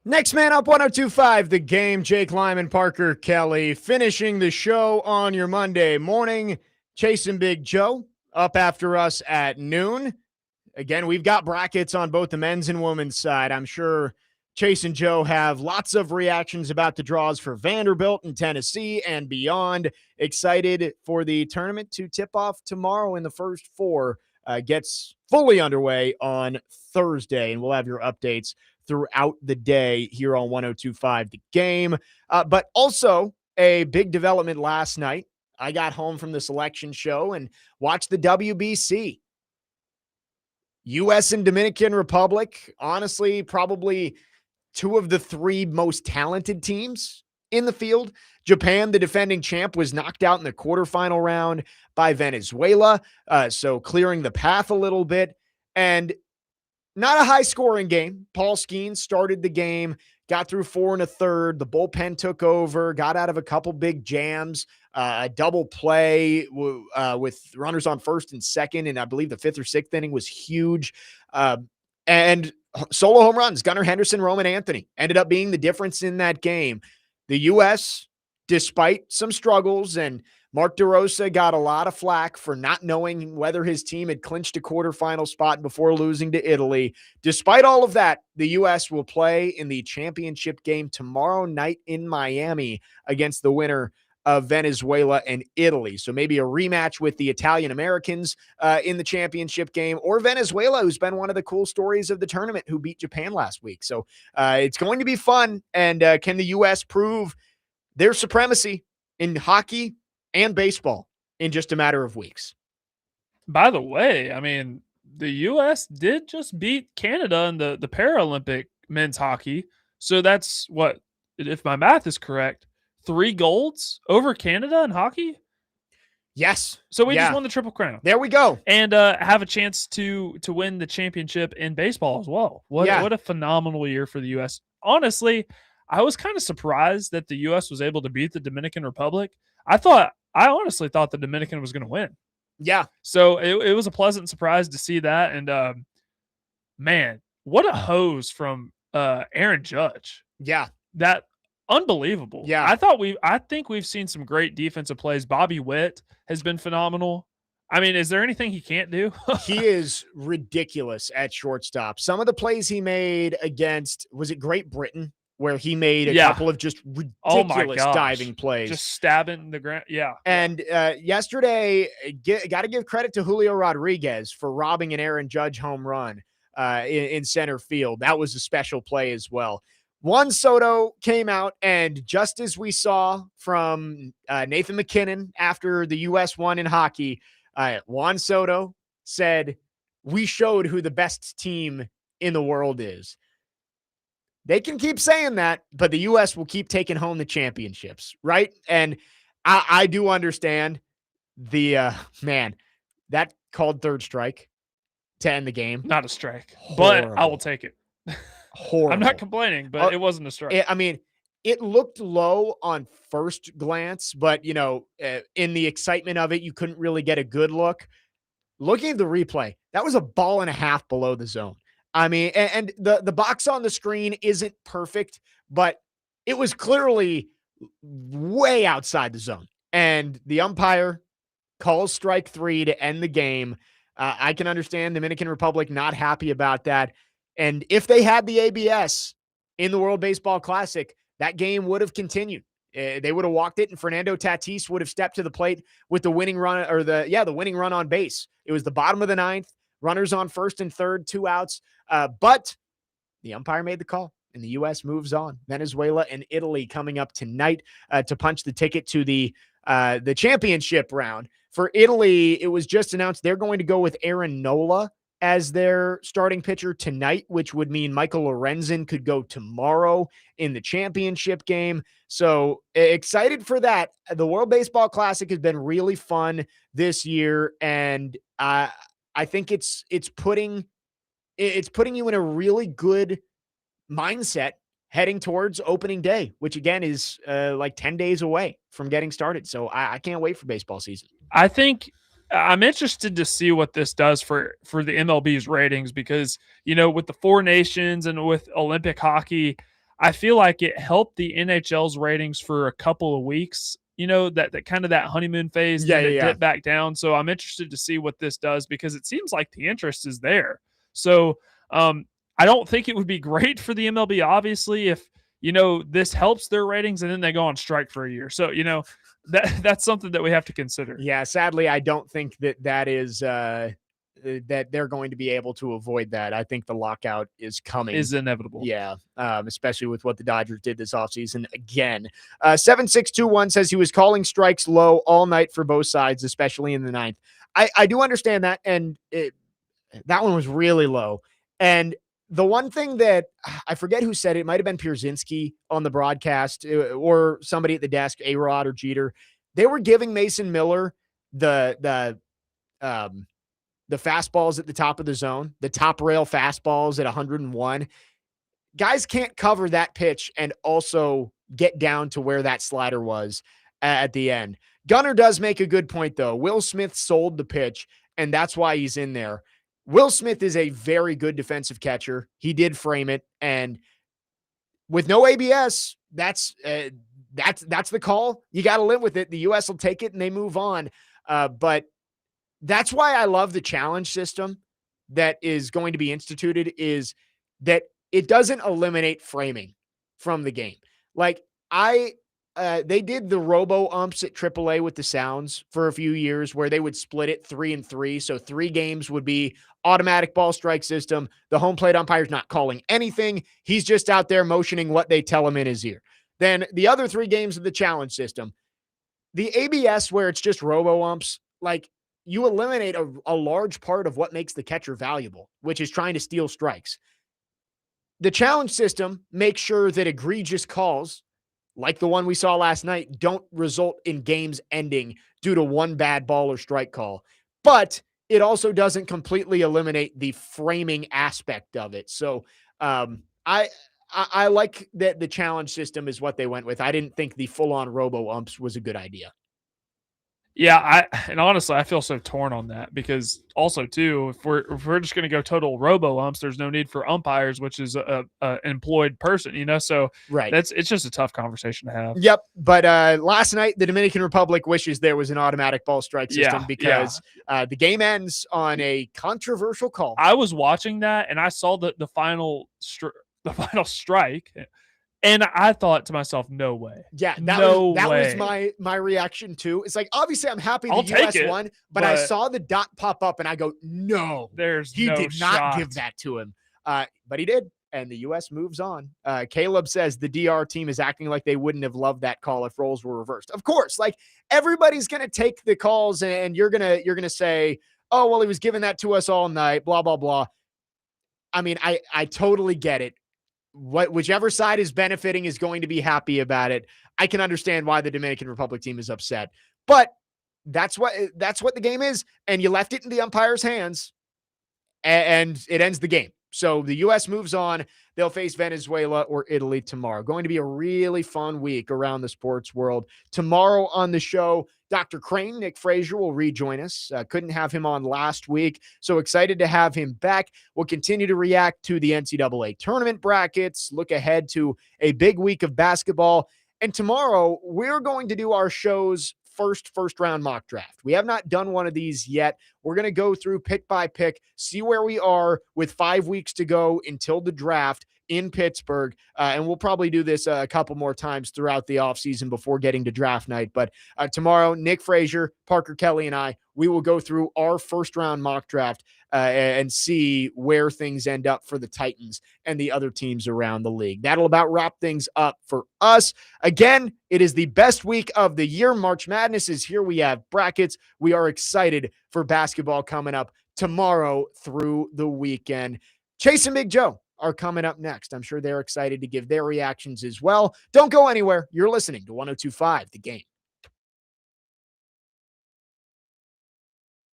Next man up, 102.5 The Game. Jake Lyman, Parker Kelly, finishing the show on your Monday morning. Chasing Big Joe up after us at noon. Again, we've got brackets on both the men's and women's side. I'm sure Chase and Joe have lots of reactions about the draws for Vanderbilt and Tennessee and beyond. Excited for the tournament to tip off tomorrow, in the first four gets fully underway on Thursday, and we'll have your updates throughout the day here on 102.5 The Game. But also a big development last night. I got home from the selection show and watched the WBC. U.S. and Dominican Republic, honestly, probably two of the three most talented teams in the field. Japan, the defending champ, was knocked out in the quarterfinal round by Venezuela, so clearing the path a little bit. And not a high-scoring game. Paul Skeens started the game, got through 4 1/3. The bullpen took over, got out of a couple big jams, a double play with runners on first and second, and I believe the 5th or 6th inning was huge. And solo home runs, Gunnar Henderson, Roman Anthony, ended up being the difference in that game. The U.S., despite some struggles, and Mark DeRosa got a lot of flack for not knowing whether his team had clinched a quarterfinal spot before losing to Italy. Despite all of that, the U.S. will play in the championship game tomorrow night in Miami against the winner of Venezuela and Italy. So maybe a rematch with the Italian Americans in the championship game, or Venezuela, who's been one of the cool stories of the tournament, who beat Japan last week. So it's going to be fun. And can the U.S. prove their supremacy in hockey and baseball in just a matter of weeks? By the way, I mean, the U.S. did just beat Canada in the Paralympic men's hockey. So that's what, if my math is correct, 3 golds over Canada in hockey? Yes. So we just won the Triple Crown. There we go. And have a chance to win the championship in baseball as well. What a phenomenal year for the U.S. Honestly, I was kind of surprised that the U.S. was able to beat the Dominican Republic. I honestly thought the Dominican was going to win. Yeah. So it was a pleasant surprise to see that. And man, what a hose from Aaron Judge. Yeah. That unbelievable. Yeah. I think we've seen some great defensive plays. Bobby Witt has been phenomenal. I mean, is there anything he can't do? He is ridiculous at shortstop. Some of the plays he made against, was it Great Britain, where he made a couple of just ridiculous diving plays. Just stabbing the ground. Yeah. And yesterday, got to give credit to Julio Rodriguez for robbing an Aaron Judge home run in center field. That was a special play as well. Juan Soto came out, and just as we saw from Nathan McKinnon after the U.S. won in hockey, Juan Soto said, "We showed who the best team in the world is." They can keep saying that, but the U.S. will keep taking home the championships, right? And I do understand the man that called third strike to end the game. Not a strike, Horrible. but I will take it. Horrible. I'm not complaining, but it wasn't a strike. It looked low on first glance, but in the excitement of it, you couldn't really get a good look. Looking at the replay, that was a ball and a half below the zone. I mean, and the box on the screen isn't perfect, but it was clearly way outside the zone. And the umpire calls strike 3 to end the game. I can understand Dominican Republic not happy about that. And if they had the ABS in the World Baseball Classic, that game would have continued. They would have walked it, and Fernando Tatis would have stepped to the plate with the winning run, or the winning run on base. It was the bottom of the 9th, runners on first and third, 2 outs. But the umpire made the call, and the U.S. moves on. Venezuela and Italy coming up tonight to punch the ticket to the championship round. For Italy, it was just announced they're going to go with Aaron Nola as their starting pitcher tonight, which would mean Michael Lorenzen could go tomorrow in the championship game. So excited for that. The World Baseball Classic has been really fun this year, and I think it's putting you in a really good mindset heading towards opening day, which again is like 10 days away from getting started. So I can't wait for baseball season. I think I'm interested to see what this does for the MLB's ratings, because, with the 4 nations and with Olympic hockey, I feel like it helped the NHL's ratings for a couple of weeks, that kind of that honeymoon phase, dip back down. So I'm interested to see what this does, because it seems like the interest is there. So I don't think it would be great for the MLB, obviously, if this helps their ratings and then they go on strike for a year. So that's something that we have to consider. Yeah, sadly, I don't think that is that they're going to be able to avoid that. I think the lockout is coming. Is inevitable. Yeah, especially with what the Dodgers did this offseason again. 7621 says he was calling strikes low all night for both sides, especially in the ninth. I do understand that, and that one was really low. And the one thing that I forget who said it, it might have been Pierzynski on the broadcast or somebody at the desk, A-Rod or Jeter. They were giving Mason Miller the fastballs at the top of the zone, the top rail fastballs at 101. Guys can't cover that pitch and also get down to where that slider was at the end. Gunner does make a good point, though. Will Smith sold the pitch, and that's why he's in there. Will Smith is a very good defensive catcher. He did frame it, and with no ABS, that's the call. You got to live with it. The U.S. will take it, and they move on. But that's why I love the challenge system that is going to be instituted, is that it doesn't eliminate framing from the game. Like they did the robo umps at AAA with the Sounds for a few years where they would split it 3 and 3. So 3 games would be automatic ball strike system. The home plate umpire's not calling anything. He's just out there motioning what they tell him in his ear. Then the other 3 games of the challenge system, the ABS where it's just robo umps, like you eliminate a large part of what makes the catcher valuable, which is trying to steal strikes. The challenge system makes sure that egregious calls like the one we saw last night don't result in games ending due to one bad ball or strike call. But it also doesn't completely eliminate the framing aspect of it. So I like that the challenge system is what they went with. I didn't think the full-on robo umps was a good idea. Yeah, and honestly, I feel so torn on that because also too, if we're just going to go total robo umps, there's no need for umpires, which is a employed person, So Right. it's just a tough conversation to have. Yep. But last night, the Dominican Republic wishes there was an automatic ball strike system because the game ends on a controversial call. I was watching that and I saw the final strike. And I thought to myself, no way. Yeah, that was my reaction too. It's like, obviously I'm happy the US won, but I saw the dot pop up and I go, no, he did not give that to him. But he did, and the US moves on. Caleb says the DR team is acting like they wouldn't have loved that call if roles were reversed. Of course, like everybody's gonna take the calls and you're gonna say, oh, well, he was giving that to us all night, blah, blah, blah. I mean, I totally get it. Whichever side is benefiting is going to be happy about it. I can understand why the Dominican Republic team is upset, but that's what the game is. And you left it in the umpire's hands and it ends the game. So the U.S. moves on. They'll face Venezuela or Italy tomorrow. Going to be a really fun week around the sports world. Tomorrow on the show, Dr. Crane, Nick Frazier, will rejoin us. Couldn't have him on last week, so excited to have him back. We'll continue to react to the NCAA tournament brackets, look ahead to a big week of basketball. And tomorrow, we're going to do our show's first round mock draft. We have not done one of these yet. We're going to go through pick by pick, see where we are with 5 weeks to go until the draft in Pittsburgh. And we'll probably do this a couple more times throughout the offseason before getting to draft night. But tomorrow, Nick Frazier, Parker Kelly, and I, we will go through our first round mock draft and see where things end up for the Titans and the other teams around the league. That'll about wrap things up for us. Again, it is the best week of the year. March Madness is here. We have brackets. We are excited for basketball coming up tomorrow through the weekend. Chase and Big Joe are coming up next. I'm sure they're excited to give their reactions as well. Don't go anywhere. You're listening to 102.5 The Game.